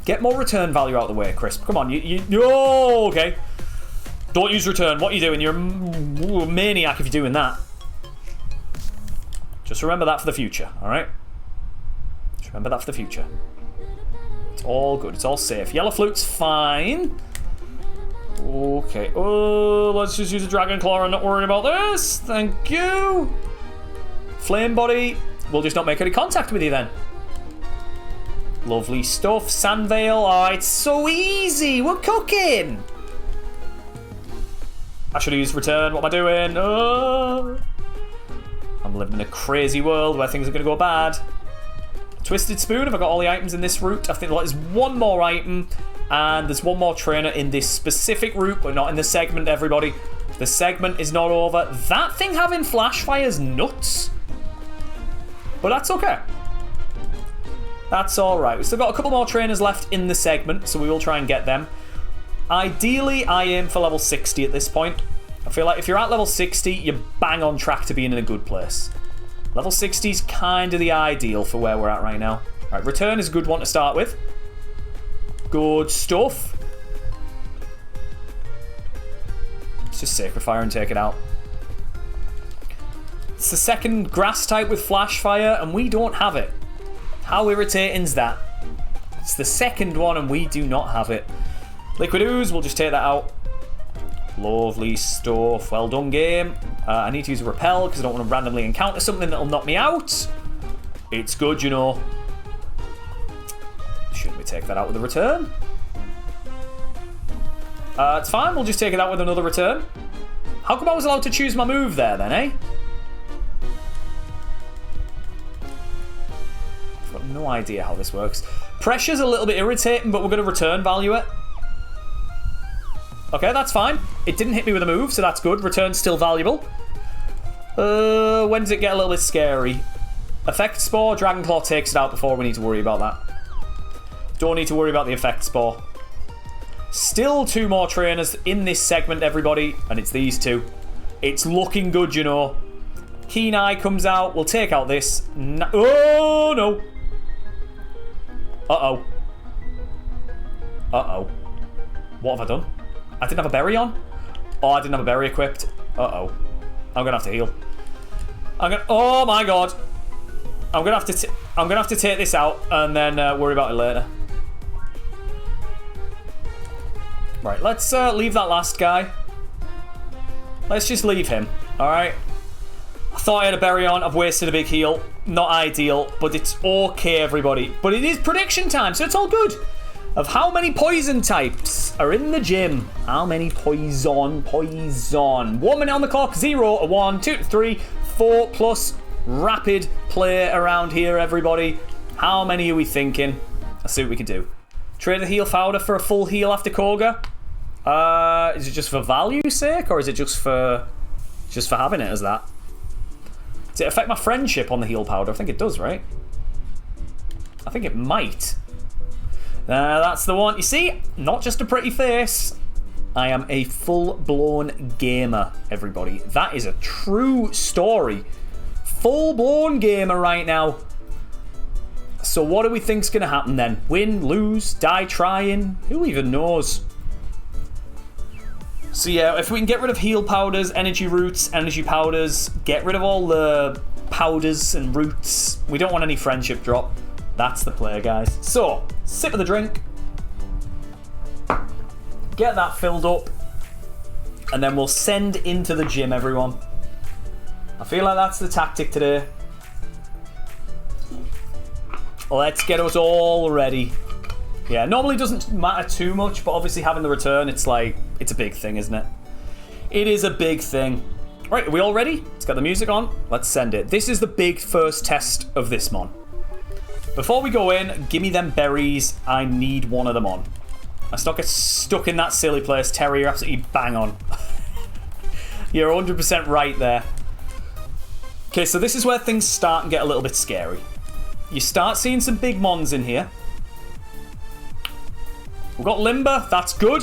[SPEAKER 1] Get more return value out of the way, Crisp. Come on, oh, okay. Don't use return. What are you doing? You're a maniac if you're doing that. Just remember that for the future, alright? Just remember that for the future. It's all good. It's all safe. Yellow Flute's fine. Okay. Oh, let's just use a Dragon Claw and not worry about this. Thank you. Flame Body. We'll just not make any contact with you then. Lovely stuff. Sand Veil. Oh, it's so easy. We're cooking. I should have used return. What am I doing? Oh. I'm living in a crazy world where things are going to go bad. Twisted Spoon. Have I got all the items in this route? I think there's one more item. And there's one more trainer in this specific route, but not in the segment, everybody. The segment is not over. That thing having flash fire's nuts. But that's okay. That's alright. We've still got a couple more trainers left in the segment, so we will try and get them. Ideally, I aim for level 60 at this point. I feel like if you're at level 60, you're bang on track to being in a good place. Level 60 is kind of the ideal for where we're at right now. Alright, return is a good one to start with. Good stuff. Let's just Sacred Fire and take it out. It's the second grass type with Flash Fire, and we don't have it. How irritating is that? It's the second one, and we do not have it. Liquid Ooze, we'll just take that out. Lovely stuff. Well done, game. I need to use a Repel, because I don't want to randomly encounter something that'll knock me out. It's good, you know. Shouldn't we take that out with a return? It's fine, we'll just take it out with another return. How come I was allowed to choose my move there then, eh? I've got no idea how this works. Pressure's a little bit irritating, but we're going to return value it. Okay, that's fine. It didn't hit me with a move, so that's good. Return's still valuable. When does it get a little bit scary? Effect Spore, Dragon Claw takes it out before we need to worry about that. Don't need to worry about the Effect Spore. Still two more trainers in this segment, everybody, and it's these two. It's looking good, you know. Keen Eye comes out. We'll take out this. Oh, no. Uh-oh. Uh-oh. What have I done? I didn't have a berry on? Oh, I didn't have a berry equipped. Uh-oh. I'm gonna have to heal. Oh my god. I'm gonna have to take this out and then worry about it later. Right, let's leave that last guy. Let's just leave him. Alright. I thought I had a berry on. I've wasted a big heal. Not ideal, but it's okay, everybody. But it is prediction time, so it's all good. Of how many poison types are in the gym. How many poison? Poison. 1 minute on the clock. 0, a 1, 2, 3, 4 plus rapid play around here, everybody. How many are we thinking? Let's see what we can do. Trade the heal powder for a full heal after Koga. Is it just for value's sake, or is it just for having it as that? Does it affect my friendship on the heal powder? I think it does, right? I think it might. That's the one. You see, not just a pretty face. I am a full-blown gamer, everybody. That is a true story. Full-blown gamer right now. So what do we think's going to happen then? Win, lose, die trying? Who even knows? So yeah, if we can get rid of heal powders, energy roots, energy powders, get rid of all the powders and roots. We don't want any friendship drop. That's the play, guys. So, sip of the drink. Get that filled up. And then we'll send into the gym, everyone. I feel like that's the tactic today. Let's get us all ready. Yeah, normally doesn't matter too much, but obviously having the return, it's like, it's a big thing, isn't it? It is a big thing. Right, are we all ready? Let's get the music on. Let's send it. This is the big first test of this mon. Before we go in, give me them berries. I need one of them on. Let's not get stuck in that silly place. Terry, you're absolutely bang on. You're 100% right there. Okay, so this is where things start and get a little bit scary. You start seeing some big mons in here. We've got Limber, that's good.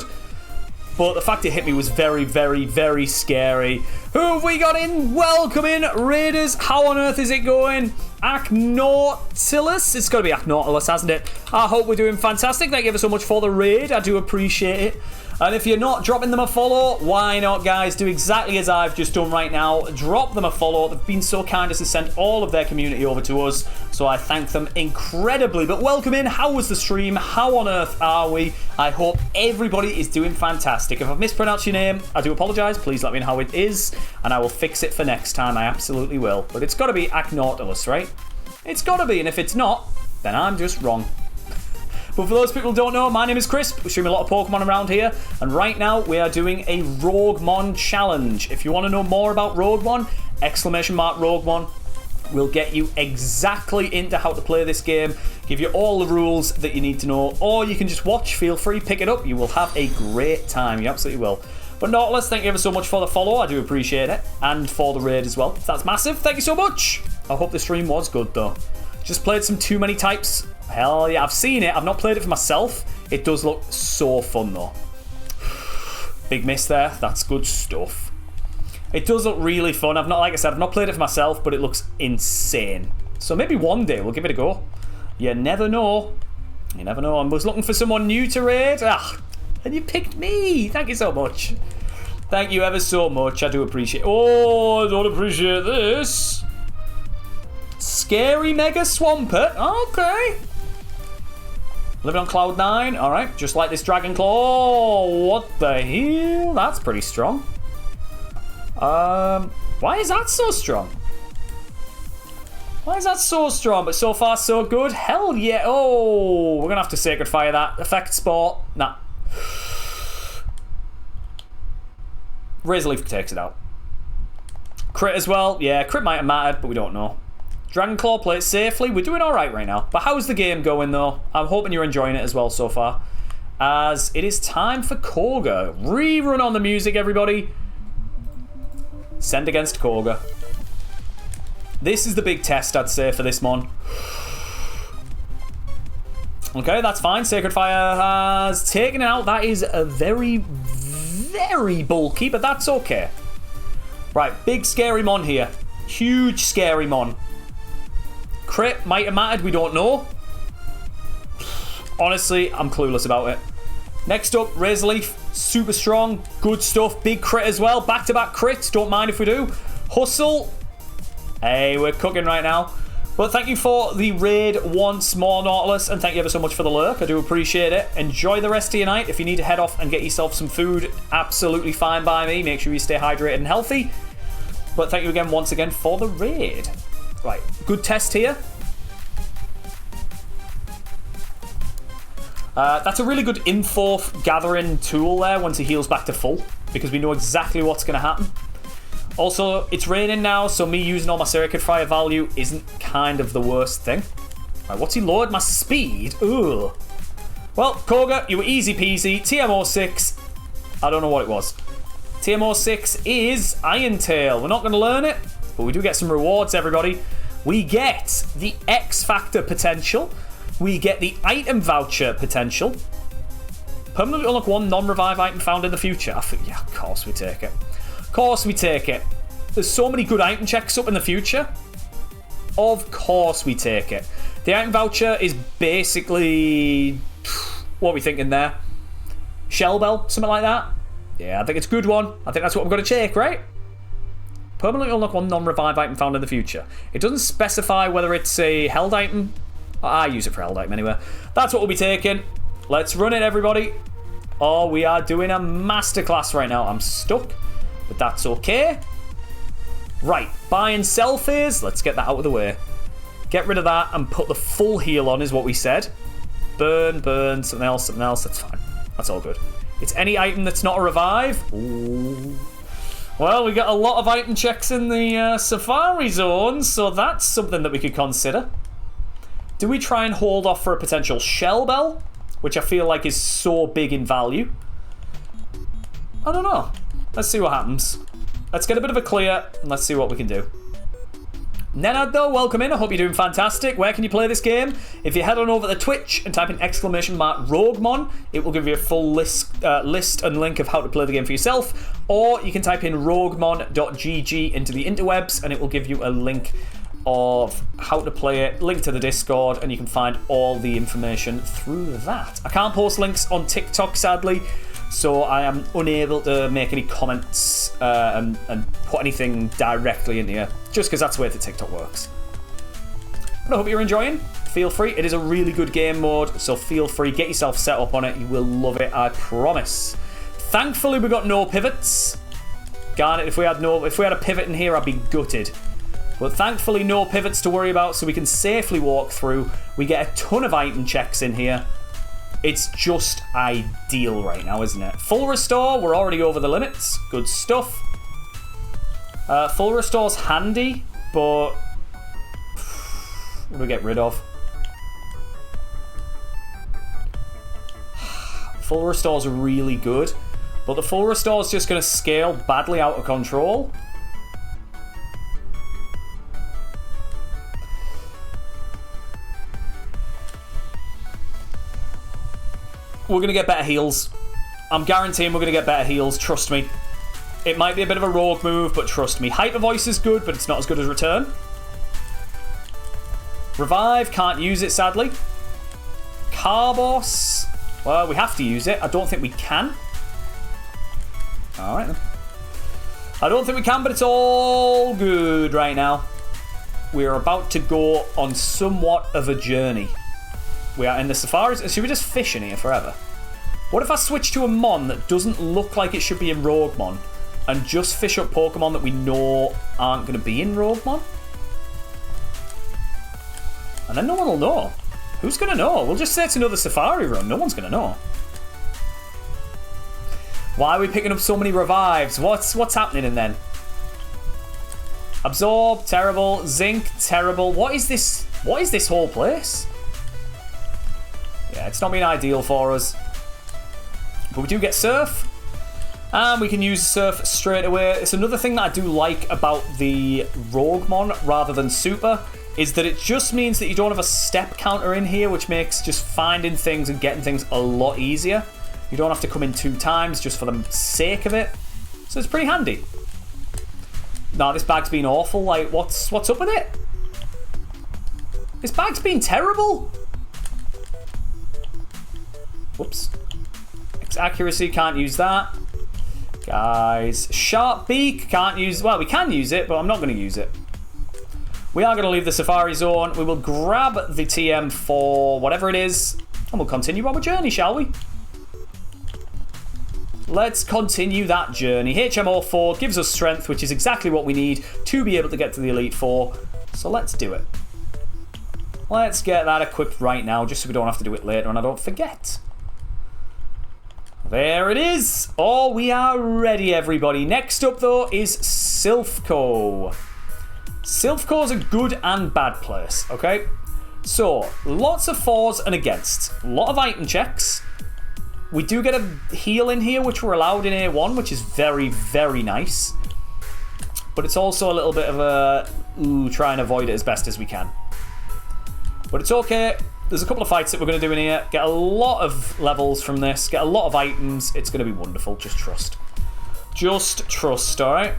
[SPEAKER 1] But the fact it hit me was very, very, very scary. Who have we got in? Welcome in, Raiders. How on earth is it going? Acnautilus? It's got to be Acnautilus, hasn't it? I hope we're doing fantastic. Thank you ever so much for the raid. I do appreciate it. And if you're not dropping them a follow, why not, guys? Do exactly as I've just done right now. Drop them a follow. They've been so kind as to send all of their community over to us, so I thank them incredibly. But welcome in. How was the stream? How on earth are we? I hope everybody is doing fantastic. If I've mispronounced your name, I do apologise. Please let me know how it is, and I will fix it for next time. I absolutely will. But it's got to be Acnautilus, right? It's got to be, and if it's not, then I'm just wrong. But for those people who don't know, my name is Chris. We stream a lot of Pokemon around here, and right now we are doing a RogueMON challenge. If you want to know more about RogueMON, !RogueMON will get you exactly into how to play this game, give you all the rules that you need to know, or you can just watch. Feel free, pick it up. You will have a great time. You absolutely will. But Nautilus, thank you ever so much for the follow. I do appreciate it, and for the raid as well. That's massive. Thank you so much. I hope the stream was good though. Just played some too many types. Hell yeah, I've seen it. I've not played it for myself. It does look so fun though. Big miss there. That's good stuff. It does look really fun. Like I said, I've not played it for myself, but it looks insane. So maybe one day we'll give it a go. You never know. You never know. I was looking for someone new to raid. And you picked me. Thank you so much. Thank you ever so much. I do appreciate it. Oh, I don't appreciate this. Scary Mega Swampert. Okay. Living on cloud 9. Alright, just like this Dragon Claw. What the hell? That's pretty strong. Why is that so strong? Why is that so strong? But so far, so good. Hell yeah. Oh, we're going to have to Sacred Fire that. Effect Sport. Nah. Razor Leaf takes it out. Crit as well. Yeah, crit might have mattered, but we don't know. Dragon Claw, play it safely. We're doing alright right now. But how's the game going, though? I'm hoping you're enjoying it as well so far. As it is time for Koga. Rerun on the music, everybody. Send against Koga. This is the big test, I'd say, for this mon. Okay, that's fine. Sacred Fire has taken it out. That is a very, very bulky, but that's okay. Right, big scary mon here. Huge scary mon. Crit might have mattered, we don't know. Honestly, I'm clueless about it. Next up, Razor Leaf. Super strong. Good stuff. Big crit as well. Back-to-back crits. Don't mind if we do. Hustle. Hey, we're cooking right now. But thank you for the raid once more, Nautilus. And thank you ever so much for the lurk. I do appreciate it. Enjoy the rest of your night. If you need to head off and get yourself some food, absolutely fine by me. Make sure you stay hydrated and healthy. But thank you again, once again, for the raid. Right, good test here. That's a really good info gathering tool there once he heals back to full, because we know exactly what's going to happen. Also, it's raining now, so me using all my Sacred Fire value isn't kind of the worst thing. Right, what's he lowered? My speed? Ugh. Well, Koga, you were easy peasy. TMO6, I don't know what it was. TMO6 is Iron Tail. We're not going to learn it, but we do get some rewards, everybody. We get the X Factor potential. We get the item voucher potential. Permanently unlock one non-revive item found in the future. Yeah, of course we take it. Of course we take it. There's so many good item checks up in the future. Of course we take it. The item voucher is basically... What are we thinking there? Shell Bell? Something like that? Yeah, I think it's a good one. I think that's what we're going to take, right? Permanently unlock one non-revive item found in the future. It doesn't specify whether it's a held item. I use it for held item anyway. That's what we'll be taking. Let's run it, everybody. Oh, we are doing a masterclass right now. I'm stuck, but that's okay. Right, buy and sell phase. Let's get that out of the way. Get rid of that and put the full heal on is what we said. Burn, burn, something else, that's fine. That's all good. It's any item that's not a revive. Ooh. Well, we got a lot of item checks in the Safari Zone, so that's something that we could consider. Do we try and hold off for a potential Shell Bell, which I feel like is so big in value? I don't know. Let's see what happens. Let's get a bit of a clear, and let's see what we can do. Nenad, though, welcome in. I hope you're doing fantastic. Where can you play this game? If you head on over to Twitch and type in !RogueMON, it will give you a full list and link of how to play the game for yourself. Or you can type in rougemon.gg into the interwebs, and it will give you a link of how to play it, link to the Discord, and you can find all the information through that. I can't post links on TikTok, sadly, so I am unable to make any comments and put anything directly in here, just because that's the way that TikTok works. But I hope you're enjoying. Feel free. It is a really good game mode, so feel free. Get yourself set up on it. You will love it, I promise. Thankfully, we got no pivots. Garnet, if we had a pivot in here, I'd be gutted. But thankfully, no pivots to worry about, so we can safely walk through. We get a ton of item checks in here. It's just ideal right now, isn't it? Full restore, we're already over the limits. Good stuff. Full restore's handy, but what do we get rid of? Full restore's really good, but the full restore's just going to scale badly out of control. We're going to get better heals. I'm guaranteeing we're going to get better heals, trust me. It might be a bit of a rogue move, but trust me. Hyper Voice is good, but it's not as good as Return. Revive, can't use it, sadly. Carbos, well, we have to use it. I don't think we can. Alright then. I don't think we can, but it's all good right now. We're about to go on somewhat of a journey. We are in the Safaris. Should we just fish in here forever? What if I switch to a Mon that doesn't look like it should be in RogueMON and just fish up Pokemon that we know aren't going to be in RogueMON? And then no one will know. Who's going to know? We'll just say it's another Safari run. No one's going to know. Why are we picking up so many revives? What's happening in then? Absorb, terrible. Zinc, terrible. What is this? What is this whole place? Yeah, it's not been ideal for us. But we do get Surf. And we can use Surf straight away. It's another thing that I do like about the RogueMON rather than Super, is that it just means that you don't have a step counter in here, which makes just finding things and getting things a lot easier. You don't have to come in 2 times just for the sake of it. So it's pretty handy. Nah, this bag's been awful. Like, what's up with it? This bag's been terrible. Whoops. Accuracy, can't use that. Guys, Sharp Beak, can't use... Well, we can use it, but I'm not going to use it. We are going to leave the Safari Zone. We will grab the TM for whatever it is, and we'll continue our journey, shall we? Let's continue that journey. HMO4 gives us strength, which is exactly what we need to be able to get to the Elite Four. So let's do it. Let's get that equipped right now, just so we don't have to do it later and I don't forget. There it is. Oh, we are ready, everybody. Next up, though, is Silphco. Silphco's a good and bad place, okay? So, lots of fors and against. A lot of item checks. We do get a heal in here, which we're allowed in A1, which is very, very nice. But it's also a little bit of a... try and avoid it as best as we can. But it's okay. There's a couple of fights that we're going to do in here. Get a lot of levels from this. Get a lot of items. It's going to be wonderful. Just trust. Just trust, alright?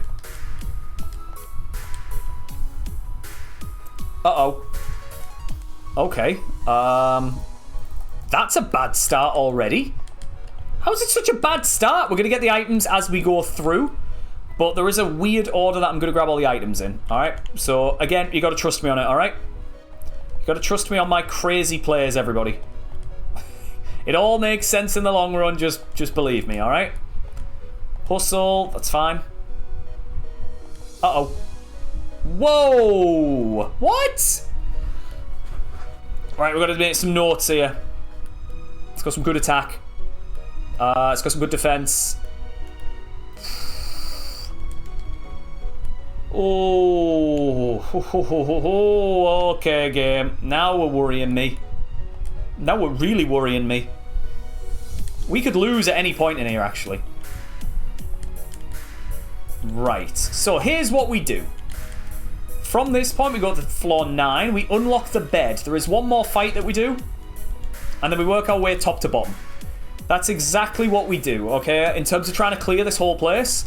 [SPEAKER 1] Uh-oh. Okay. That's a bad start already. How is it such a bad start? We're going to get the items as we go through. But there is a weird order that I'm going to grab all the items in. Alright? So, again, you got to trust me on it, alright? You got to trust me on my crazy plays, everybody. It all makes sense in the long run. Just believe me, alright? Hustle. That's fine. Uh-oh. Whoa! What? Right, we've got to make some notes here. It's got some good attack. It's got some good defense. Oh, okay, game. Now we're worrying me. Now we're really worrying me. We could lose at any point in here, actually. Right. So here's what we do. From this point, we go to floor 9. We unlock the bed. There is one more fight that we do. And then we work our way top to bottom. That's exactly what we do, okay? In terms of trying to clear this whole place.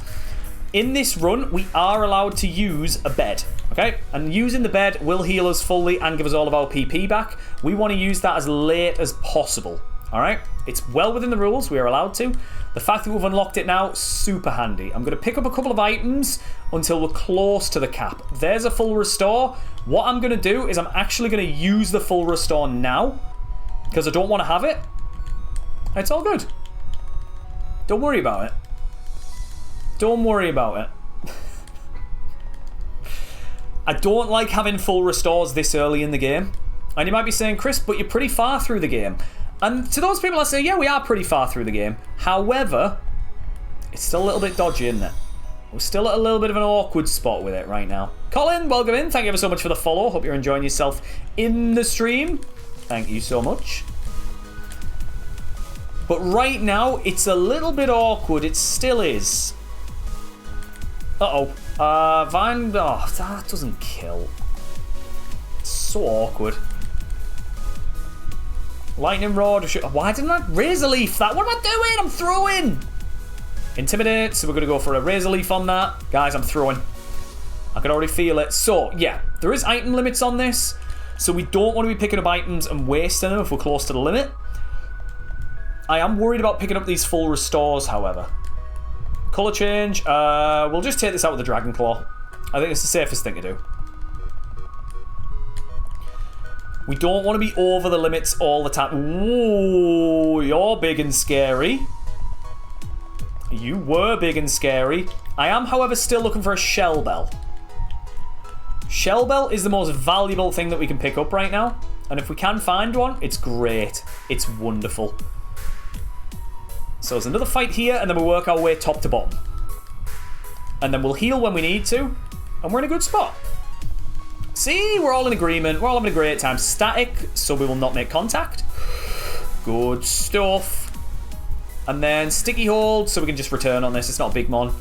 [SPEAKER 1] In this run, we are allowed to use a bed, okay? And using the bed will heal us fully and give us all of our PP back. We want to use that as late as possible, all right? It's well within the rules. We are allowed to. The fact that we've unlocked it now, super handy. I'm going to pick up a couple of items until we're close to the cap. There's a full restore. What I'm going to do is I'm actually going to use the full restore now because I don't want to have it. It's all good. Don't worry about it. Don't worry about it. I don't like having full restores this early in the game. And you might be saying, Chris, but you're pretty far through the game. And to those people I say, yeah, we are pretty far through the game. However, it's still a little bit dodgy, isn't it? We're still at a little bit of an awkward spot with it right now. Colin, welcome in. Thank you ever so much for the follow. Hope you're enjoying yourself in the stream. Thank you so much. But right now, it's a little bit awkward. It still is. Uh-oh. Vine... Oh, that doesn't kill. It's so awkward. Lightning Rod. Why didn't I Razor Leaf that? What am I doing? I'm throwing. Intimidate. So we're going to go for a Razor Leaf on that. Guys, I'm throwing. I can already feel it. So, yeah. There is item limits on this. So we don't want to be picking up items and wasting them if we're close to the limit. I am worried about picking up these full restores, however. Colour change. We'll just take this out with the Dragon Claw. I think it's the safest thing to do. We don't want to be over the limits all the time. Ooh, you're big and scary. You were big and scary. I am, however, still looking for a Shell Bell. Shell Bell is the most valuable thing that we can pick up right now. And if we can find one, it's great. It's wonderful. So there's another fight here, and then we'll work our way top to bottom. And then we'll heal when we need to, and we're in a good spot. See, we're all in agreement. We're all having a great time. Static, so we will not make contact. Good stuff. And then sticky hold, so we can just return on this. It's not a big mon.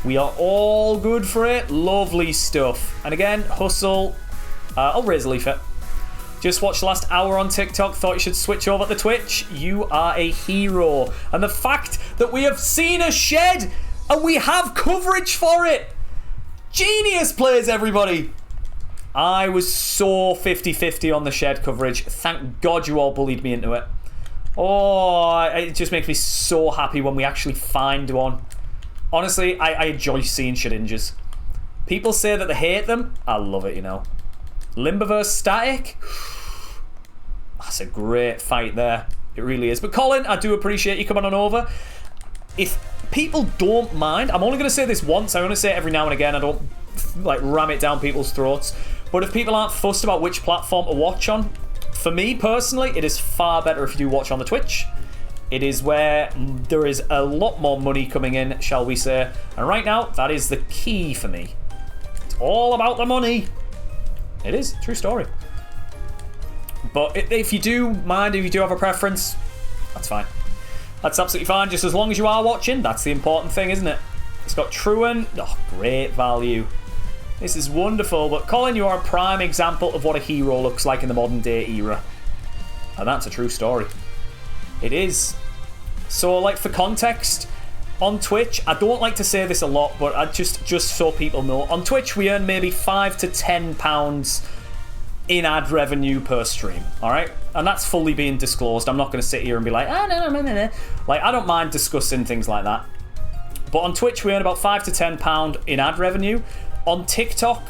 [SPEAKER 1] We are all good for it. Lovely stuff. And again, hustle. I'll Razor Leaf it. Just watched the last hour on TikTok. Thought you should switch over to Twitch. You are a hero. And the fact that we have seen a shed and we have coverage for it. Genius plays, everybody. I was so 50-50 on the shed coverage. Thank God you all bullied me into it. Oh, it just makes me so happy when we actually find one. Honestly, I enjoy seeing Shedinjas. People say that they hate them. I love it, you know. Limbiverse Static. That's a great fight there. It really is. But Colin, I do appreciate you coming on over. If people don't mind, I'm only going to say this once. I only say it every now and again. I don't like ram it down people's throats. But if people aren't fussed about which platform to watch on, for me personally, it is far better if you do watch on the Twitch. It is where there is a lot more money coming in, shall we say. And right now, that is the key for me. It's all about the money. It is. True story. But if you do mind, if you do have a preference, that's fine. That's absolutely fine. Just as long as you are watching, that's the important thing, isn't it? It's got Truant. Oh, great value. This is wonderful. But Colin, you are a prime example of what a hero looks like in the modern day era. And that's a true story. It is. So, like, for context, on Twitch, I don't like to say this a lot, but I just so people know, on Twitch we earn maybe £5 to £10 in-ad revenue per stream, all right? And that's fully being disclosed. I'm not going to sit here and be like, no. Like, I don't mind discussing things like that. But on Twitch, we earn about £5 to £10 in ad revenue. On TikTok,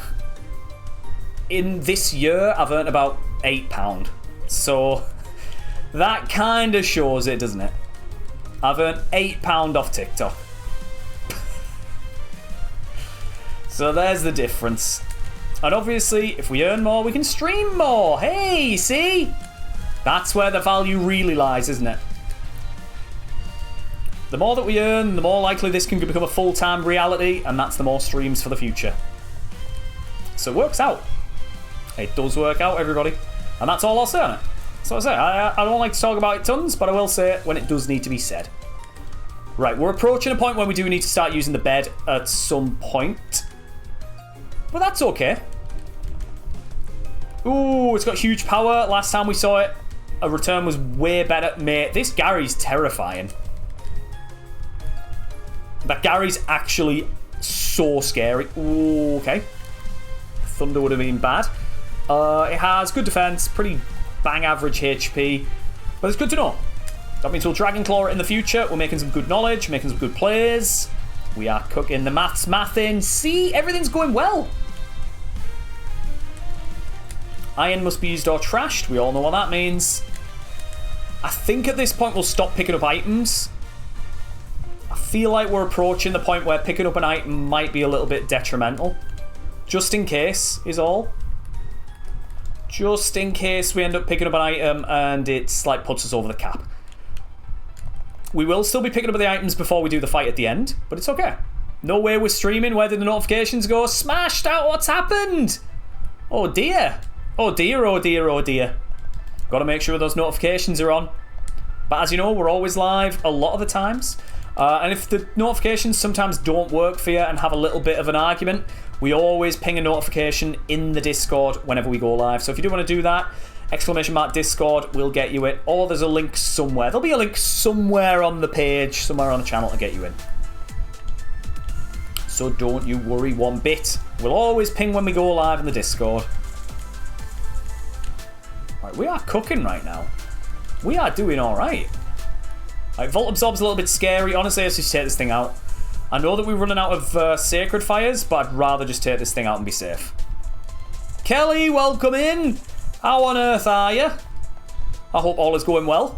[SPEAKER 1] in this year, I've earned about £8. So that kind of shows it, doesn't it? I've earned £8 off TikTok. So there's the difference. And obviously, if we earn more, we can stream more. Hey, see? That's where the value really lies, isn't it? The more that we earn, the more likely this can become a full-time reality, and that's the more streams for the future. So it works out. It does work out, everybody. And that's all I'll say on it. So I don't like to talk about it tons, but I will say it when it does need to be said. Right, we're approaching a point where we do need to start using the bed at some point. But that's okay. Ooh, it's got huge power. Last time we saw it, a return was way better. Mate, this Gary's terrifying. That Gary's actually so scary. Ooh, okay. Thunder would have been bad. It has good defense, pretty bang average HP, but it's good to know. That means we'll Dragon Claw it in the future. We're making some good knowledge, making some good plays. We are cooking the math in. See, everything's going well. Iron must be used or trashed. We all know what that means. I think at this point we'll stop picking up items. I feel like we're approaching the point where picking up an item might be a little bit detrimental. Just in case is all. Just in case we end up picking up an item and it's like puts us over the cap. We will still be picking up the items before we do the fight at the end, but it's okay. No way we're streaming. Where did the notifications go? Smashed out. What's happened? Oh dear. Oh dear, oh dear, oh dear. Gotta make sure those notifications are on. But as you know, we're always live a lot of the times. And if the notifications sometimes don't work for you and have a little bit of an argument, we always ping a notification in the Discord whenever we go live. So if you do want to do that, !Discord will get you it. Or there's a link somewhere. There'll be a link somewhere on the page, somewhere on the channel to get you in. So don't you worry one bit. We'll always ping when we go live in the Discord. Right, we are cooking right now. We are doing alright. Right, Volt Absorb's a little bit scary. Honestly, let's just take this thing out. I know that we're running out of Sacred Fires, but I'd rather just take this thing out and be safe. Kelly, welcome in. How on earth are you? I hope all is going well.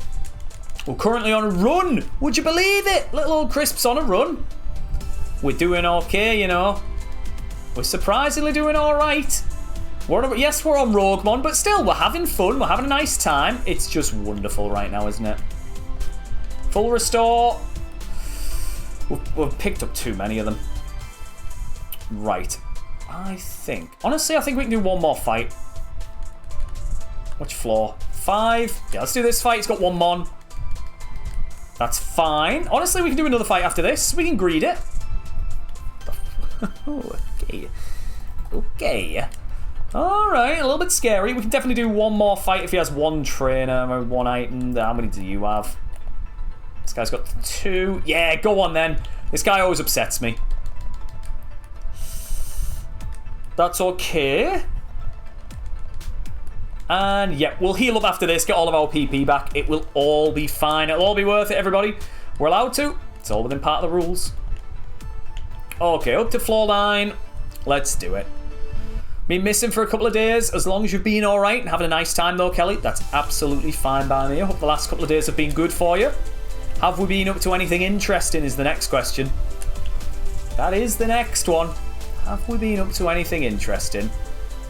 [SPEAKER 1] We're currently on a run. Would you believe it? Little old Crisp's on a run. We're doing okay, you know. We're surprisingly doing alright. Yes, we're on RogueMON, but still, we're having fun. We're having a nice time. It's just wonderful right now, isn't it? Full restore. We've picked up too many of them. Right. Honestly, I think we can do one more fight. Which floor? 5. Yeah, let's do this fight. It's got one Mon. That's fine. Honestly, we can do another fight after this. We can greed it. Okay. Okay. Alright, a little bit scary. We can definitely do one more fight if he has one trainer or one item. How many do you have? This guy's got 2. Yeah, go on then. This guy always upsets me. That's okay. And yeah, we'll heal up after this, get all of our PP back. It will all be fine. It'll all be worth it, everybody. We're allowed to. It's all within part of the rules. Okay, up to floor 9. Let's do it. Been missing for a couple of days. As long as you've been alright and having a nice time though, Kelly, that's absolutely fine by me. I hope the last couple of days have been good for you. Have we been up to anything interesting is the next question. That is the next one. Have we been up to anything interesting?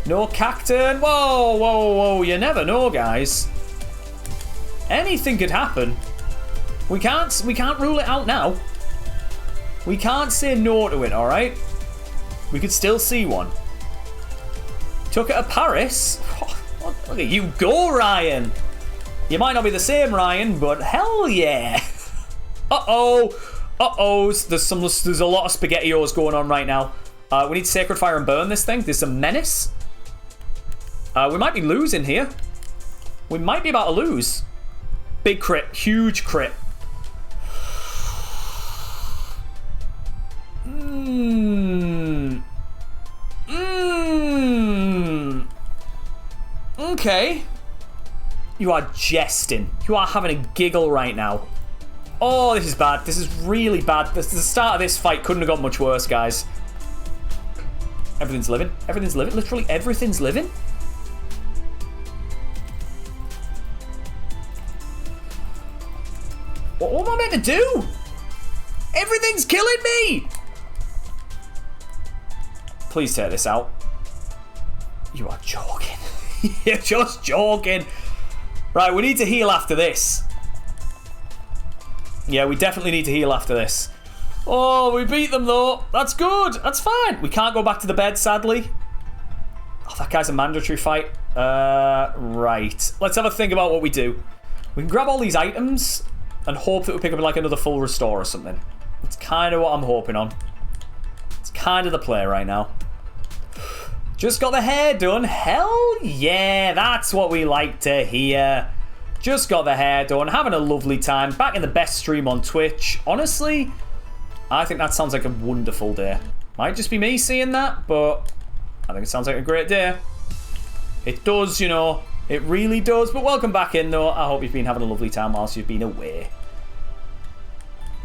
[SPEAKER 1] No cacturn. Whoa, whoa, whoa. You never know, guys. Anything could happen. We can't rule it out now. We can't say no to it, alright? We could still see one. Took it to Paris. Oh, look at you go, Ryan. You might not be the same Ryan, but hell yeah. Uh-oh. Uh-oh. There's a lot of SpaghettiOs going on right now. We need Sacred Fire and burn this thing. There's a menace. We might be losing here. We might be about to lose. Big crit. Huge crit. Okay. You are jesting. You are having a giggle right now. Oh, this is bad. This is really bad. The start of this fight couldn't have got much worse, guys. Everything's living. Everything's living. Literally everything's living. What am I meant to do? Everything's killing me! Please take this out. You are joking. You're just joking. Right, we need to heal after this. Yeah, we definitely need to heal after this. Oh, we beat them though. That's good. That's fine. We can't go back to the bed, sadly. Oh, that guy's a mandatory fight. Right. Let's have a think about what we do. We can grab all these items and hope that we pick up like another full restore or something. That's kind of what I'm hoping on. It's kind of the play right now. Just got the hair done. Hell yeah, that's what we like to hear. Just got the hair done, having a lovely time. Back in the best stream on Twitch. Honestly, I think that sounds like a wonderful day. Might just be me seeing that, but I think it sounds like a great day. It does, you know. It really does. But welcome back in, though. I hope you've been having a lovely time whilst you've been away.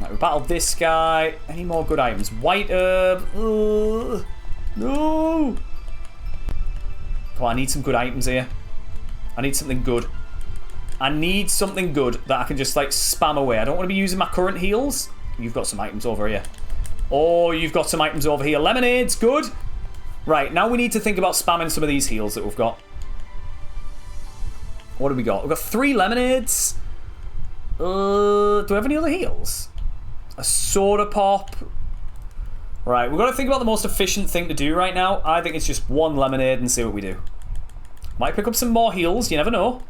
[SPEAKER 1] Right, we battled this guy. Any more good items? White herb. Ugh. No. Come on, I need some good items here. I need something good. I need something good that I can just, like, spam away. I don't want to be using my current heals. You've got some items over here. Oh, you've got some items over here. Lemonades, good. Right, now we need to think about spamming some of these heals that we've got. What have we got? We've got 3 lemonades. Do we have any other heals? A soda pop. Right, we've got to think about the most efficient thing to do right now. I think it's just 1 lemonade and see what we do. Might pick up some more heals. You never know.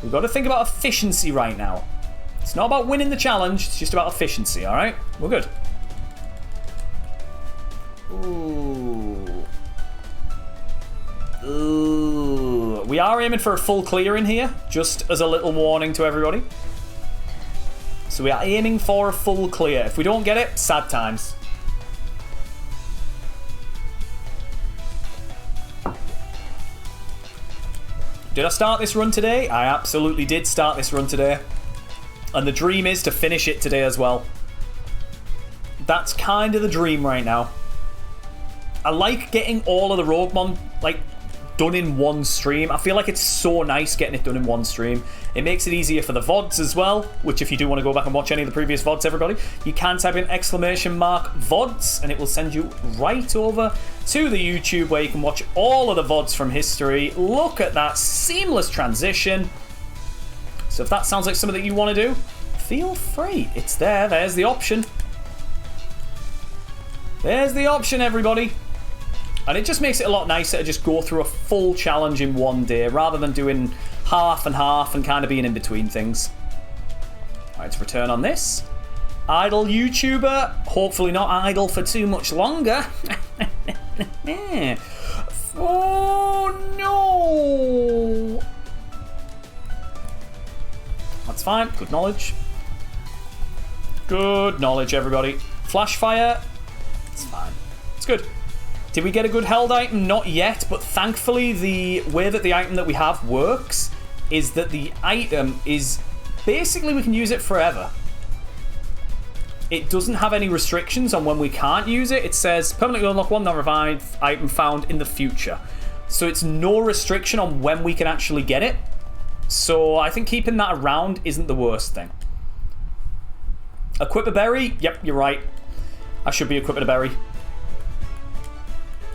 [SPEAKER 1] We've got to think about efficiency right now. It's not about winning the challenge. It's just about efficiency, all right? We're good. Ooh. Ooh. We are aiming for a full clear in here, just as a little warning to everybody. So we are aiming for a full clear. If we don't get it, sad times. Did I start this run today? I absolutely did start this run today. And the dream is to finish it today as well. That's kind of the dream right now. I like getting all of the RogueMON, like, done in one stream. I feel like it's so nice getting it done in one stream. It makes it easier for the VODs as well, which if you do want to go back and watch any of the previous VODs, everybody, you can type in !VODs and it will send you right over to the YouTube where you can watch all of the VODs from history. Look at that seamless transition. So if that sounds like something that you want to do, feel free. It's there. There's the option. There's the option, everybody. And it just makes it a lot nicer to just go through a full challenge in one day rather than doing half and half and kind of being in between things. All right, let's return on this. Idle YouTuber. Hopefully not idle for too much longer. Oh, no. That's fine. Good knowledge. Good knowledge, everybody. Flash fire. It's fine. It's good. Did we get a good held item? Not yet, but thankfully the way that the item that we have works is that the item is basically we can use it forever. It doesn't have any restrictions on when we can't use it. It says permanently unlock 1 non-revived item found in the future. So it's no restriction on when we can actually get it. So I think keeping that around isn't the worst thing. Equip a berry? Yep, you're right. I should be equipping a berry.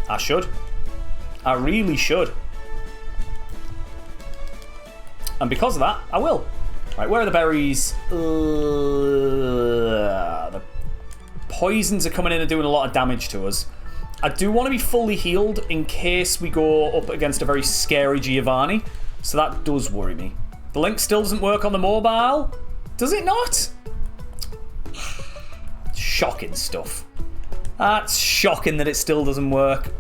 [SPEAKER 1] I should. I really should. And because of that, I will. Right, where are the berries? The poisons are coming in and doing a lot of damage to us. I do want to be fully healed in case we go up against a very scary Giovanni. So that does worry me. The link still doesn't work on the mobile. Does it not? Shocking stuff. That's shocking that it still doesn't work.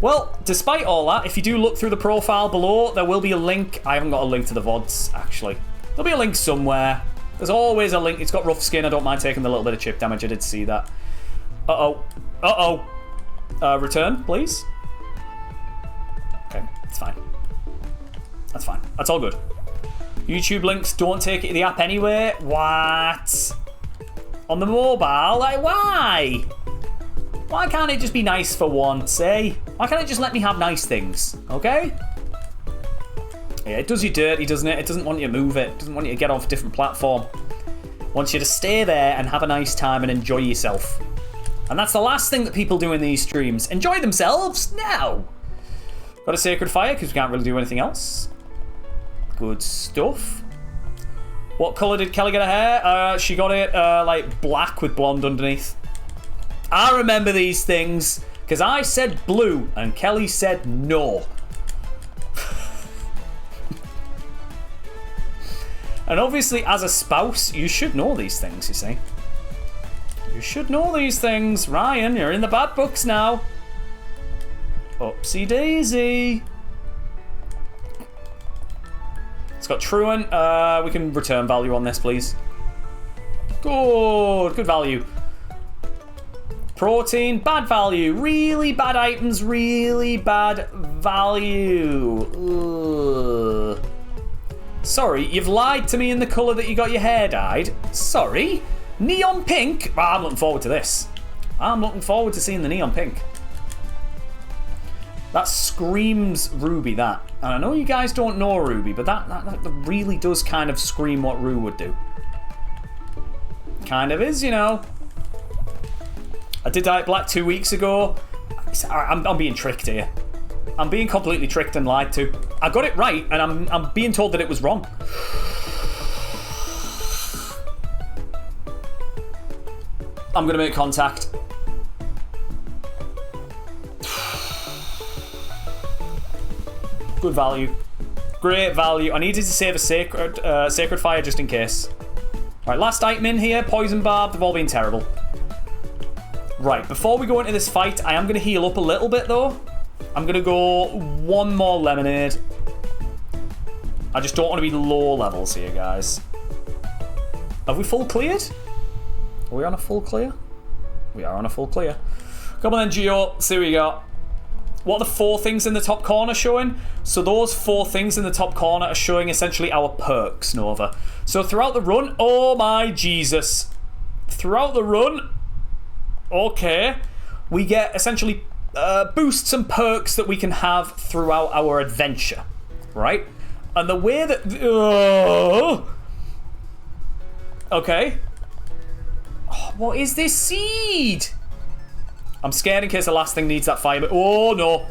[SPEAKER 1] Well, despite all that, if you do look through the profile below, there will be a link. I haven't got a link to the VODs, actually. There'll be a link somewhere. There's always a link. It's got rough skin. I don't mind taking the little bit of chip damage. I did see that. Uh-oh. Uh-oh. Return, please. Okay, it's fine. That's fine. That's all good. YouTube links don't take it to the app anyway. What? On the mobile? Like, why? Why can't it just be nice for once, eh? Why can't it just let me have nice things, okay? Yeah, it does you dirty, doesn't it? It doesn't want you to move it. It doesn't want you to get off a different platform. It wants you to stay there and have a nice time and enjoy yourself. And that's the last thing that people do in these streams. Enjoy themselves? No. Got a Sacred Fire because we can't really do anything else. Good stuff. What colour did Kelly get her hair? She got it like black with blonde underneath. I remember these things because I said blue and Kelly said no. And obviously, as a spouse, you should know these things, you see. You should know these things. Ryan, you're in the bad books now. Oopsie daisy. It's got truant. We can return value on this, please. Good value. Protein, bad value. Really bad items, really bad value. Ugh. Sorry, you've lied to me in the colour that you got your hair dyed. Sorry. Neon pink? Oh, I'm looking forward to this. I'm looking forward to seeing the neon pink. That screams Ruby, that. And I know you guys don't know Ruby, but that really does kind of scream what Rue would do. Kind of is, you know. I did dye it black 2 weeks ago. I'm being tricked here. I'm being completely tricked and lied to. I got it right, and I'm being told that it was wrong. I'm gonna make contact. Good value. Great value. I needed to save a Sacred Fire just in case. Right, last item in here. Poison Barb. They've all been terrible. Right, before we go into this fight, I am going to heal up a little bit, though. I'm going to go one more lemonade. I just don't want to be low levels here, guys. Have we full cleared? Are we on a full clear? We are on a full clear. Come on then, Geo. See what we got. What are the 4 things in the top corner showing? So those 4 things in the top corner are showing essentially our perks, Nova. So throughout the run, oh my Jesus. Throughout the run, okay, we get essentially boosts and perks that we can have throughout our adventure, right? And the way that... okay. Oh, what is this seed? I'm scared in case the last thing needs that fire. Oh, no.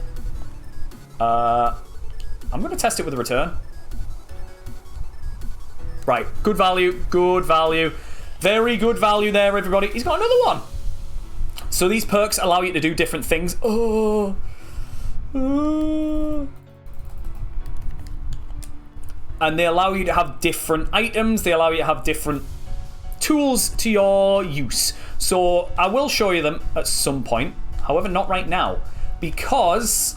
[SPEAKER 1] I'm going to test it with a return. Right. Good value. Good value. Very good value there, everybody. He's got another one. So these perks allow you to do different things. Oh. And they allow you to have different items. They allow you to have different tools to your use. So I will show you them at some point. However, not right now. Because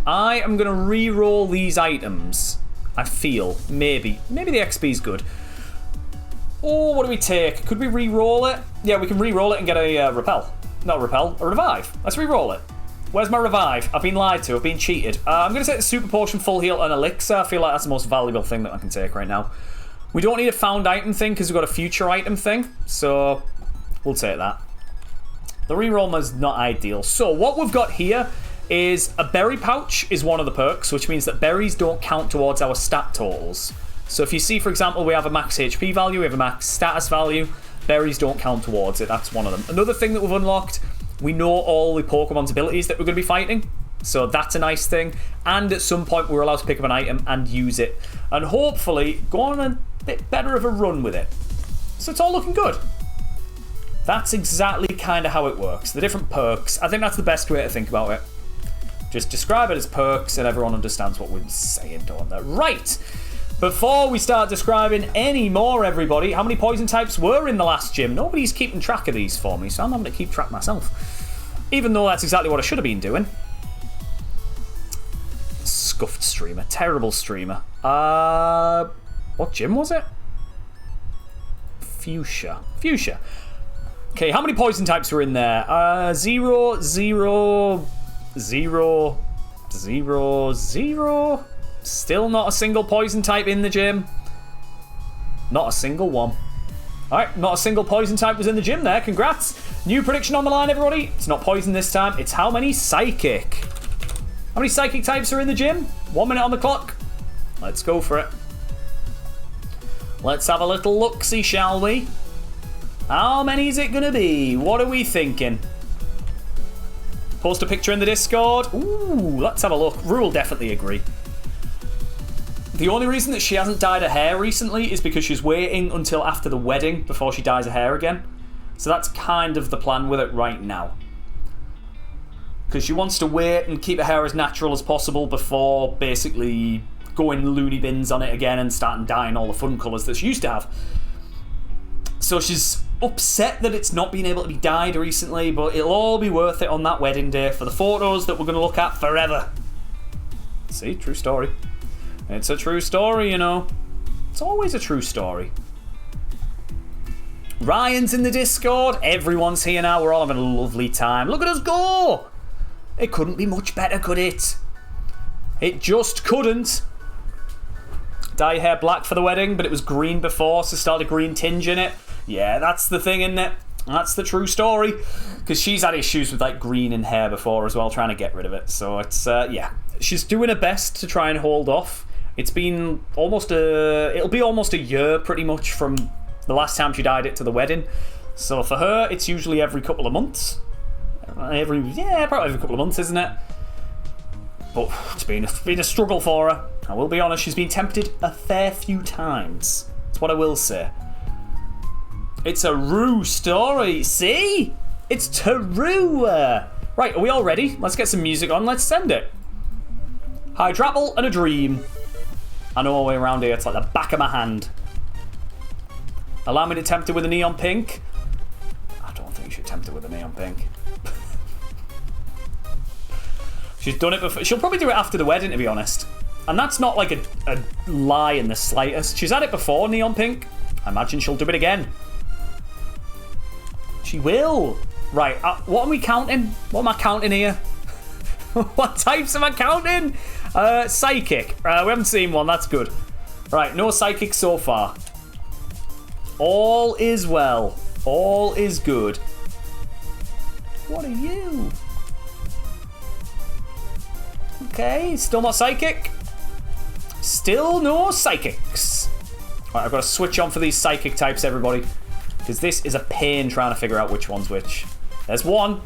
[SPEAKER 1] I am going to re-roll these items. I feel. Maybe. Maybe the XP is good. Oh, what do we take? Could we re-roll it? Yeah, we can re-roll it and get a repel. Not repel, a revive. Let's re-roll it. Where's my revive? I've been lied to. I've been cheated. I'm going to take the super potion, full heal, and elixir. I feel like that's the most valuable thing that I can take right now. We don't need a found item thing because we've got a future item thing. So we'll take that. The reroll is not ideal. So what we've got here is a berry pouch is one of the perks, which means that berries don't count towards our stat totals. So if you see, for example, we have a max HP value, we have a max status value, berries don't count towards it. That's one of them. Another thing that we've unlocked, we know all the Pokemon's abilities that we're going to be fighting. So that's a nice thing. And at some point, we're allowed to pick up an item and use it. And hopefully, go on a bit better of a run with it. So it's all looking good. That's exactly kind of how it works. The different perks. I think that's the best way to think about it. Just describe it as perks and everyone understands what we're saying, don't they? Right. Before we start describing any more, everybody, how many poison types were in the last gym? Nobody's keeping track of these for me, so I'm having to keep track myself. Even though that's exactly what I should have been doing. Scuffed streamer. Terrible streamer. What gym was it? Fuchsia. Fuchsia. Okay, how many poison types were in there? 0, 0, 0, 0, 0, Still not a single poison type in the gym. Not a single one. Alright, not a single poison type was in the gym there. Congrats. New prediction on the line, everybody. It's not poison this time. It's how many psychic. How many psychic types are in the gym? 1 minute on the clock. Let's go for it. Let's have a little look-see, shall we? How many is it going to be? What are we thinking? Post a picture in the Discord. Ooh, let's have a look. Rue will definitely agree. The only reason that she hasn't dyed her hair recently is because she's waiting until after the wedding before she dyes her hair again. So that's kind of the plan with it right now. Because she wants to wait and keep her hair as natural as possible before basically going loony bins on it again and starting dyeing all the fun colours that she used to have. So she's upset that it's not been able to be dyed recently, but it'll all be worth it on that wedding day for the photos that we're going to look at forever. See, true story. It's a true story, you know. It's always a true story. Ryan's in the Discord. Everyone's here now. We're all having a lovely time. Look at us go! It couldn't be much better, could it? It just couldn't. Dye your hair black for the wedding, but it was green before, so start a green tinge in it. Yeah, that's the thing, isn't it? That's the true story. Because she's had issues with like green in hair before as well, trying to get rid of it. So it's, yeah. She's doing her best to try and hold off. It's been almost it'll be almost a year pretty much from the last time she dyed it to the wedding. So for her, it's usually every couple of months. Probably every couple of months, isn't it? But it's been a struggle for her. I will be honest, she's been tempted a fair few times. That's what I will say. It's a Rue story. See? It's to Rue. Right, are we all ready? Let's get some music on. Let's send it. Hydrapple and a dream. I know our way around here. It's like the back of my hand. Allow me to tempt her with a neon pink. I don't think you should tempt her with a neon pink. She's done it before. She'll probably do it after the wedding, to be honest. And that's not like a lie in the slightest. She's had it before, neon pink. I imagine she'll do it again. She will. Right, what are we counting? What am I counting here? What types am I counting? Psychic. We haven't seen one, that's good. Right, no psychic so far. All is well. All is good. What are you? Okay, still not psychic. Still no psychics. Right, I've got to switch on for these psychic types, everybody. Because this is a pain trying to figure out which one's which. There's one.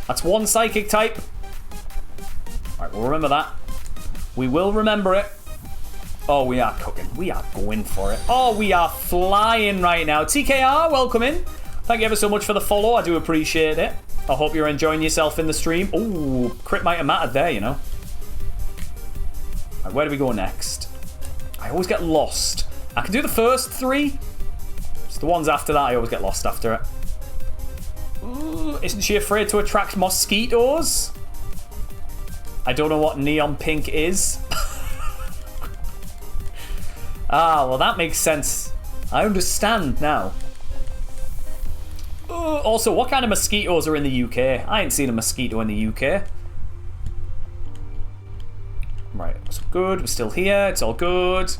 [SPEAKER 1] That's one psychic type. Alright, we'll remember that. We will remember it. Oh, we are cooking. We are going for it. Oh, we are flying right now. TKR, welcome in. Thank you ever so much for the follow. I do appreciate it. I hope you're enjoying yourself in the stream. Ooh, crit might have mattered there, you know. Right, where do we go next? I always get lost. I can do the first three. It's the ones after that I always get lost after it. Ooh, isn't she afraid to attract mosquitoes? I don't know what neon pink is. Ah, well that makes sense. I understand now. Also, what kind of mosquitoes are in the UK? I ain't seen a mosquito in the UK. Right, it's good. We're still here. It's all good.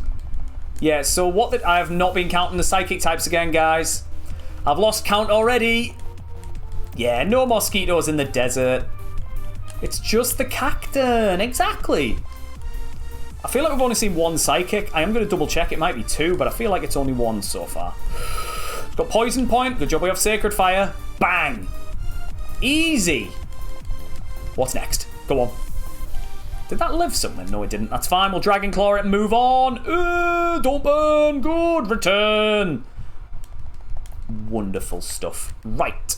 [SPEAKER 1] Yeah, so what I have not been counting the psychic types again, guys. I've lost count already. Yeah, no mosquitoes in the desert. It's just the cactus. Exactly. I feel like we've only seen one psychic. I am going to double check. It might be two, but I feel like it's only one so far. Got poison point. Good job we have sacred fire. Bang. Easy. What's next? Go on. Did that live something? No, it didn't. That's fine. We'll dragon claw it and move on. Don't burn. Good. Return. Wonderful stuff. Right.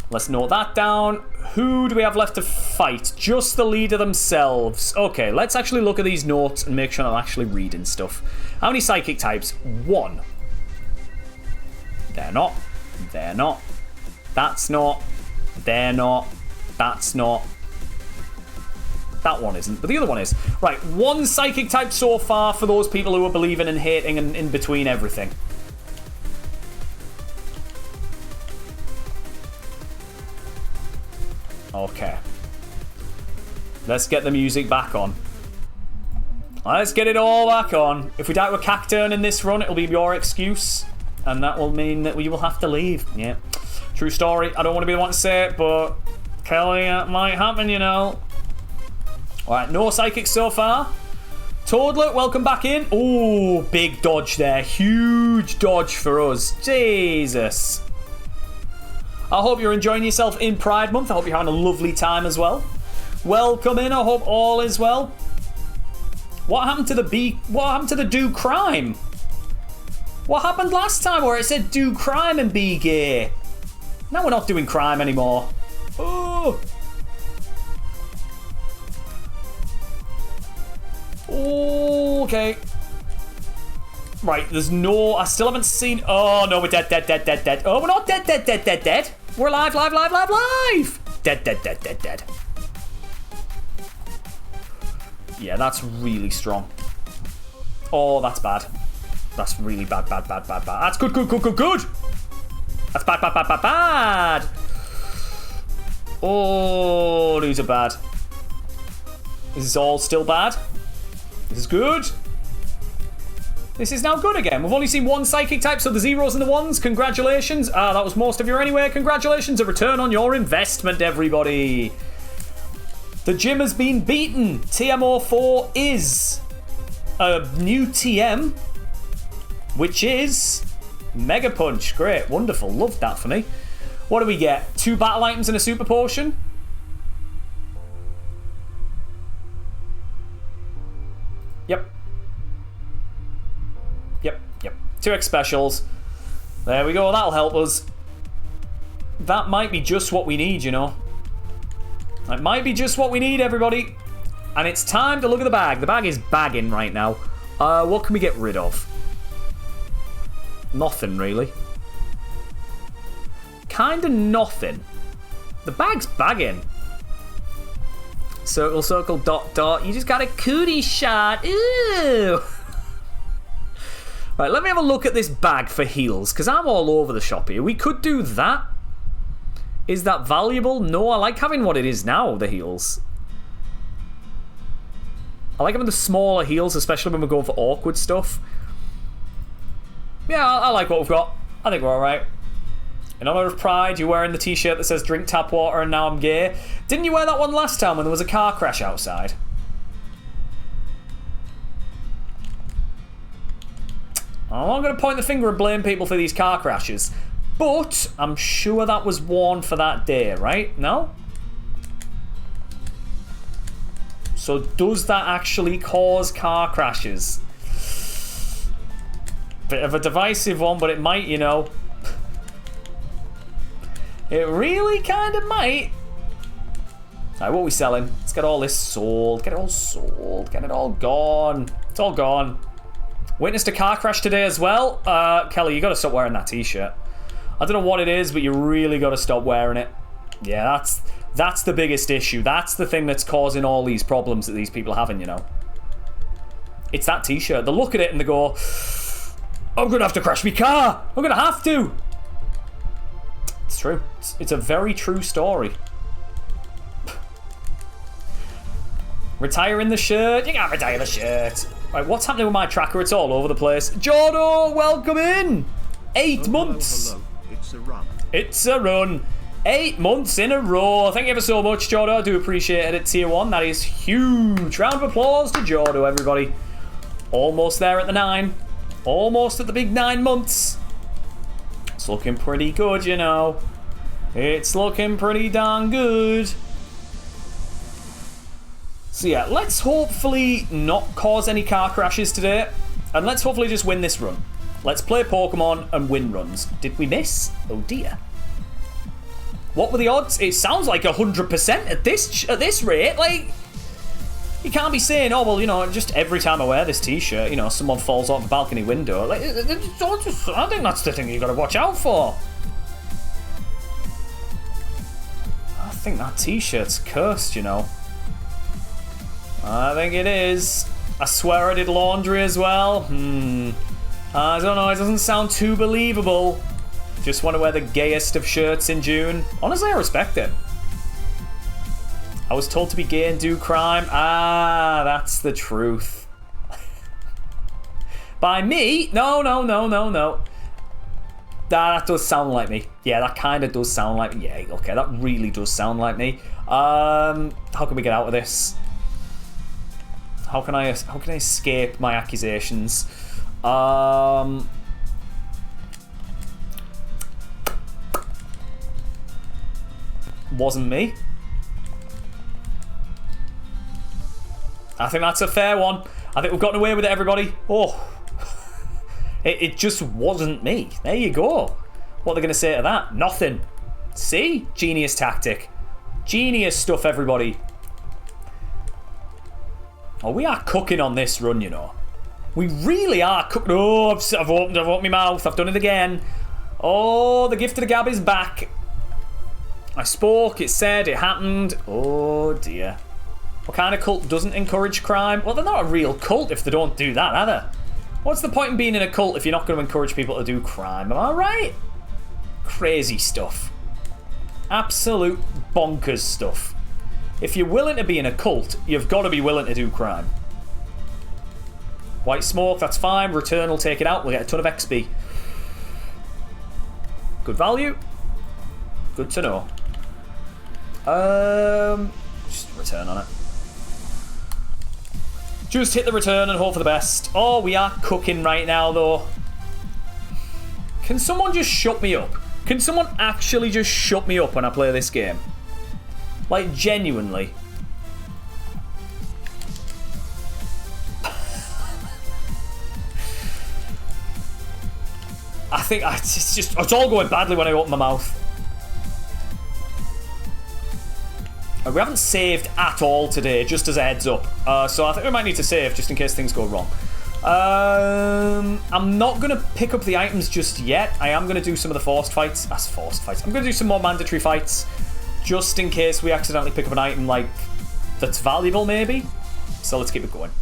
[SPEAKER 1] Let's note that down. Who do we have left to fight? Just the leader themselves. Okay, let's actually look at these notes and make sure I'm actually reading stuff. How many psychic types? One. They're not. They're not. That's not. They're not. That's not. That one isn't, but the other one is. Right, one psychic type so far for those people who are believing and hating and in between everything. Okay. Let's get the music back on. Let's get it all back on. If we die to a cacturn in this run, it'll be your excuse. And that will mean that we will have to leave. Yeah. True story. I don't want to be the one to say it, but Kelly, that might happen, you know. Alright, no psychics so far. Toadlet, welcome back in. Oh, big dodge there. Huge dodge for us. Jesus. I hope you're enjoying yourself in Pride Month. I hope you're having a lovely time as well. Welcome in. I hope all is well. What happened to the do crime? What happened last time where it said do crime and be gay? Now we're not doing crime anymore. Oh. Okay. Right, there's no... I still haven't seen... Oh, no, we're dead. Oh, we're not dead. We're alive. Dead. Yeah, that's really strong. Oh, that's bad. That's really bad. That's good. That's bad. Oh, these are bad. This is all still bad. This is good. This is now good again. We've only seen one psychic type, so the zeros and the ones. Congratulations. That was most of you anyway. Congratulations. A return on your investment, everybody. The gym has been beaten. TMO4 is a new TM, which is Mega Punch. Great. Wonderful. Loved that for me. What do we get? 2 battle items and a super potion. Yep. 2x specials. There we go. That'll help us. That might be just what we need, you know. That might be just what we need, everybody. And it's time to look at the bag. The bag is bagging right now. What can we get rid of? Nothing, really. Kinda nothing. The bag's bagging. Circle, dot. You just got a cootie shot. Ew. Right, let me have a look at this bag for heals, because I'm all over the shop here. We could do that. Is that valuable? No, I like having what it is now, the heals. I like having the smaller heals, especially when we're going for awkward stuff. Yeah, I like what we've got. I think we're alright. In honor of Pride, you're wearing the t-shirt that says drink tap water and now I'm gay. Didn't you wear that one last time when there was a car crash outside? I'm not going to point the finger and blame people for these car crashes, but I'm sure that was worn for that day, right? No? So does that actually cause car crashes? Bit of a divisive one, but it might, you know. It really kind of might. Alright, what are we selling? Let's get all this sold. Get it all sold. Get it all gone. It's all gone. Witnessed a car crash today as well. Kelly, you got to stop wearing that t-shirt. I don't know what it is, but you really got to stop wearing it. Yeah, that's the biggest issue. That's the thing that's causing all these problems that these people are having, you know. It's that t-shirt. They look at it and they go, I'm going to have to crash my car. I'm going to have to. It's true. It's a very true story. Retiring the shirt. You can't retire the shirt. Right, what's happening with my tracker? It's all over the place. Jordo, welcome in. 8 months.
[SPEAKER 3] Hello. It's a run.
[SPEAKER 1] It's a run. 8 months in a row. Thank you ever so much, Jordo. I do appreciate it at tier 1. That is huge. Round of applause to Jordo, everybody. Almost there at the 9. Almost at the big 9 months. It's looking pretty good, you know. It's looking pretty darn good. So yeah, let's hopefully not cause any car crashes today. And let's hopefully just win this run. Let's play Pokemon and win runs. Did we miss? Oh dear. What were the odds? It sounds like 100% at this rate. Like, you can't be saying, oh, well, you know, just every time I wear this t-shirt, you know, someone falls off a balcony window. Like, I think that's the thing you got to watch out for. I think that t-shirt's cursed, you know. I think it is. I swear I did laundry as well. I don't know, it doesn't sound too believable. Just want to wear the gayest of shirts in June. Honestly, I respect it. I was told to be gay and do crime. Ah, that's the truth. By me? No. That does sound like me. Yeah, that kind of does sound like me. Yeah, okay, that really does sound like me. How can we get out of this? How can I escape my accusations? Wasn't me. I think that's a fair one. I think we've gotten away with it, everybody. Oh. It just wasn't me. There you go. What are they going to say to that? Nothing. See? Genius tactic. Genius stuff, everybody. Oh, we are cooking on this run, you know. We really are cooking. Oh, I've opened my mouth. I've done it again. Oh, the gift of the gab is back. I spoke, it said, it happened. Oh, dear. What kind of cult doesn't encourage crime? Well, they're not a real cult if they don't do that, are they? What's the point in being in a cult if you're not going to encourage people to do crime? Am I right? Crazy stuff. Absolute bonkers stuff. If you're willing to be in a cult, you've got to be willing to do crime. White smoke, that's fine. Return will take it out. We'll get a ton of XP. Good value. Good to know. Just return on it. Just hit the return and hope for the best. Oh, we are cooking right now, though. Can someone just shut me up? Can someone actually just shut me up when I play this game? Like, genuinely. I think it's all going badly when I open my mouth. We haven't saved at all today, just as a heads up. So I think we might need to save just in case things go wrong. I'm not going to pick up the items just yet. I am going to do some of the forced fights. That's forced fights. I'm going to do some more mandatory fights just in case we accidentally pick up an item like that's valuable, maybe. So let's keep it going.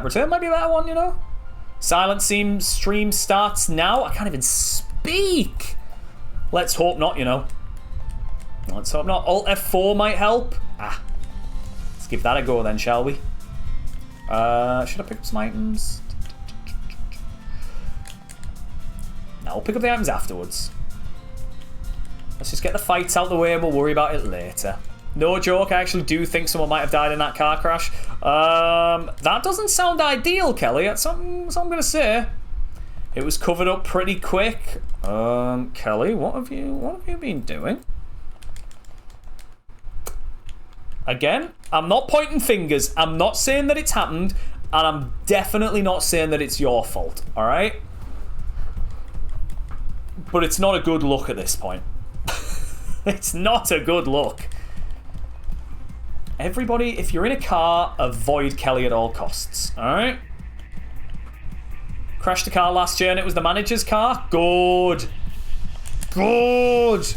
[SPEAKER 1] Return might be a better one, you know? Silent stream starts now. I can't even speak. Let's hope not, you know. Let's hope not. Alt F4 might help. Let's give that a go then, shall we? Should I pick up some items? No, we'll pick up the items afterwards. Let's just get the fights out the way and we'll worry about it later. No joke, I actually do think someone might have died in that car crash. That doesn't sound ideal, Kelly. That's something I'm going to say. It was covered up pretty quick. Kelly, what have you been doing? Again, I'm not pointing fingers. I'm not saying that it's happened, and I'm definitely not saying that it's your fault, all right? But it's not a good look at this point. It's not a good look. Everybody, if you're in a car, avoid Kelly at all costs, all right? Crashed the car last year and it was the manager's car? Good. Good.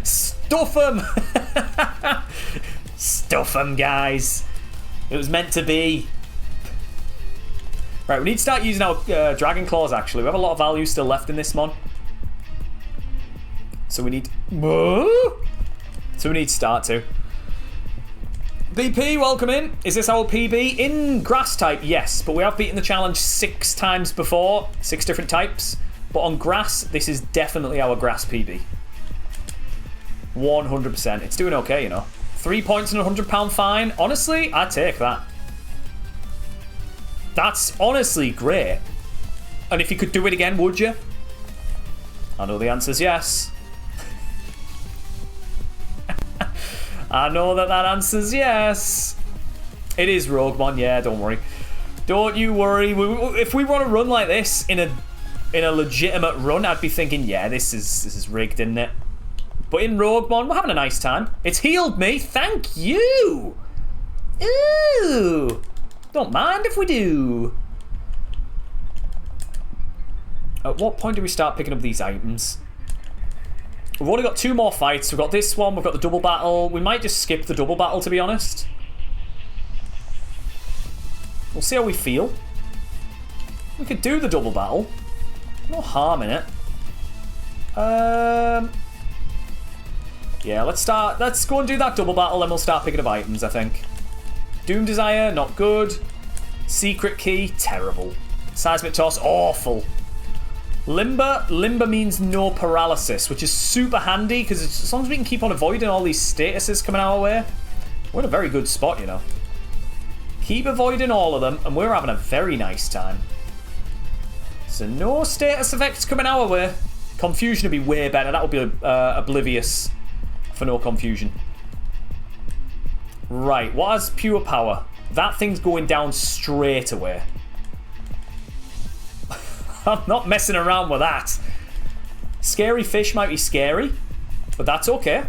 [SPEAKER 1] Stuff them. Stuff them, guys. It was meant to be. Right, we need to start using our Dragon Claws, actually. We have a lot of value still left in this mon. So we need... So we need to start to. BP, welcome in. Is this our PB? In grass type, yes. But we have beaten the challenge 6 times before. 6 different types. But on grass, this is definitely our grass PB. 100%. It's doing okay, you know. 3 points and £100 fine. Honestly, I'd take that. That's honestly great. And if you could do it again, would you? I know the answer's yes. I know that answer's yes. It is RogueMON, yeah, don't worry. Don't you worry. If we want to run like this in a legitimate run, I'd be thinking, yeah, this is rigged, isn't it? But in RogueMON, we're having a nice time. It's healed me. Thank you. Ooh. Don't mind if we do. At what point do we start picking up these items? We've only got 2 more fights. We've got this one. We've got the double battle. We might just skip the double battle, to be honest. We'll see how we feel. We could do the double battle. No harm in it. Yeah, let's go and do that double battle, then we'll start picking up items, I think. Doom Desire, not good. Secret Key, terrible. Seismic Toss, awful. Limber means no paralysis, which is super handy, because as long as we can keep on avoiding all these statuses coming our way, we're in a very good spot, you know. Keep avoiding all of them, and we're having a very nice time. So no status effects coming our way. Confusion would be way better. That would be Oblivious for no confusion. Right, what has pure power? That thing's going down straight away. I'm not messing around with that. Scary fish might be scary, but that's okay.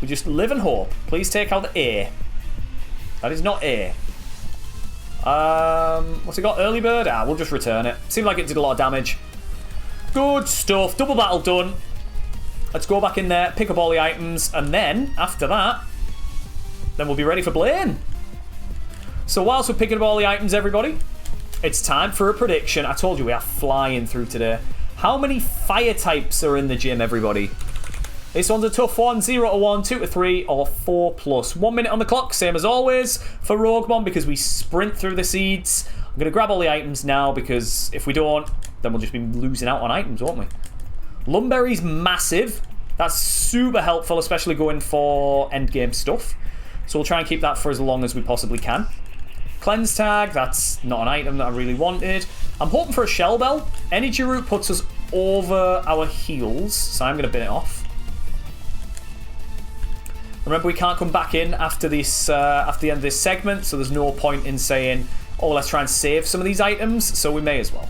[SPEAKER 1] We just live and hope. Please take out the A. That is not A. What's it got? Early bird? Ah, we'll just return it. Seemed like it did a lot of damage. Good stuff. Double battle done. Let's go back in there, pick up all the items, and then, after that, then we'll be ready for Blaine. So whilst we're picking up all the items, everybody, it's time for a prediction. I told you we are flying through today. How many fire types are in the gym, everybody? This one's a tough one. 0 to 1, 2 to 3, or 4 plus. 1 minute on the clock, same as always for RogueMON, because we sprint through the seeds. I'm going to grab all the items now, because if we don't, then we'll just be losing out on items, won't we? Lumberry's massive. That's super helpful, especially going for endgame stuff. So we'll try and keep that for as long as we possibly can. Cleanse Tag, that's not an item that I really wanted. I'm hoping for a Shell Bell. Energy Root puts us over our heals, so I'm going to bin it off. Remember, we can't come back in after this, after the end of this segment, so there's no point in saying, oh, let's try and save some of these items, so we may as well.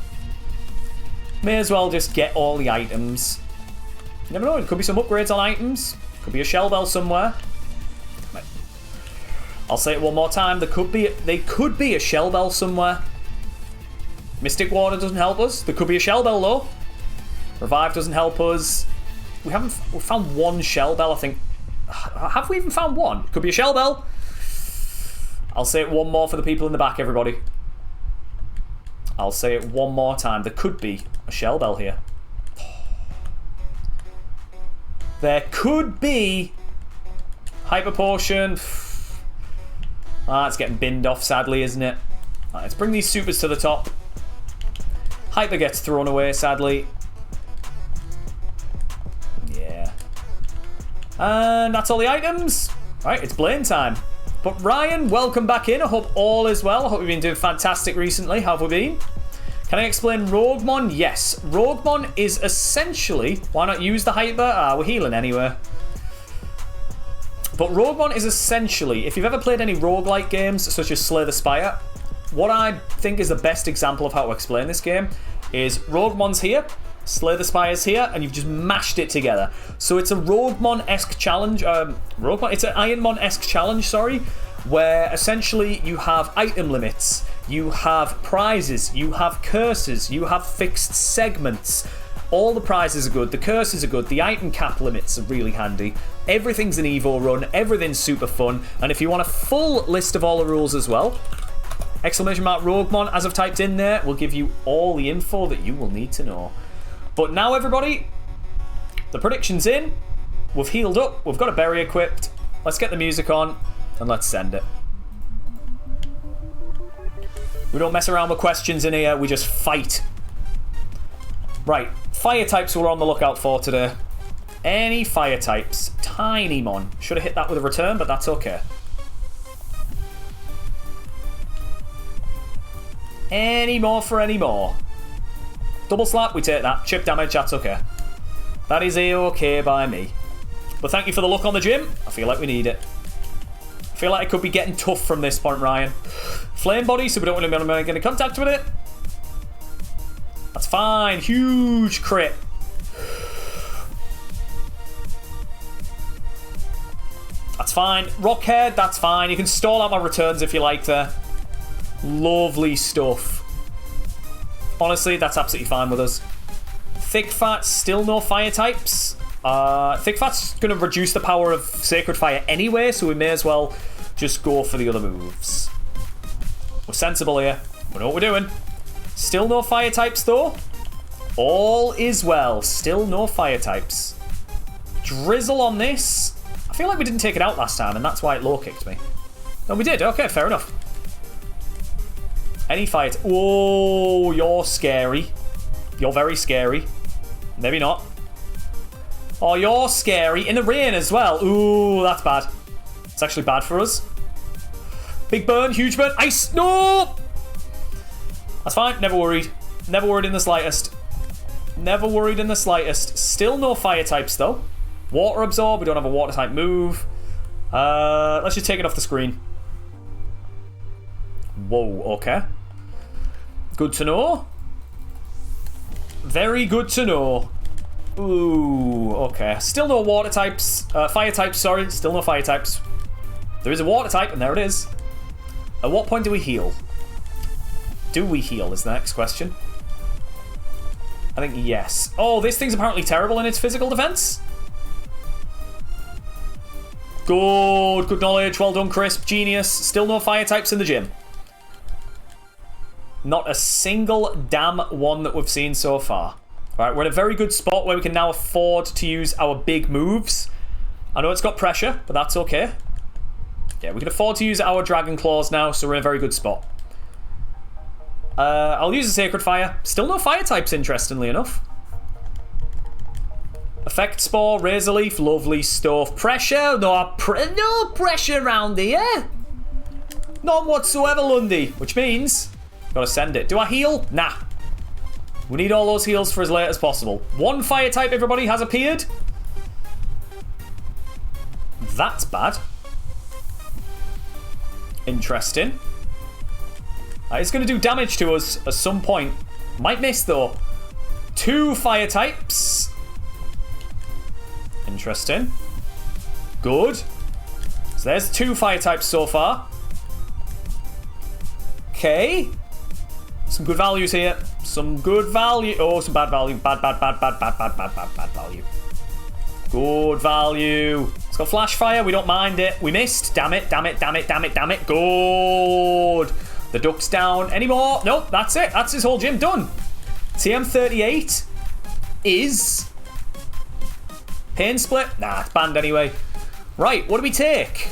[SPEAKER 1] May as well just get all the items. You never know, it could be some upgrades on items. Could be a Shell Bell somewhere. I'll say it one more time. There could be a Shell Bell somewhere. Mystic Water doesn't help us. There could be a Shell Bell though. Revive doesn't help us. We found one Shell Bell, I think. Have we even found one? Could be a Shell Bell. I'll say it one more for the people in the back, everybody. I'll say it one more time. There could be a Shell Bell here. There could be Hyper Potion. Ah, it's getting binned off, sadly, isn't it? Right, let's bring these supers to the top. Hyper gets thrown away, sadly. Yeah. And that's all the items. Right, it's Blaine time. But Ryan, welcome back in. I hope all is well. I hope you've been doing fantastic recently. How have we been? Can I explain RogueMON? Yes. RogueMON is essentially... Why not use the Hyper? Ah, we're healing anyway. But RogueMON is essentially, if you've ever played any roguelike games, such as Slay the Spire, what I think is the best example of how to explain this game is RogueMON's here, Slay the Spire's here, and you've just mashed it together. So it's a RogueMON-esque challenge, it's an Ironmon-esque challenge, sorry, where essentially you have item limits, you have prizes, you have curses, you have fixed segments. All the prizes are good, the curses are good, the item cap limits are really handy. Everything's an Evo run, everything's super fun, and if you want a full list of all the rules as well, !RogueMON, as I've typed in there, will give you all the info that you will need to know. But now, everybody, the prediction's in, we've healed up, we've got a berry equipped, let's get the music on, and let's send it. We don't mess around with questions in here, we just fight. Right, fire types we're on the lookout for today. Any fire types. Tinymon. Should have hit that with a return, but that's okay. Any more for any more. Double slap, we take that. Chip damage, that's okay. That is a-okay by me. But thank you for the look on the gym. I feel like we need it. I feel like it could be getting tough from this point, Ryan. Flame body, so we don't want to get into contact with it. That's fine. Huge crit. That's fine. Rockhead, that's fine. You can stall out my returns if you like there. Lovely stuff. Honestly, that's absolutely fine with us. Thick Fat, still no fire types. Thick Fat's going to reduce the power of Sacred Fire anyway, so we may as well just go for the other moves. We're sensible here. We know what we're doing. Still no fire types though. All is well. Still no fire types. drizzle on this. I feel like we didn't take it out last time, and that's why it low kicked me. No, we did. Okay, fair enough. Any fight. Whoa, you're scary. You're very scary. Maybe not. Oh, you're scary. In the rain as well. Ooh, that's bad. It's actually bad for us. Big burn, huge burn. Ice. No! That's fine. Never worried. Never worried in the slightest. Never worried in the slightest. Still no fire types, though. Water absorb. We don't have a water type move. Let's just take it off the screen. Whoa, okay. Good to know. Very good to know. Ooh, okay. Still no water types. Fire types, sorry. Still no fire types. There is a water type, and there it is. At what point do we heal? Do we heal is the next question. I think yes. Oh, this thing's apparently terrible in its physical defense. Good. Good knowledge. Well done, Crisp. Genius. Still no fire types in the gym. Not a single damn one that we've seen so far. Alright, we're in a very good spot where we can now afford to use our big moves. I know it's got pressure, but that's okay. Yeah, we can afford to use our Dragon Claws now, so we're in a very good spot. I'll use a Sacred Fire. Still no fire types, interestingly enough. Effect Spore, Razor Leaf, lovely stuff. Pressure? No pressure around here. None whatsoever, Lundy. Which means, gotta send it. Do I heal? Nah. We need all those heals for as late as possible. One fire type, everybody, has appeared. That's bad. Interesting. It's going to do damage to us at some point. Might miss, though. 2 fire types. Interesting. Good. So there's 2 fire types so far. Okay. Some good values here. Some good value. Oh, some bad value. Bad value. Good value. It's got flash fire. We don't mind it. We missed. Damn it. Damn it. Damn it. Damn it. Damn it. Good. The duck's down. Any more? Nope. That's it. That's his whole gym done. TM38 is... Pain Split? Nah, it's banned anyway. Right. What do we take?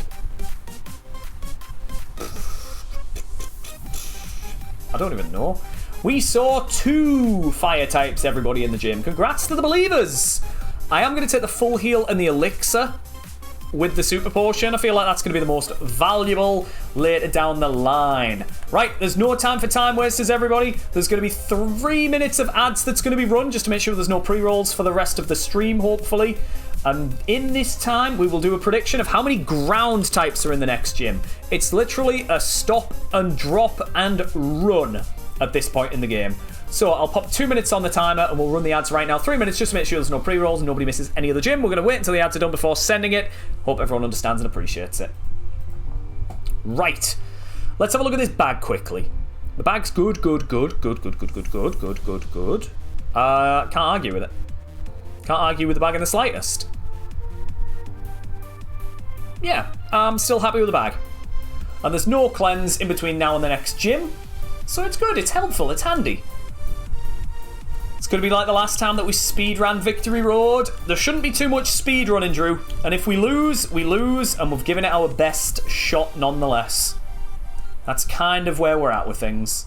[SPEAKER 1] I don't even know. We saw 2 fire types, everybody in the gym. Congrats to the believers. I am going to take the full heal and the elixir with the super potion. I feel like that's going to be the most valuable later down the line. Right, there's no time for time wasters, everybody. There's going to be 3 minutes of ads that's going to be run just to make sure there's no pre-rolls for the rest of the stream, hopefully. And in this time, we will do a prediction of how many ground types are in the next gym. It's literally a stop and drop and run at this point in the game. So I'll pop 2 minutes on the timer and we'll run the ads right now. 3 minutes just to make sure there's no pre-rolls and nobody misses any of the gym. We're going to wait until the ads are done before sending it. Hope everyone understands and appreciates it. Right. Let's have a look at this bag quickly. The bag's good. Can't argue with it. Can't argue with the bag in the slightest. Yeah, I'm still happy with the bag. And there's no cleanse in between now and the next gym. So it's good, it's helpful, it's handy. It's going to be like the last time that we speedran Victory Road. There shouldn't be too much speed running, Drew. And if we lose, we lose, and we've given it our best shot nonetheless. That's kind of where we're at with things.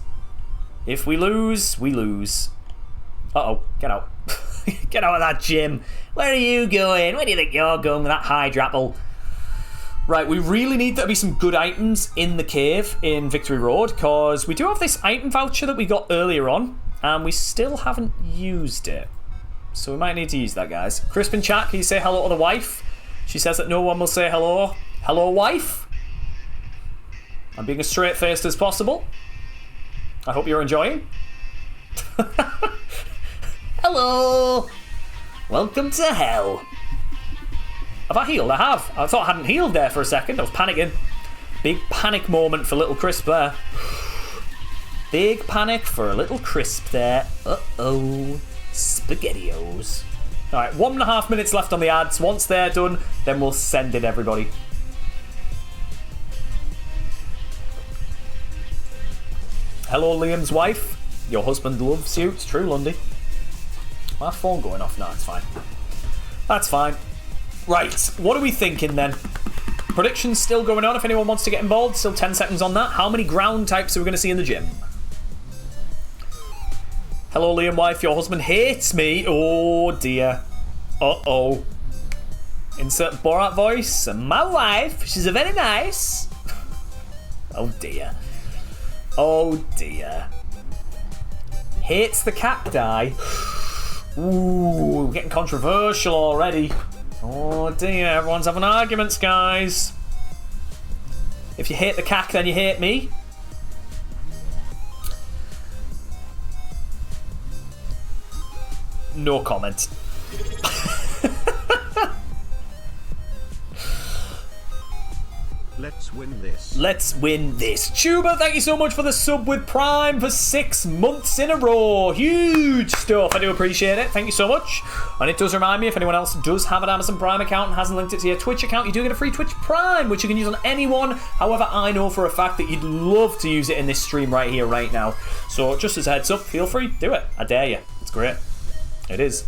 [SPEAKER 1] If we lose, we lose. Uh-oh, get out. Get out of that gym. Where are you going? Where do you think you're going with that hydrapple? Right, we really need there to be some good items in the cave in Victory Road, because we do have this item voucher that we got earlier on, and we still haven't used it. So we might need to use that, guys. Crisp in chat, can you say hello to the wife? She says that no one will say hello. Hello, wife? I'm being as straight-faced as possible. I hope you're enjoying. Hello! Welcome to hell. Have I healed? I have. I thought I hadn't healed there for a second. I was panicking. Big panic moment for little Crisp there. Big panic for a little Crisp there. Uh-oh. SpaghettiOs. Alright, 1.5 minutes left on the ads. Once they're done, then we'll send it, everybody. Hello, Liam's wife. Your husband loves you. It's true, Lundy. My phone going off? No, it's fine. That's fine. Right, what are we thinking then? Predictions still going on if anyone wants to get involved. Still 10 seconds on that. How many ground types are we going to see in the gym? Hello, Liam wife. Your husband hates me. Oh, dear. Uh-oh. Insert Borat voice. My wife, she's a very nice. Oh, dear. Oh, dear. Hates the cacti. Ooh, getting controversial already. Oh dear, everyone's having arguments, guys. If you hate the cack, then you hate me. No comment.
[SPEAKER 3] Let's win this.
[SPEAKER 1] Let's win this. Tuba, thank you so much for the sub with Prime for 6 months in a row. Huge stuff. I do appreciate it. Thank you so much. And it does remind me, if anyone else does have an Amazon Prime account and hasn't linked it to your Twitch account, you do get a free Twitch Prime, which you can use on anyone. However, I know for a fact that you'd love to use it in this stream right here, right now. So just as a heads up, feel free, do it. I dare you. It's great. It is.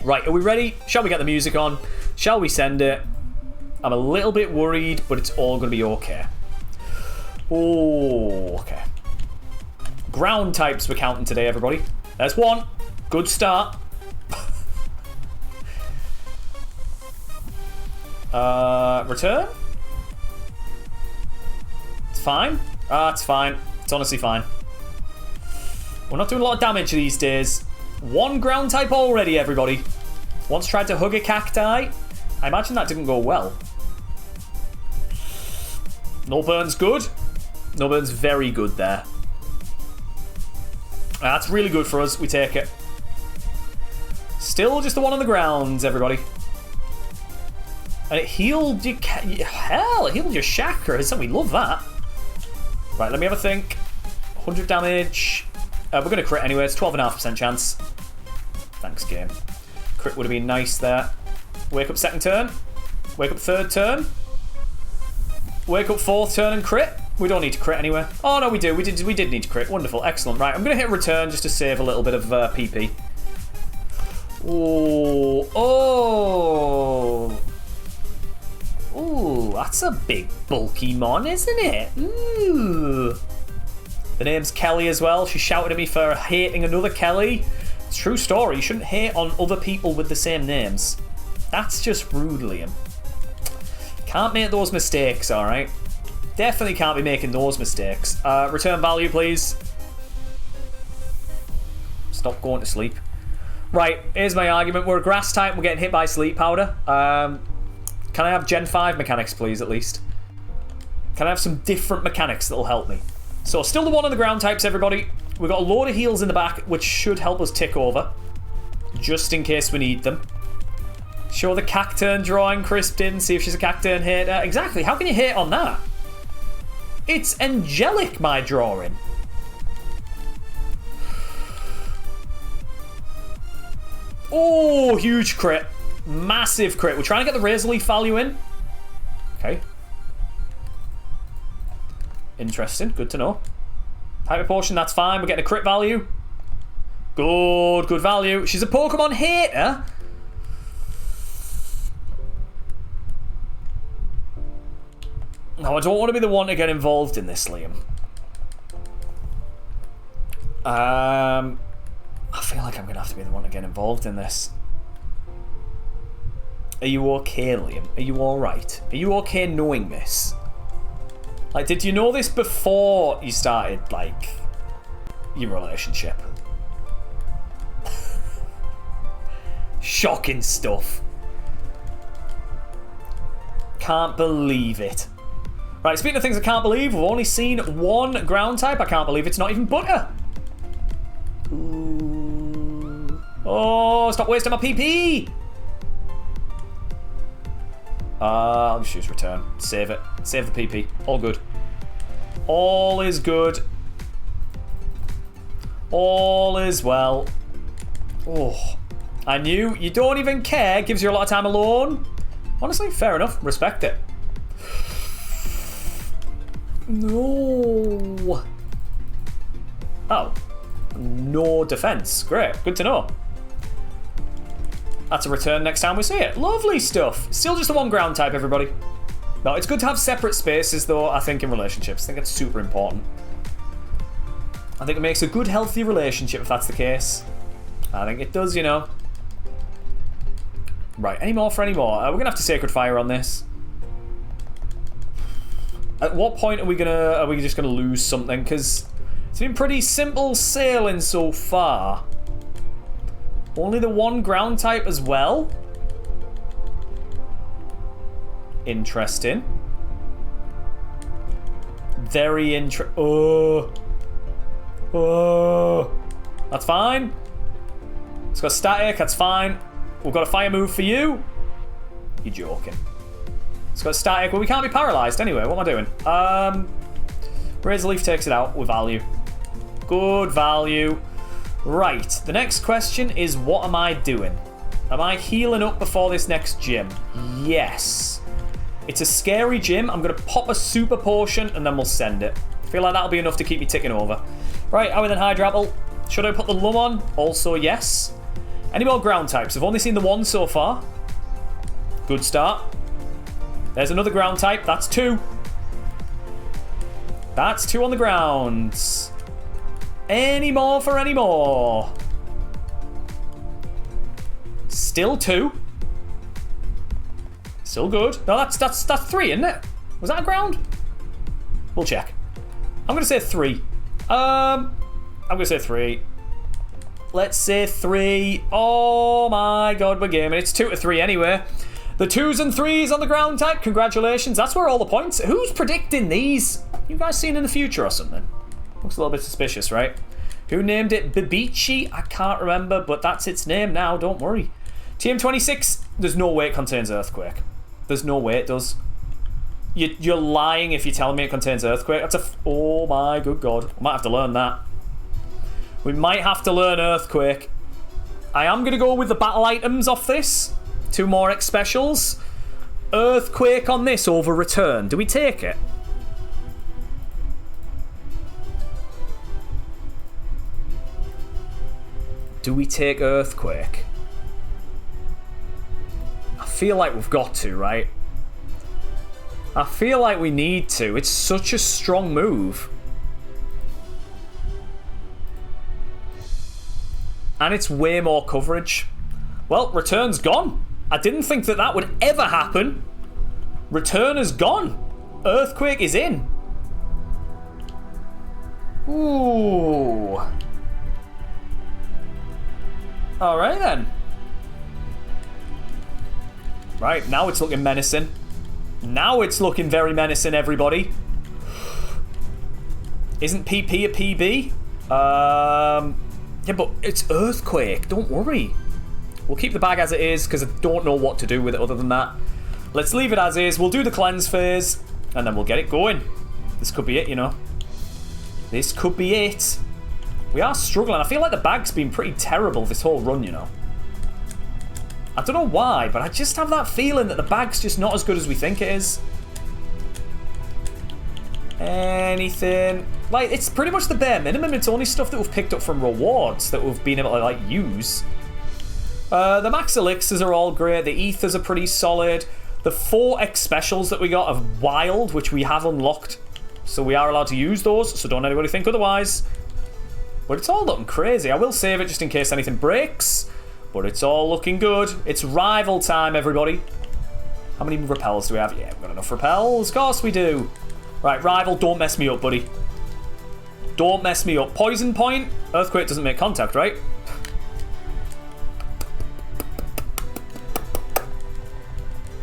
[SPEAKER 1] Right, are we ready? Shall we get the music on? Shall we send it? I'm a little bit worried, but it's all going to be okay. Oh, okay. Ground types we're counting today, everybody. There's one. Good start. Return? It's fine. It's fine. It's honestly fine. We're not doing a lot of damage these days. One ground type already, everybody. Once tried to hug a cacti. I imagine that didn't go well. No burn's good. No burn's very good there. That's really good for us. We take it. Still just the one on the ground, everybody. And it healed your... Hell, it healed your chakras, and we love that. Right, let me have a think. 100 damage. We're going to crit anyway. It's 12.5% chance. Thanks, game. Crit would have been nice there. Wake up second turn. Wake up third turn. Wake up fourth turn and crit. We don't need to crit anyway. Oh, no, we do. We did need to crit. Wonderful. Excellent. Right, I'm going to hit return just to save a little bit of PP. Oh. Oh. Ooh, that's a big bulky mon, isn't it? Ooh. The name's Kelly as well. She shouted at me for hating another Kelly. It's a true story. You shouldn't hate on other people with the same names. That's just rude, Liam. Can't make those mistakes, alright? Definitely can't be making those mistakes. Return value, please. Stop going to sleep. Right, here's my argument. We're a grass type, we're getting hit by sleep powder. Can I have Gen 5 mechanics, please, at least? Can I have some different mechanics that'll help me? So, still the one on the ground types, everybody. We've got a load of heals in the back, which should help us tick over. Just in case we need them. Show the cacturn drawing Crisp did and see if she's a cacturn hater. Exactly, how can you hate on that? It's angelic, my drawing. Oh, huge crit. Massive crit. We're trying to get the Razor Leaf value in. Okay. Interesting, good to know. Hyper Potion, that's fine. We're getting a crit value. Good value. She's a Pokemon hater. No, I don't want to be the one to get involved in this, Liam. I feel like I'm going to have to be the one to get involved in this. Are you okay, Liam? Are you alright? Are you okay knowing this? Like, did you know this before you started, like, your relationship? Shocking stuff. Can't believe it. Right, speaking of things I can't believe, we've only seen one ground type. I can't believe it's not even butter. Ooh. Oh, stop wasting my PP. I'll just use return. Save it. Save the PP. All good. All is good. All is well. Oh, I knew. You don't even care. Gives you a lot of time alone. Honestly, fair enough. Respect it. No. Oh. No defense. Great. Good to know. That's a return next time we see it. Lovely stuff. Still just the one ground type, everybody. No, it's good to have separate spaces, though, I think, in relationships. I think it's super important. I think it makes a good, healthy relationship, if that's the case. I think it does, you know. Right, any more for any more? We're going to have to Sacred Fire on this. At what point are we just gonna lose something? Because it's been pretty simple sailing so far. Only the one ground type as well. Interesting. Very Oh, that's fine. It's got static. That's fine. We've got a fire move for you. You're joking. It's got static. Well, we can't be paralyzed anyway. What am I doing? Razor Leaf takes it out with value. Good value. Right. The next question is, what am I doing? Am I healing up before this next gym? Yes. It's a scary gym. I'm going to pop a super potion and then we'll send it. I feel like that'll be enough to keep me ticking over. Right. Are we then hydrapple? Should I put the lum on? Also, yes. Any more ground types? I've only seen the one so far. Good start. There's another ground type. That's 2. That's 2 on the grounds. Any more for any more? Still 2. Still good. No, that's 3, isn't it? Was that a ground? We'll check. I'm gonna say 3. I'm gonna say 3. Let's say 3. Oh my god, we're gaming. It's 2 to 3 anyway. The 2s and 3s on the ground type. Congratulations. That's where all the points. Who's predicting these? You guys seen in the future or something? Looks a little bit suspicious, right? Who named it Bibichi? I can't remember, but that's its name now. Don't worry. TM26. There's no way it contains Earthquake. There's no way it does. You're lying if you're telling me it contains Earthquake. That's a... Oh my good god. I might have to learn that. We might have to learn Earthquake. I am going to go with the battle items off this. 2 more X specials. Earthquake on this over return. Do we take it? Do we take Earthquake? I feel like we've got to, right? I feel like we need to. It's such a strong move. And it's way more coverage. Well, return's gone. I didn't think that that would ever happen. Return is gone. Earthquake is in. Ooh. Alright then. Right, now it's looking menacing. Now it's looking very menacing, everybody. Isn't PP a PB? Yeah, but it's Earthquake. Don't worry. We'll keep the bag as it is because I don't know what to do with it other than that. Let's leave it as is. We'll do the cleanse phase and then we'll get it going. This could be it, you know. This could be it. We are struggling. I feel like the bag's been pretty terrible this whole run, you know. I don't know why, but I just have that feeling that the bag's just not as good as we think it is. Anything. Like, it's pretty much the bare minimum. It's only stuff that we've picked up from rewards that we've been able to, like, use. The max elixirs are all great. The ethers are pretty solid. The 4 X specials that we got of wild, which we have unlocked. So we are allowed to use those, so don't anybody think otherwise. But it's all looking crazy. I will save it just in case anything breaks. But it's all looking good. It's rival time, everybody. How many repels do we have? Yeah, we've got enough repels. Of course we do. Right, rival, don't mess me up, buddy. Don't mess me up. Poison point. Earthquake doesn't make contact, right?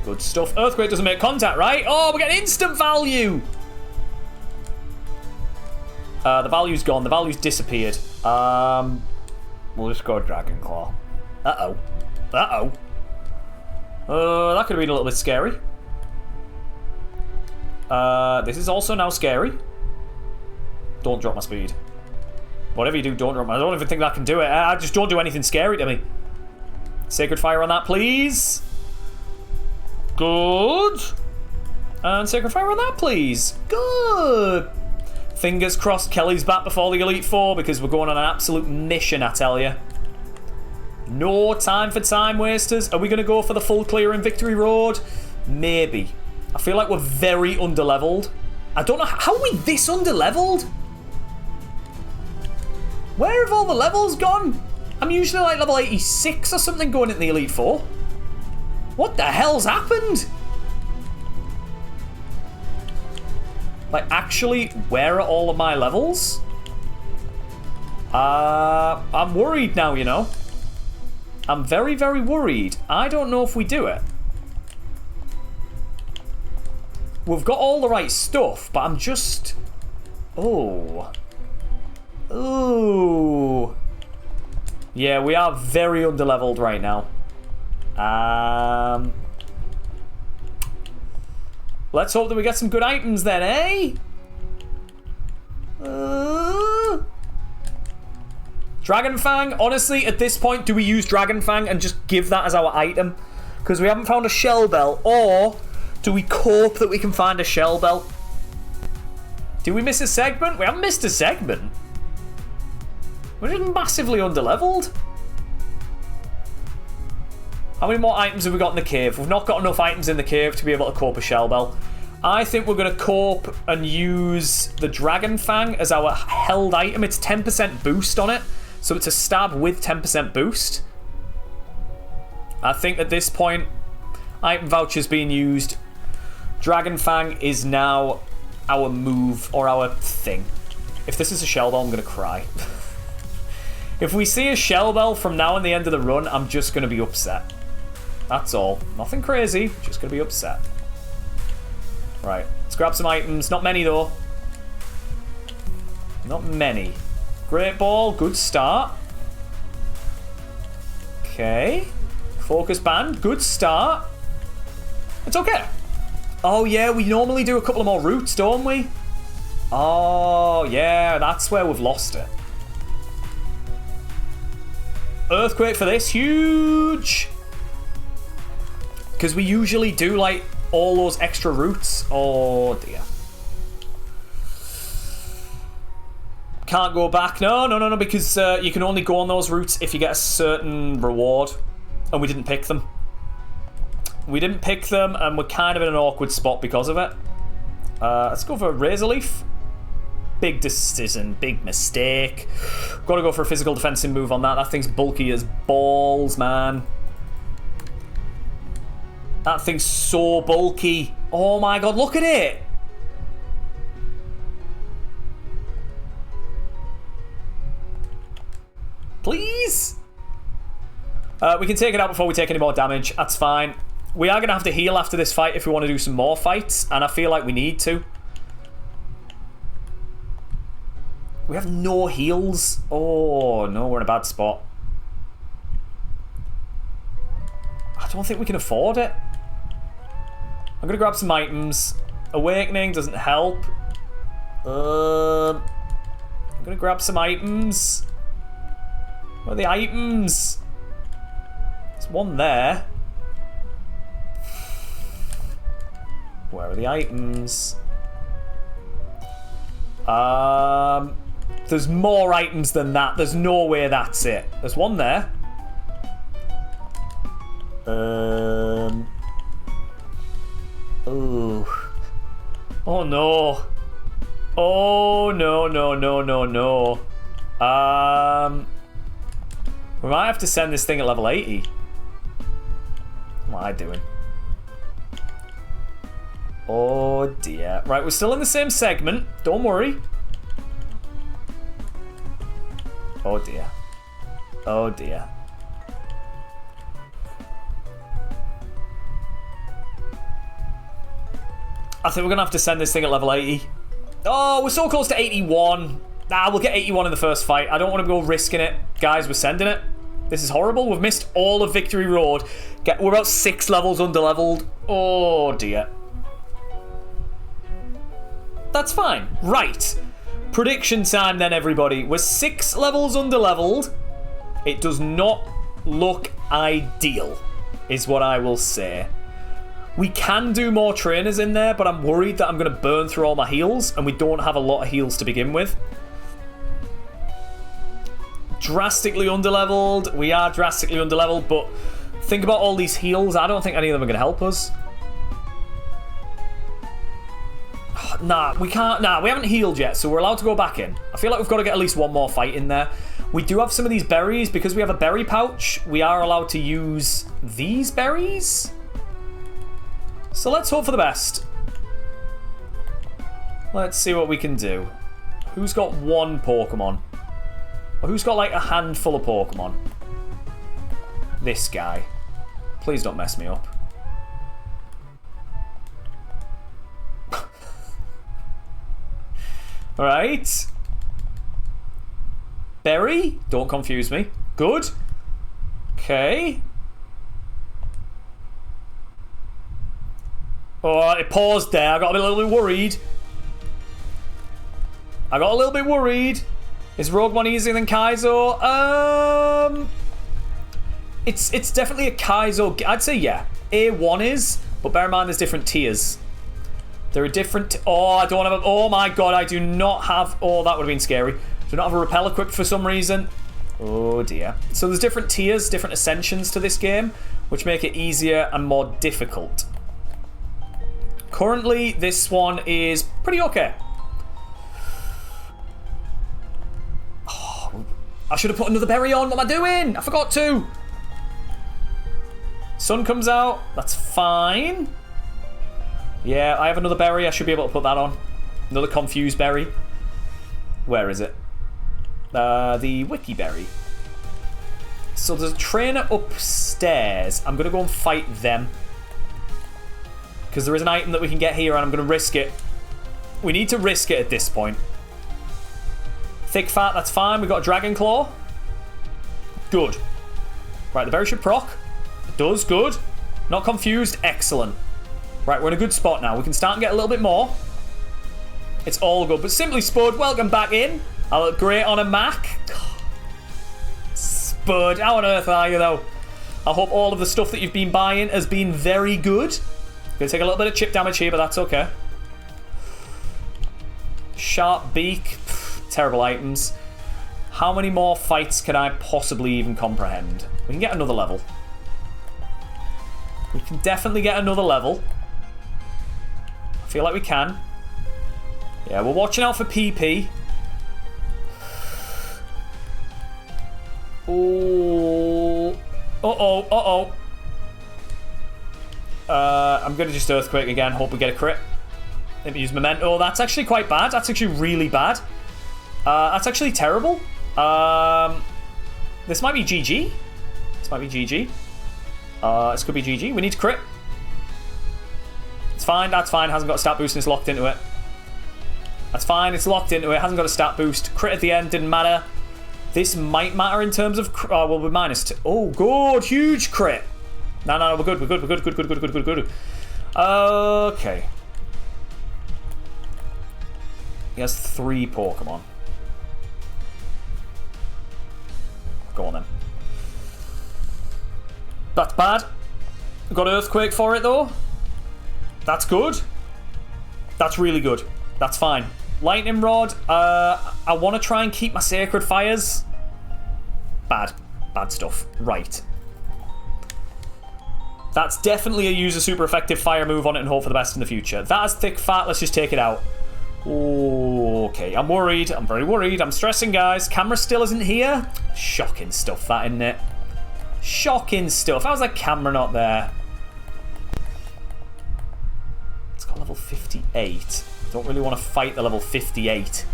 [SPEAKER 1] Good stuff. Earthquake doesn't make contact, right? Oh, we get instant value. The value's gone. The value's disappeared. We'll just go Dragon Claw. Uh-oh. Uh-oh. That could have been a little bit scary. This is also now scary. Don't drop my speed. Whatever you do, don't drop my... I don't even think that can do it. Just don't do anything scary to me. Sacred Fire on that, please. Good. And Sacred Fire on that, please. Good. Fingers crossed Kelly's back before the Elite Four because we're going on an absolute mission, I tell you. No time for time wasters. Are we going to go for the full clear in Victory Road? Maybe. I feel like we're very underleveled. I don't know. How are we this underleveled? Where have all the levels gone? I'm usually like level 86 or something going into the Elite Four. What the hell's happened? Like, actually, where are all of my levels? I'm worried now, you know. I'm very, very worried. I don't know if we do it. We've got all the right stuff, but I'm just... Oh. Ooh. Yeah, we are very underleveled right now. Let's hope that we get some good items then, eh? Dragon Fang, honestly, at this point, do we use Dragon Fang and just give that as our item? Because we haven't found a Shell Bell, or do we cope that we can find a Shell Bell? Did we miss a segment? We haven't missed a segment. We're just massively underleveled. How many more items have we got in the cave? We've not got enough items in the cave to be able to cope a Shell Bell. I think we're going to cope and use the Dragon Fang as our held item. It's 10% boost on it. So it's a stab with 10% boost. I think at this point, item vouchers being used. Dragon Fang is now our move or our thing. If this is a Shell Bell, I'm going to cry. If we see a Shell Bell from now and the end of the run, I'm just going to be upset. That's all. Nothing crazy, just going to be upset. Right, let's grab some items. Not many, though. Not many. Great Ball, good start. Okay. Focus Band, good start. It's okay. Oh, yeah, we normally do a couple of more routes, don't we? Oh, yeah, that's where we've lost it. Earthquake for this, huge! Because we usually do, like, all those extra routes. Oh, dear. Can't go back. No, because you can only go on those routes if you get a certain reward. And we didn't pick them. We didn't pick them, and we're kind of in an awkward spot because of it. Let's go for Razor Leaf. Big decision, big mistake. Got to go for a physical defensive move on that. That thing's bulky as balls, man. That thing's so bulky. Oh my god, look at it. Please? We can take it out before we take any more damage. That's fine. We are going to have to heal after this fight if we want to do some more fights, and I feel like we need to. We have no heals. Oh, no, we're in a bad spot. I don't think we can afford it. I'm going to grab some items. Awakening doesn't help. I'm going to grab some items. Where are the items? There's one there. Where are the items? There's more items than that. There's no way that's it. There's one there. Ooh. Oh no. Oh no. We might have to send this thing at level 80. What am I doing? Oh dear. Right, we're still in the same segment. Don't worry. Oh dear. Oh dear. I think we're going to have to send this thing at level 80. Oh, we're so close to 81. Nah, we'll get 81 in the first fight. I don't want to go risking it. Guys, we're sending it. This is horrible. We've missed all of Victory Road. We're about 6 levels underleveled. Oh, dear. That's fine. Right. Prediction time then, everybody. We're 6 levels underleveled. It does not look ideal, is what I will say. We can do more trainers in there, but I'm worried that I'm going to burn through all my heals, and we don't have a lot of heals to begin with. drastically underleveled. We are drastically underleveled, but think about all these heals. I don't think any of them are going to help us. Nah, we can't. Nah, we haven't healed yet, so we're allowed to go back in. I feel like we've got to get at least one more fight in there. We do have some of these berries. Because we have a berry pouch, we are allowed to use these berries. So let's hope for the best. Let's see what we can do. Who's got one Pokemon? Or who's got like a handful of Pokemon? This guy. Please don't mess me up. Alright. Berry? Don't confuse me. Good. Okay. Oh, it paused there. I got a little bit worried. Is RogueMON easier than Kaizo? It's definitely a Kaizo. I'd say yeah. A1 is, but bear in mind there's different tiers. There are different... Oh, I don't have a... Oh my god, I do not have... Oh, that would have been scary. Do not have a repel equipped for some reason. Oh dear. So there's different tiers, different ascensions to this game, which make it easier and more difficult. Currently, this one is pretty okay. Oh, I should have put another berry on. What am I doing? I forgot to. Sun comes out. That's fine. Yeah, I have another berry. I should be able to put that on. Another confused berry. Where is it? The wiki berry. So there's a trainer upstairs. I'm going to go and fight them. Because there is an item that we can get here and I'm going to risk it. We need to risk it at this point. Thick fat, that's fine. We've got a dragon claw. Good. Right, the berry should proc. It does, good. Not confused, excellent. Right, we're in a good spot now. We can start and get a little bit more. It's all good. But Simply Spud, welcome back in. I look great on a Mac. Spud, how on earth are you, though? I hope all of the stuff that you've been buying has been very good. Gonna take a little bit of chip damage here, but that's okay. Sharp beak. Terrible items. How many more fights can I possibly even comprehend? We can get another level. We can definitely get another level. I feel like we can. Yeah, we're watching out for PP. Oh. Uh-oh, uh-oh. I'm going to just Earthquake again. Hope we get a crit. Maybe use Memento. That's actually quite bad. That's actually really bad. That's actually terrible. This might be GG. This might be GG. This could be GG. We need to crit. It's fine. That's fine. Hasn't got a stat boost and it's locked into it. That's fine. It's locked into it. Hasn't got a stat boost. Crit at the end. Didn't matter. This might matter in terms of... Oh, well, we're -2. Oh, good. Huge crit. No, no, we're good. We're good. We're good. Good, good, good, good, good, good. Okay. He has 3 Pokemon. Go on then. That's bad. Got Earthquake for it though. That's good. That's really good. That's fine. Lightning Rod. I want to try and keep my Sacred Fires. Bad. Bad stuff. Right. That's definitely a use a super effective fire move on it and hope for the best in the future. That has Thick Fat. Let's just take it out. Okay, I'm worried. I'm very worried. I'm stressing, guys. Camera still isn't here. Shocking stuff, that, isn't it? Shocking stuff. How's that camera not there? It's got level 58. Don't really want to fight the level 58.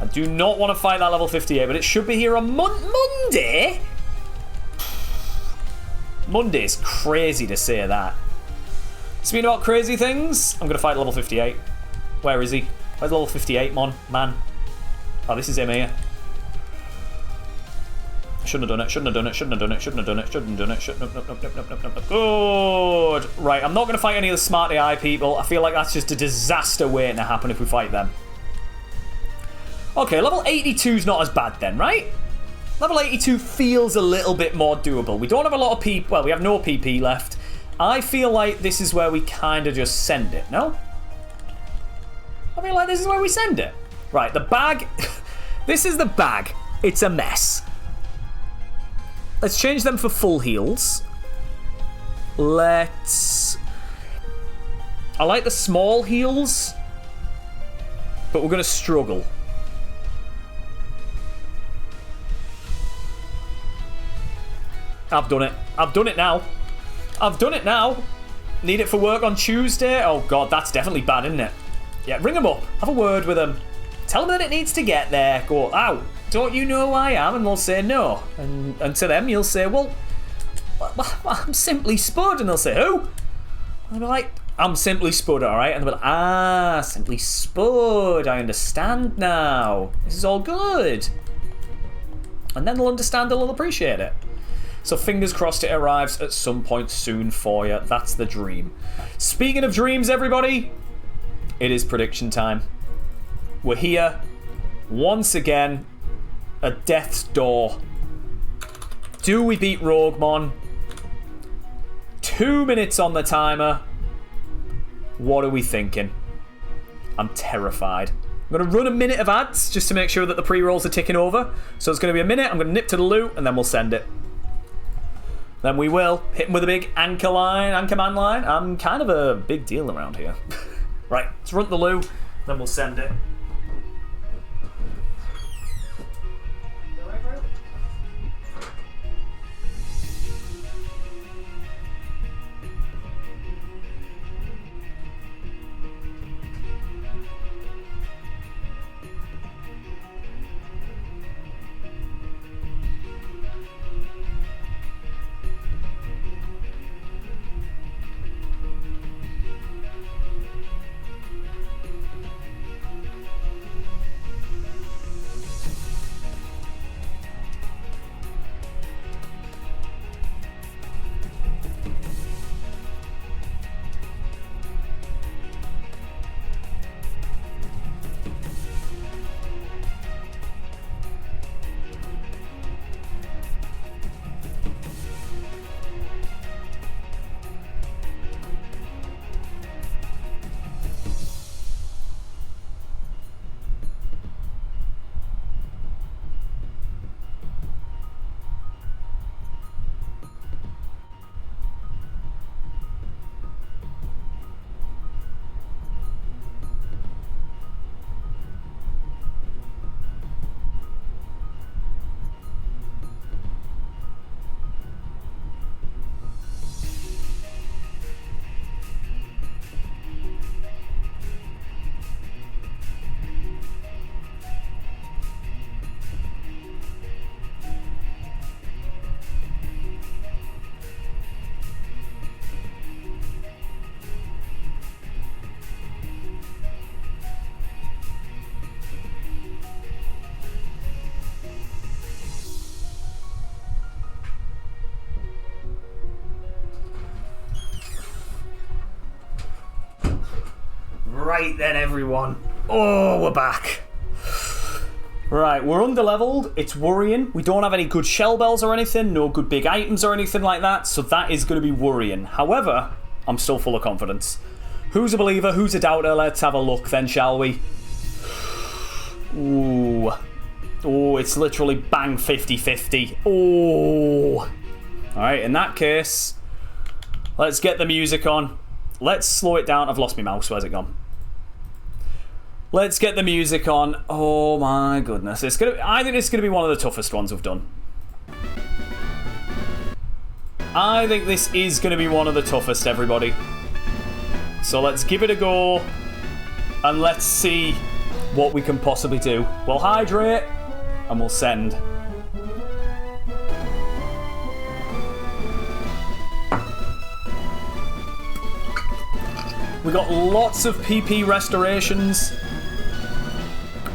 [SPEAKER 1] I do not want to fight that level 58, but it should be here on Monday? Monday's crazy to say that. Speaking about crazy things, I'm going to fight level 58. Where is he? Where's level 58, man? Oh, this is him here. Shouldn't have done it, shouldn't have done it, shouldn't have done it, shouldn't have done it, shouldn't have done it, shouldn't have... Good! Right, I'm not going to fight any of the smart AI people. I feel like that's just a disaster waiting to happen if we fight them. Okay, level 82's not as bad then, right? Level 82 feels a little bit more doable. We don't have a lot of PP... Well, we have no PP left. I feel like this is where we kind of just send it, no? I feel like this is where we send it. Right, the bag. This is the bag. It's a mess. Let's change them for full heals. Let's... I like the small heals, but we're going to struggle. I've done it. I've done it now. I've done it now. Need it for work on Tuesday? Oh, God, that's definitely bad, isn't it? Yeah, ring them up. Have a word with them. Tell them that it needs to get there. Go, ow, don't you know who I am? And they'll say no. And to them, you'll say, well, I'm Simply Spud. And they'll say, who? And they'll be like, I'm Simply Spud, all right? And they'll be like, Simply Spud. I understand now. This is all good. And then they'll understand, they'll appreciate it. So fingers crossed it arrives at some point soon for you. That's the dream. Speaking of dreams, everybody, it is prediction time. We're here once again at death's door. Do we beat RogueMON? 2 minutes on the timer. What are we thinking? I'm terrified. I'm going to run a minute of ads just to make sure that the pre-rolls are ticking over. So it's going to be a minute. I'm going to nip to the loot and then we'll send it. Then we will hit him with a big anchorman line. I'm kind of a big deal around here. Right, let's run the loo, then we'll send it. Right then, everyone. Oh, we're back. Right, we're underleveled. It's worrying. We don't have any good shell bells or anything, no good big items or anything like that, so that is going to be worrying. However, I'm still full of confidence. Who's a believer? Who's a doubter? Let's have a look then, shall we? Ooh. Oh, it's literally bang 50-50. Oh. Alright, in that case, let's get the music on. Let's slow it down. I've lost my mouse. Where's it gone? Let's get the music on. Oh my goodness. I think it's going to be one of the toughest ones we've done. I think this is going to be one of the toughest, everybody. So let's give it a go. And let's see what we can possibly do. We'll hydrate. And we'll send. We got lots of PP restorations.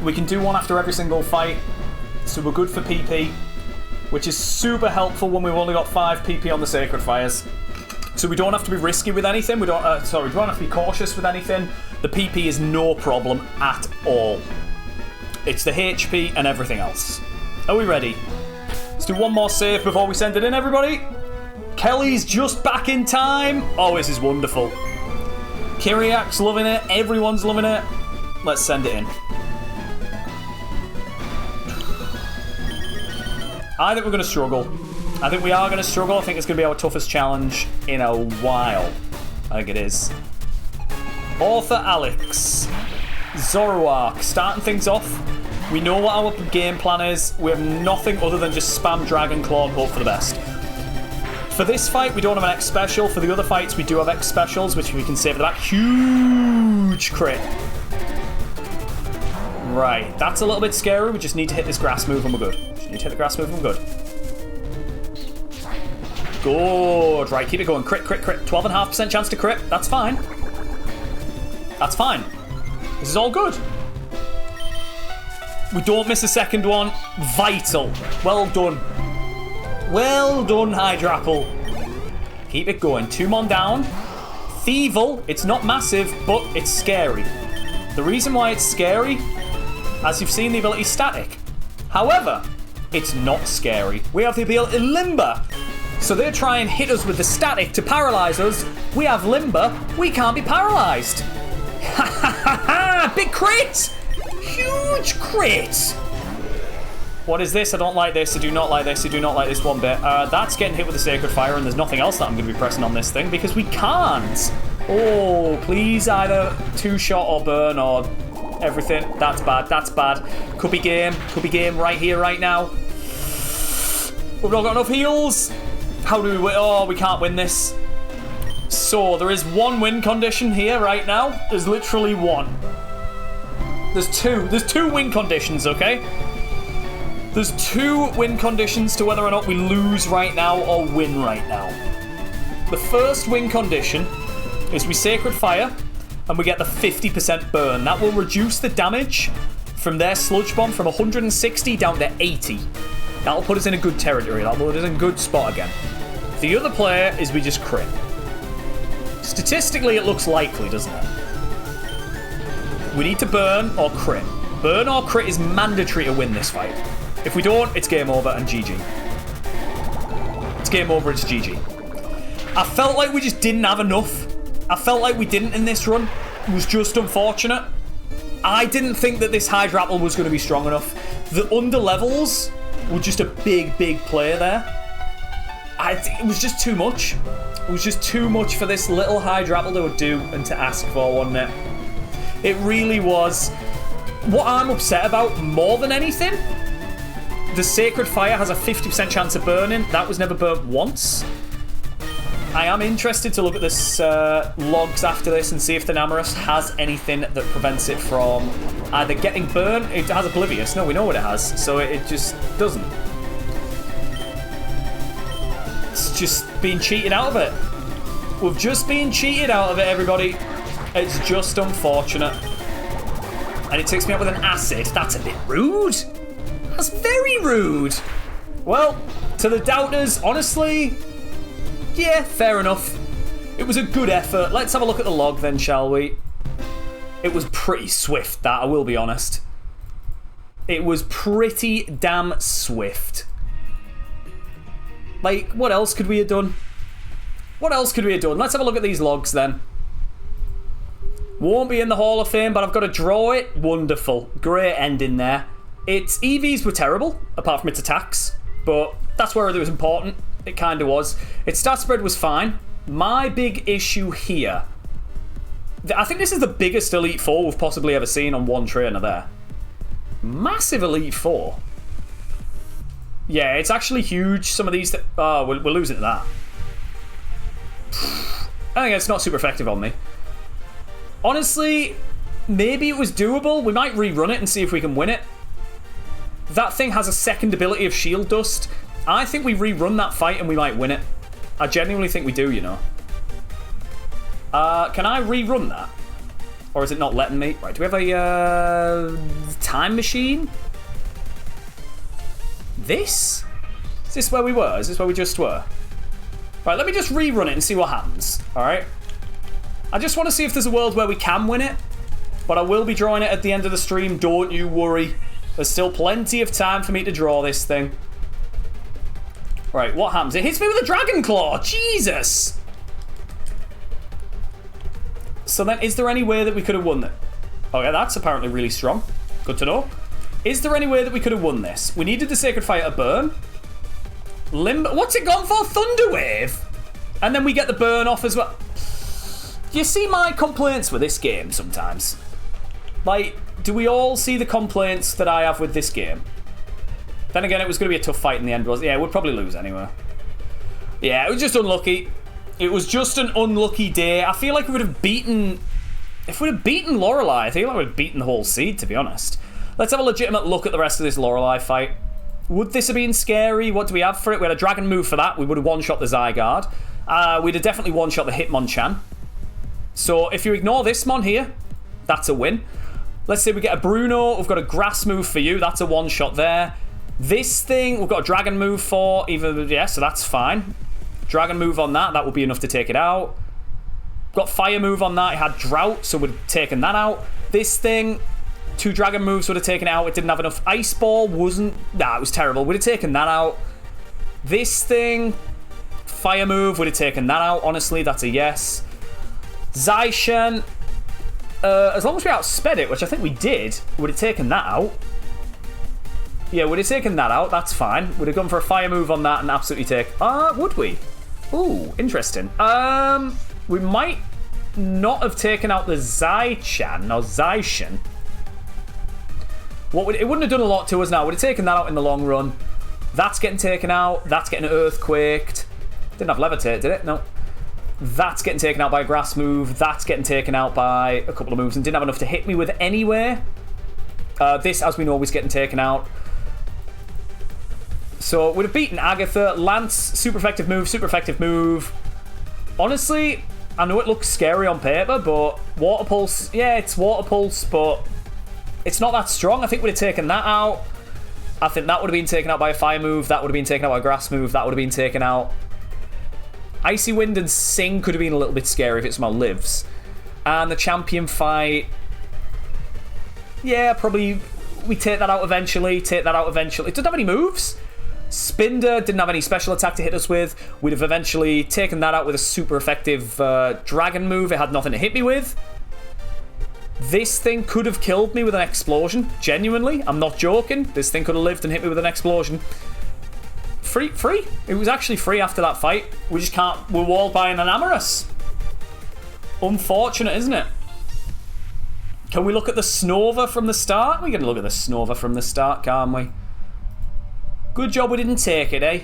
[SPEAKER 1] We can do one after every single fight, so we're good for PP, which is super helpful when we've only got 5 PP on the Sacred Fires. So we don't have to be risky with anything. We don't have to be cautious with anything. The PP is no problem at all. It's the HP and everything else. Are we ready? Let's do one more save before we send it in, everybody. Kelly's just back in time. Oh, this is wonderful. Kyriak's loving it. Everyone's loving it. Let's send it in. I think we're going to struggle. I think we are going to struggle. I think it's going to be our toughest challenge in a while. I think it is. Author Alex. Zoroark. Starting things off. We know what our game plan is. We have nothing other than just spam Dragon Claw and hope for the best. For this fight, we don't have an X special. For the other fights, we do have X specials, which we can save for the back. Huge crit. Right, that's a little bit scary. We just need to hit this grass move and we're good. Just need to hit the grass move and we're good. Good. Right, keep it going. Crit, crit, crit. 12.5% chance to crit. That's fine. That's fine. This is all good. We don't miss a second one. Vital. Well done. Well done, hydrapple. Keep it going. 2 mon down. Thievel. It's not massive, but it's scary. The reason why it's scary, as you've seen, the ability static. However, it's not scary. We have the ability limber. So they try and hit us with the static to paralyze us. We have limber. We can't be paralyzed. Ha ha ha ha! Big crit! Huge crit! What is this? I don't like this. I do not like this. I do not like this one bit. That's getting hit with the Sacred Fire, and there's nothing else that I'm going to be pressing on this thing because we can't. Oh, please either 2-shot or burn or everything. That's bad. That's bad. Could be game. Could be game right here, right now. We've not got enough heals. How do we win? Oh, we can't win this. So, there is one win condition here right now. There's literally one. There's two. There's 2 win conditions, okay? There's 2 win conditions to whether or not we lose right now or win right now. The first win condition is we Sacred Fire and we get the 50% burn. That will reduce the damage from their Sludge Bomb from 160 down to 80. That'll put us in a good territory. That'll put us in a good spot again. The other player is we just crit. Statistically, it looks likely, doesn't it? We need to burn or crit. Burn or crit is mandatory to win this fight. If we don't, it's game over and GG. It's game over, it's GG. I felt like we just didn't have enough. I felt like we didn't in this run. It was just unfortunate. I didn't think that this hydrapple was going to be strong enough. The underlevels were just a big, big player there. It was just too much. It was just too much for this little hydrapple to do and to ask for, wasn't it? It really was. What I'm upset about more than anything, the Sacred Fire has a 50% chance of burning. That was never burnt once. I am interested to look at this logs after this and see if the Namarus has anything that prevents it from either getting burned. It has Oblivious. No, we know what it has. So it just doesn't. It's just being cheated out of it. We've just been cheated out of it, everybody. It's just unfortunate. And it takes me out with an acid. That's a bit rude. That's very rude. Well, to the doubters, honestly, yeah, fair enough. It was a good effort. Let's have a look at the log then, shall we? It was pretty swift, that, I will be honest. It was pretty damn swift. Like, what else could we have done? What else could we have done? Let's have a look at these logs then. Won't be in the Hall of Fame, but I've got to draw it. Wonderful. Great ending there. Its EVs were terrible, apart from its attacks, but that's where it was important. It kind of was. Its stat spread was fine. My big issue here, I think this is the biggest Elite Four we've possibly ever seen on one trainer there. Massive Elite Four. Yeah, it's actually huge. Some of these, oh, we're losing to that. I think it's not super effective on me. Honestly, maybe it was doable. We might rerun it and see if we can win it. That thing has a second ability of Shield Dust. I think we rerun that fight and we might win it. I genuinely think we do, you know. Can I rerun that? Or is it not letting me? Right, do we have a time machine? This? Is this where we were? Is this where we just were? Right, let me just rerun it and see what happens. Alright. I just want to see if there's a world where we can win it. But I will be drawing it at the end of the stream. Don't you worry. There's still plenty of time for me to draw this thing. Right, what happens? It hits me with a Dragon Claw. Jesus! So then, is there any way that we could have won it? Okay, that's apparently really strong. Good to know. Is there any way that we could have won this? We needed the Sacred Fire to burn. What's it gone for? Thunderwave? And then we get the burn off as well. Do you see my complaints with this game sometimes? Like, do we all see the complaints that I have with this game? Then again, it was going to be a tough fight in the end, wasn't it? Yeah, we'd probably lose anyway. Yeah, it was just unlucky. It was just an unlucky day. I feel like we would have beaten... If we'd have beaten Lorelei, I feel like we'd have beaten the whole seed, to be honest. Let's have a legitimate look at the rest of this Lorelei fight. Would this have been scary? What do we have for it? We had a dragon move for that. We would have one-shot the Zygarde. We'd have definitely one-shot the Hitmonchan. So if you ignore this mon here, that's a win. Let's say we get a Bruno. We've got a grass move for you. That's a one-shot there. This thing, we've got a dragon move for. Yeah, so that's fine. Dragon move on that. That would be enough to take it out. Got fire move on that. It had drought, so we'd have taken that out. This thing, 2 dragon moves would have taken it out. It didn't have enough. Ice ball wasn't... Nah, it was terrible. We'd have taken that out. This thing, fire move would have taken that out. Honestly, that's a yes. Zaishen, as long as we outsped it, which I think we did, would have taken that out. Yeah, would have taken that out. That's fine. Would have gone for a fire move on that and absolutely take... would we? Ooh, interesting. We might not have taken out the Zaichan or Zaishen. It wouldn't have done a lot to us now. Would have taken that out in the long run. That's getting taken out. That's getting earthquaked. Didn't have levitate, did it? No. That's getting taken out by a grass move. That's getting taken out by a couple of moves and didn't have enough to hit me with anywhere. This, as we know, was getting taken out. So we'd have beaten Agatha. Lance, super effective move, super effective move. Honestly, I know it looks scary on paper, but Water Pulse, yeah, it's Water Pulse, but it's not that strong. I think we'd have taken that out. I think that would have been taken out by a fire move. That would have been taken out by a grass move. That would have been taken out. Icy Wind and Sing could have been a little bit scary if it somehow lives. And the champion fight, yeah, probably we take that out eventually. It doesn't have any moves. Spinder didn't have any special attack to hit us with. We'd have eventually taken that out with a super effective dragon move. It had nothing to hit me with. This thing could have killed me with an explosion. Genuinely, I'm not joking. This thing could have lived and hit me with an explosion. Free. It was actually free after that fight. We just can't. We're walled by an Anorus. Unfortunate, isn't it? Can we look at the Snova from the start? We can look at the Snova from the start, can't we? Good job we didn't take it, eh?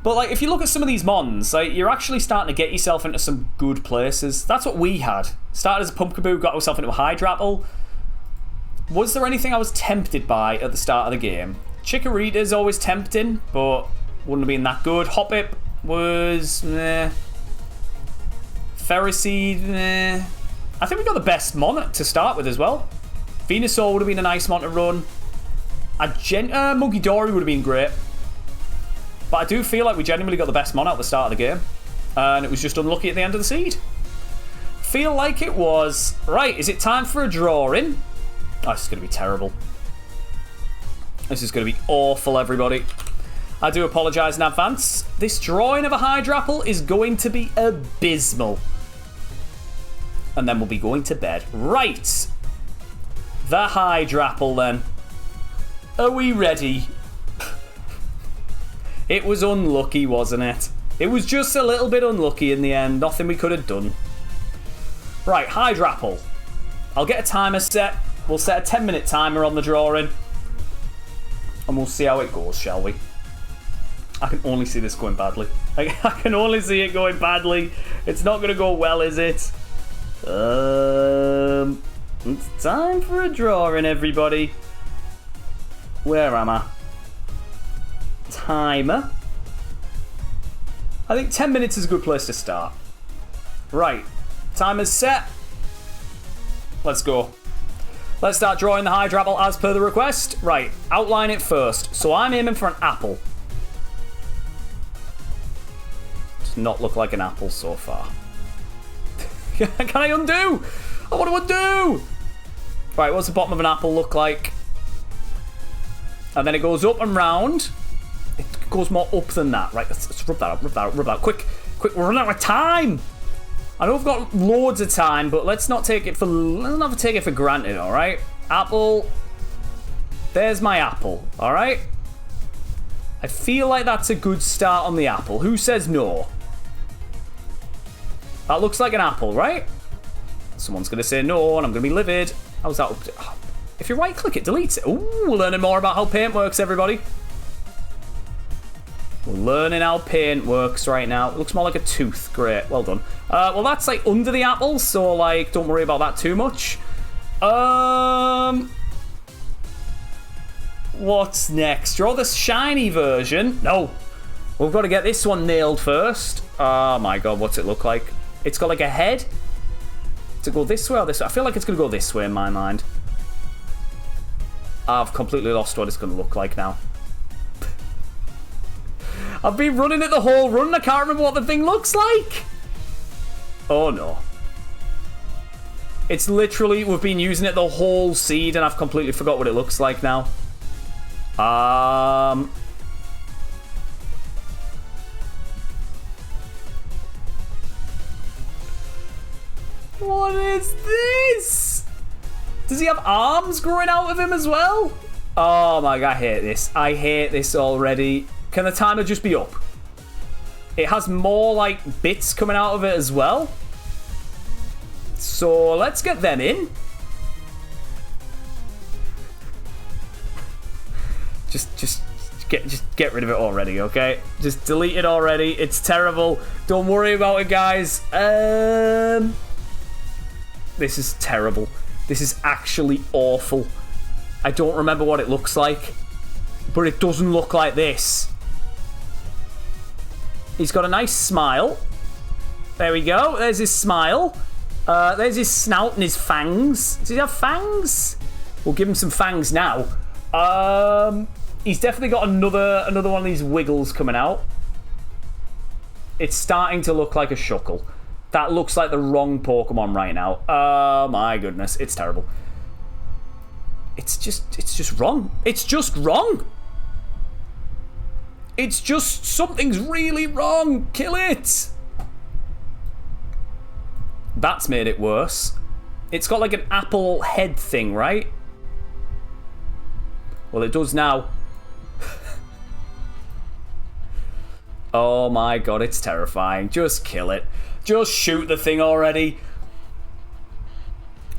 [SPEAKER 1] But, like, if you look at some of these mons, like, you're actually starting to get yourself into some good places. That's what we had. Started as a Pumpkaboo, got ourselves into a Hydrapple. Was there anything I was tempted by at the start of the game? Chikorita's always tempting, but wouldn't have been that good. Hoppip was, meh. Ferroseed, meh. I think we got the best mon to start with as well. Venusaur would have been a nice mon to run. Munkidori would have been great. But I do feel like we genuinely got the best mon at the start of the game. And it was just unlucky at the end of the seed. Feel like it was. Right, is it time for a drawing? Oh, this is going to be terrible. This is going to be awful, everybody. I do apologise in advance. This drawing of a Hydrapple is going to be abysmal. And then we'll be going to bed. Right. The Hydrapple, then. Are we ready? It was unlucky, wasn't it? It was just a little bit unlucky in the end. Nothing we could have done. Right, Hydrapple. I'll get a timer set. We'll set a 10-minute timer on the drawing. And we'll see how it goes, shall we? I can only see this going badly. I can only see it going badly. It's not going to go well, is it? It's time for a drawing, everybody. Where am I? Timer. I think 10 minutes is a good place to start. Right. Timer's set. Let's go. Let's start drawing the Hydrapple as per the request. Right. Outline it first. So I'm aiming for an apple. Does not look like an apple so far. Can I undo? I want to undo! Right, what's the bottom of an apple look like? And then it goes up and round. It goes more up than that. Right, let's rub that up, rub that up, rub that up. Quick, we're running out of time! I know we've got loads of time, but let's not take it for granted, alright? Apple. There's my apple, alright? I feel like that's a good start on the apple. Who says no? That looks like an apple, right? Someone's going to say no, and I'm going to be livid. How's that? If you right-click it, deletes it. Ooh, we're learning more about how paint works, everybody. We're learning how paint works right now. It looks more like a tooth. Great, well done. Well, that's like under the apple, so like don't worry about that too much. What's next? Draw the shiny version. No, we've got to get this one nailed first. Oh my god, what's it look like? It's got like a head. To go this way or this way? I feel like it's going to go this way in my mind. I've completely lost what it's going to look like now. I've been running it the whole run. I can't remember what the thing looks like. Oh no. It's literally, we've been using it the whole seed and I've completely forgot what it looks like now. What is this? Does he have arms growing out of him as well? Oh my god, I hate this. I hate this already. Can the timer just be up? It has more like bits coming out of it as well. So let's get them in. Just get rid of it already, okay? Just delete it already. It's terrible. Don't worry about it, guys. This is terrible. This is actually awful. I don't remember what it looks like, but it doesn't look like this. He's got a nice smile. There we go. There's his smile. There's his snout and his fangs. Does he have fangs? We'll give him some fangs now. He's definitely got another one of these wiggles coming out. It's starting to look like a shuckle. That looks like the wrong Pokemon right now. Oh my goodness, it's terrible. It's just wrong. It's just wrong. It's just something's really wrong. Kill it. That's made it worse. It's got like an apple head thing, right? Well, it does now. Oh my god, it's terrifying. Just kill it. Just shoot the thing already.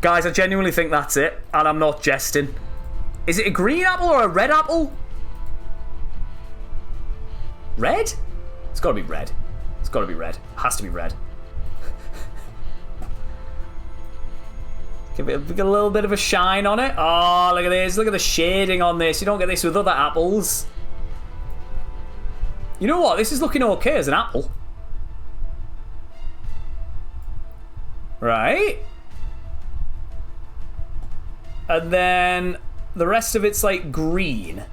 [SPEAKER 1] Guys, I genuinely think that's it, and I'm not jesting. Is it a green apple or a red apple? Red? It's gotta be red. It's gotta be red. It has to be red. Give it a little bit of a shine on it. Oh, look at this. Look at the shading on this. You don't get this with other apples. You know what? This is looking okay as an apple. Right? And then the rest of it's like green.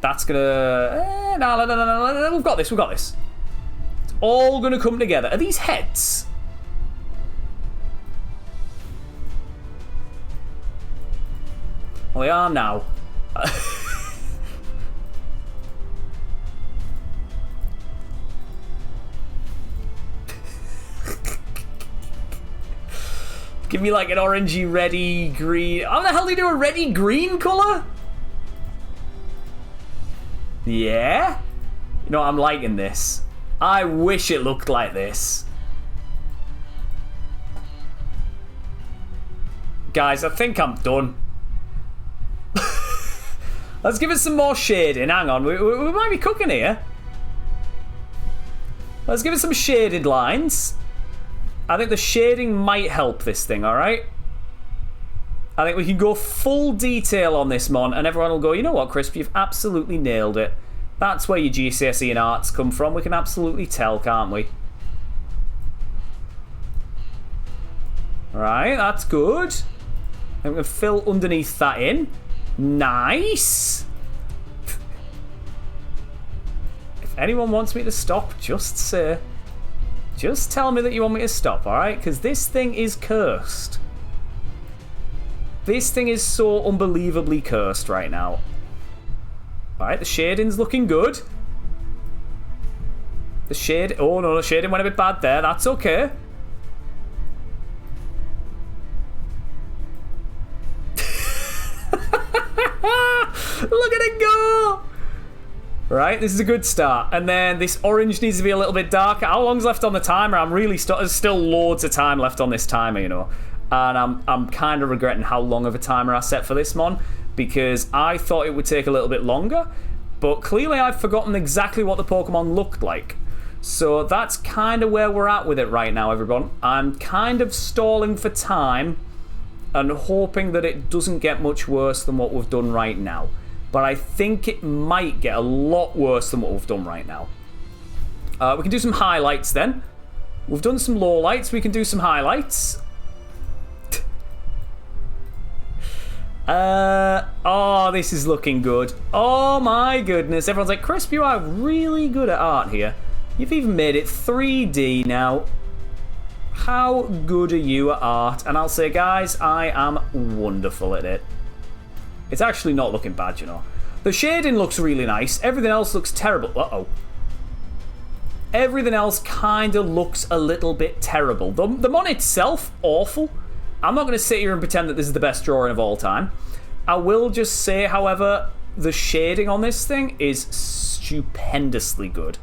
[SPEAKER 1] That's gonna... No. We've got this. We've got this. It's all gonna come together. Are these heads? Well, they are now. Give me like an orangey, reddy, green. How the hell do you do a reddy green colour? Yeah? You know, I'm liking this. I wish it looked like this. Guys, I think I'm done. Let's give it some more shading. Hang on, we might be cooking here. Let's give it some shaded lines. I think the shading might help this thing, alright? I think we can go full detail on this, Mon, and everyone will go, you know what, Crisp, you've absolutely nailed it. That's where your GCSE and arts come from. We can absolutely tell, can't we? Right, that's good. And we can fill underneath that in. Nice. If anyone wants me to stop, just say. Just tell me that you want me to stop, alright? Because this thing is cursed. This thing is so unbelievably cursed right now. Alright, the shading's looking good. The shade... Oh no, the shading went a bit bad there. That's okay. Look at it go! Right, this is a good start. And then this orange needs to be a little bit darker. How long's left on the timer? I'm really there's still loads of time left on this timer, you know. And I'm kind of regretting how long of a timer I set for this mon, because I thought it would take a little bit longer, but clearly I've forgotten exactly what the Pokemon looked like. So that's kind of where we're at with it right now, everyone. I'm kind of stalling for time and hoping that it doesn't get much worse than what we've done right now. But I think it might get a lot worse than what we've done right now. We can do some highlights then. We've done some lowlights, we can do some highlights. Oh, this is looking good. Oh my goodness. Everyone's like, Crisp, you are really good at art here. You've even made it 3D now. How good are you at art? And I'll say, guys, I am wonderful at it. It's actually not looking bad, you know. The shading looks really nice. Everything else looks terrible. Uh-oh. Everything else kind of looks a little bit terrible. The mon itself, awful. I'm not going to sit here and pretend that this is the best drawing of all time. I will just say, however, the shading on this thing is stupendously good.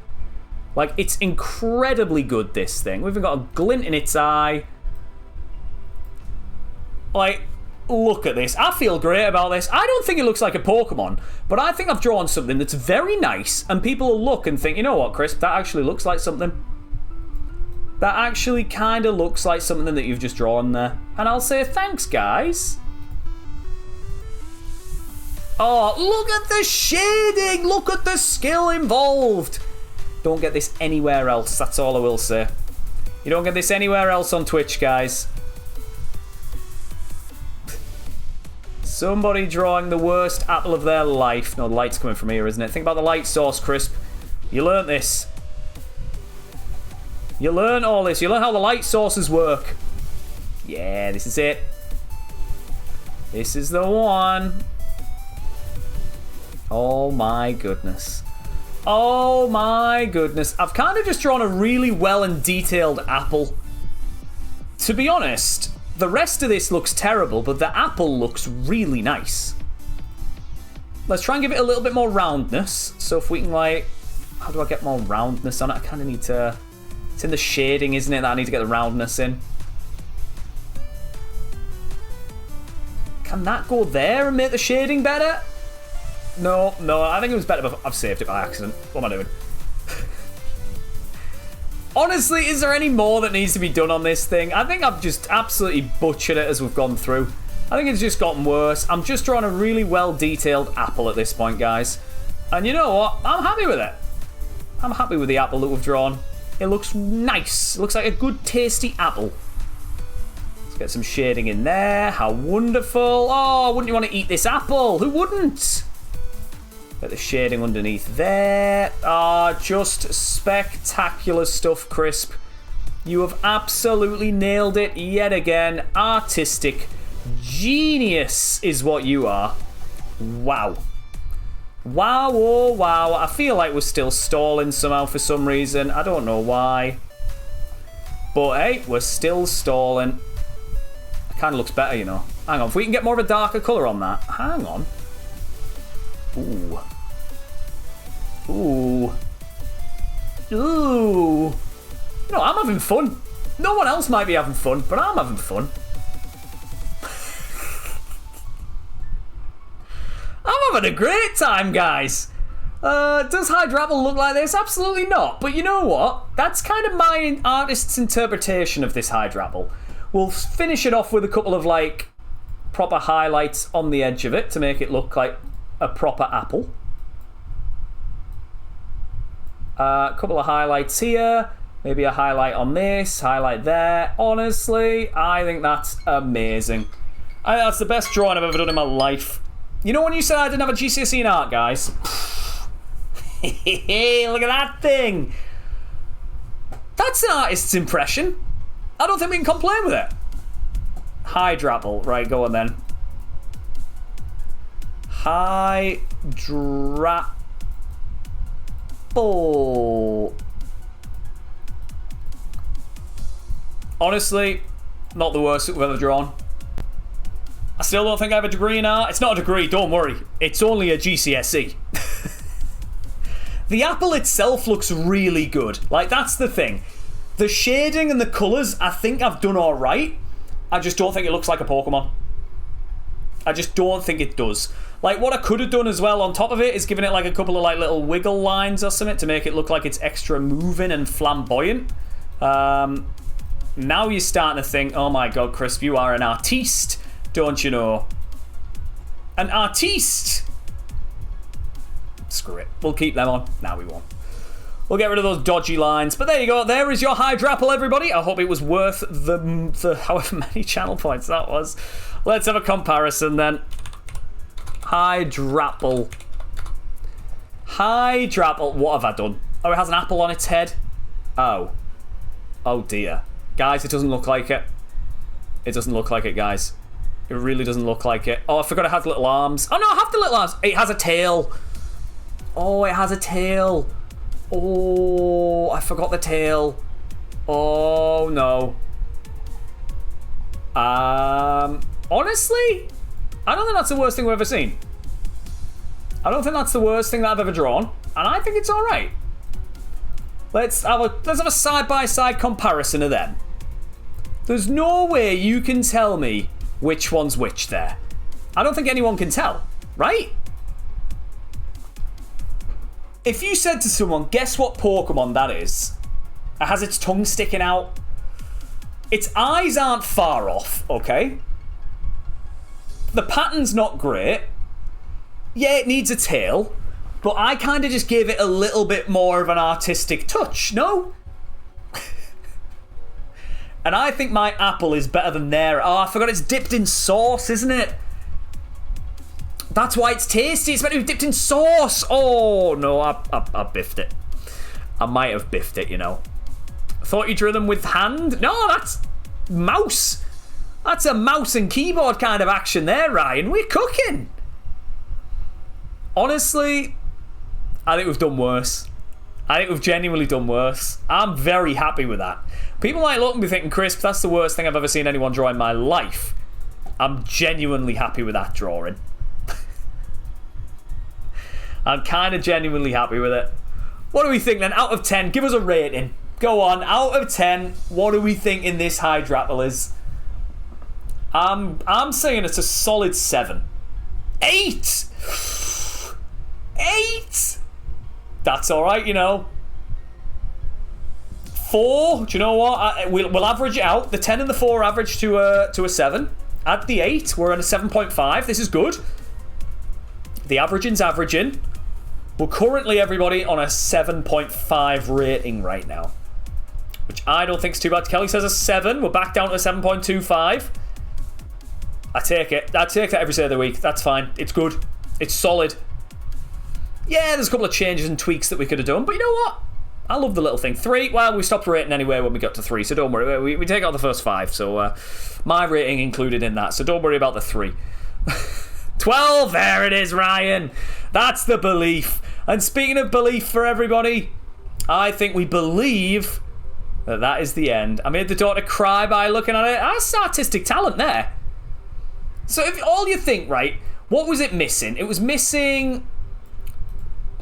[SPEAKER 1] Like, it's incredibly good, this thing. We've even got a glint in its eye. Like, look at this. I feel great about this. I don't think it looks like a Pokemon, but I think I've drawn something that's very nice, and people will look and think, you know what, Crisp, that actually looks like something. That actually kind of looks like something that you've just drawn there. And I'll say thanks, guys. Oh, look at the shading. Look at the skill involved. Don't get this anywhere else. That's all I will say. You don't get this anywhere else on Twitch, guys. Somebody drawing the worst apple of their life. No, the light's coming from here, isn't it? Think about the light source, Crisp. You learnt this. You learn all this. You learn how the light sources work. Yeah, this is it. This is the one. Oh my goodness. Oh my goodness. I've kind of just drawn a really well and detailed apple. To be honest, the rest of this looks terrible, but the apple looks really nice. Let's try and give it a little bit more roundness. So if we can, like... How do I get more roundness on it? I kind of need to... It's in the shading, isn't it, that I need to get the roundness in? Can that go there and make the shading better? No, I think it was better, but I've saved it by accident. What am I doing? Honestly, is there any more that needs to be done on this thing? I think I've just absolutely butchered it as we've gone through. I think it's just gotten worse. I'm just drawing a really well-detailed apple at this point, guys. And you know what? I'm happy with it. I'm happy with the apple that we've drawn. It looks nice. It looks like a good, tasty apple. Let's get some shading in there. How wonderful. Oh, wouldn't you want to eat this apple? Who wouldn't? Get the shading underneath there. Ah, just spectacular stuff, Crisp. You have absolutely nailed it yet again. Artistic genius is what you are. Wow. Wow, oh wow. I feel like we're still stalling somehow for some reason. I don't know why. But hey, we're still stalling. It kind of looks better, you know. Hang on, if we can get more of a darker colour on that. Hang on. Ooh. Ooh. Ooh. You know, I'm having fun. No one else might be having fun, but I'm having fun. I'm having a great time, guys. Does hydrapple look like this? Absolutely not. But you know what? That's kind of my artist's interpretation of this hydrapple. We'll finish it off with a couple of, like, proper highlights on the edge of it to make it look like a proper apple. A couple of highlights here. Maybe a highlight on this, highlight there. Honestly, I think that's amazing. I think that's the best drawing I've ever done in my life. You know when you said I didn't have a GCSE in art, guys? Look at that thing. That's an artist's impression. I don't think we can complain with it. Hydrapple. Right, go on then. Hydrapple. Honestly, not the worst we've ever drawn. I still don't think I have a degree in art. It's not a degree, don't worry. It's only a GCSE. The apple itself looks really good. Like, that's the thing. The shading and the colours, I think I've done alright. I just don't think it looks like a Pokemon. I just don't think it does. Like, what I could have done as well on top of it is given it like a couple of like little wiggle lines or something to make it look like it's extra moving and flamboyant. Now you're starting to think, oh my god, Crisp, you are an artiste, don't you know? An artiste! Screw it. We'll keep them on. Now we won't. We'll get rid of those dodgy lines. But there you go. There is your hydrapple, everybody. I hope it was worth the however many channel points that was. Let's have a comparison then. Hydrapple. Hydrapple. What have I done? Oh, it has an apple on its head. Oh. Oh dear. Guys, it doesn't look like it. It doesn't look like it, guys. It really doesn't look like it. Oh, I forgot it has little arms. Oh no, I have the little arms. It has a tail. Oh, it has a tail. Oh, I forgot the tail. Oh no. Honestly, I don't think that's the worst thing we've ever seen. I don't think that's the worst thing that I've ever drawn, and I think it's all right. Let's have a side-by-side comparison of them. There's no way you can tell me which one's which there. I don't think anyone can tell, right? If you said to someone, guess what Pokemon that is? It has its tongue sticking out. Its eyes aren't far off, okay? The pattern's not great. Yeah, it needs a tail. But I kind of just gave it a little bit more of an artistic touch, no? And I think my apple is better than their... Oh, I forgot it's dipped in sauce, isn't it? That's why it's tasty. It's meant to be dipped in sauce. Oh, no, I biffed it. I might have biffed it, you know. Thought you drew them with hand? No, that's mouse. That's a mouse and keyboard kind of action there, Ryan. We're cooking. Honestly, I think we've done worse. I think we've genuinely done worse. I'm very happy with that. People might look and be thinking, Crisp, that's the worst thing I've ever seen anyone draw in my life. I'm genuinely happy with that drawing. I'm kind of genuinely happy with it. What do we think then? Out of 10, give us a rating. Go on, out of 10, what do we think in this hydrapple is? I'm saying it's a solid 7. 8! 8! That's alright, you know. 4, do you know what? We'll average it out. The 10 and the 4 average to a 7. Add the 8, we're on a 7.5. This is good. The averaging's averaging. We're currently, everybody, on a 7.5 rating right now, which I don't think is too bad. Kelly says a 7. We're back down to a 7.25. I take it. I take that every day of the week. That's fine. It's good. It's solid. Yeah, there's a couple of changes and tweaks that we could have done, but you know what? I love the little thing. 3, well, we stopped rating anyway when we got to 3, so don't worry. We take out the first 5, so my rating included in that, so don't worry about the 3. 12, there it is, Ryan. That's the belief. And speaking of belief for everybody, I think we believe that is the end. I made the daughter cry by looking at it. That's artistic talent there. So if all you think, right, what was it missing? It was missing...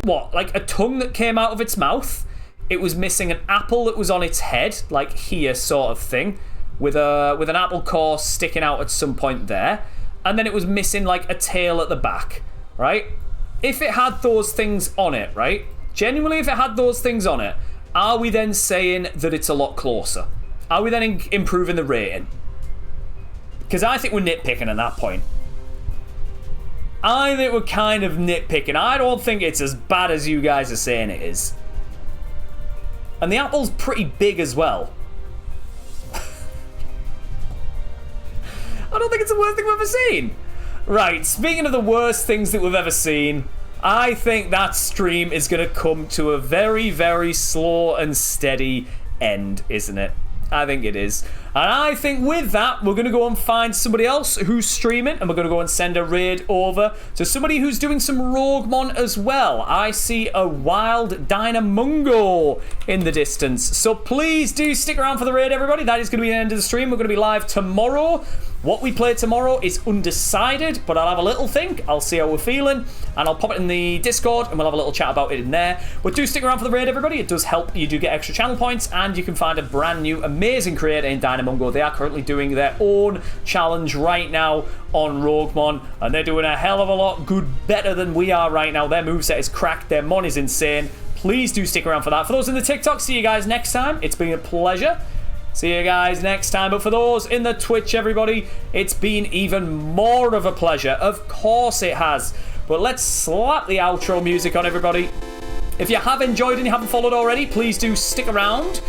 [SPEAKER 1] what, like a tongue that came out of its mouth. It was missing an apple that was on its head, like here sort of thing, with an apple core sticking out at some point there. And then it was missing like a tail at the back, right? If it had those things on it, right? Genuinely, if it had those things on it, are we then saying that it's a lot closer? Are we then improving the rating? Because I think we're nitpicking at that point. I think we're kind of nitpicking. I don't think it's as bad as you guys are saying it is. And the apple's pretty big as well. I don't think it's the worst thing we've ever seen. Right, speaking of the worst things that we've ever seen, I think that stream is going to come to a very, very slow and steady end, isn't it? I think it is. And I think with that, we're going to go and find somebody else who's streaming, and we're going to go and send a raid over to somebody who's doing some RogueMON as well. I see a wild Dynamungo in the distance. So please do stick around for the raid, everybody. That is going to be the end of the stream. We're going to be live tomorrow. What we play tomorrow is undecided, but I'll have a little think. I'll see how we're feeling, and I'll pop it in the Discord, and we'll have a little chat about it in there. But do stick around for the raid, everybody. It does help. You do get extra channel points, and you can find a brand new, amazing creator in Dynamungo. They are currently doing their own challenge right now on RogueMON, and they're doing a hell of a lot better than we are right now. Their moveset is cracked. Their mon is insane. Please do stick around for that. For those in the TikTok, see you guys next time. It's been a pleasure. See you guys next time. But for those in the Twitch, everybody, it's been even more of a pleasure. Of course it has. But let's slap the outro music on, everybody. If you have enjoyed and you haven't followed already, please do stick around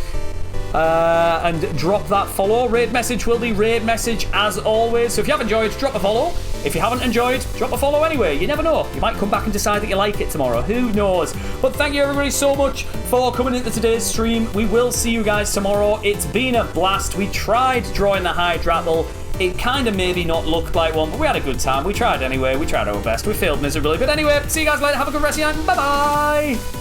[SPEAKER 1] and drop that follow. Raid message will be raid message as always. So if you have enjoyed, drop a follow. If you haven't enjoyed, drop a follow anyway. You never know. You might come back and decide that you like it tomorrow. Who knows? But thank you everybody so much for coming into today's stream. We will see you guys tomorrow. It's been a blast. We tried drawing the hydrapple. It kind of maybe not looked like one, but we had a good time. We tried anyway. We tried our best. We failed miserably. But anyway, see you guys later. Have a good rest of your night. Bye-bye.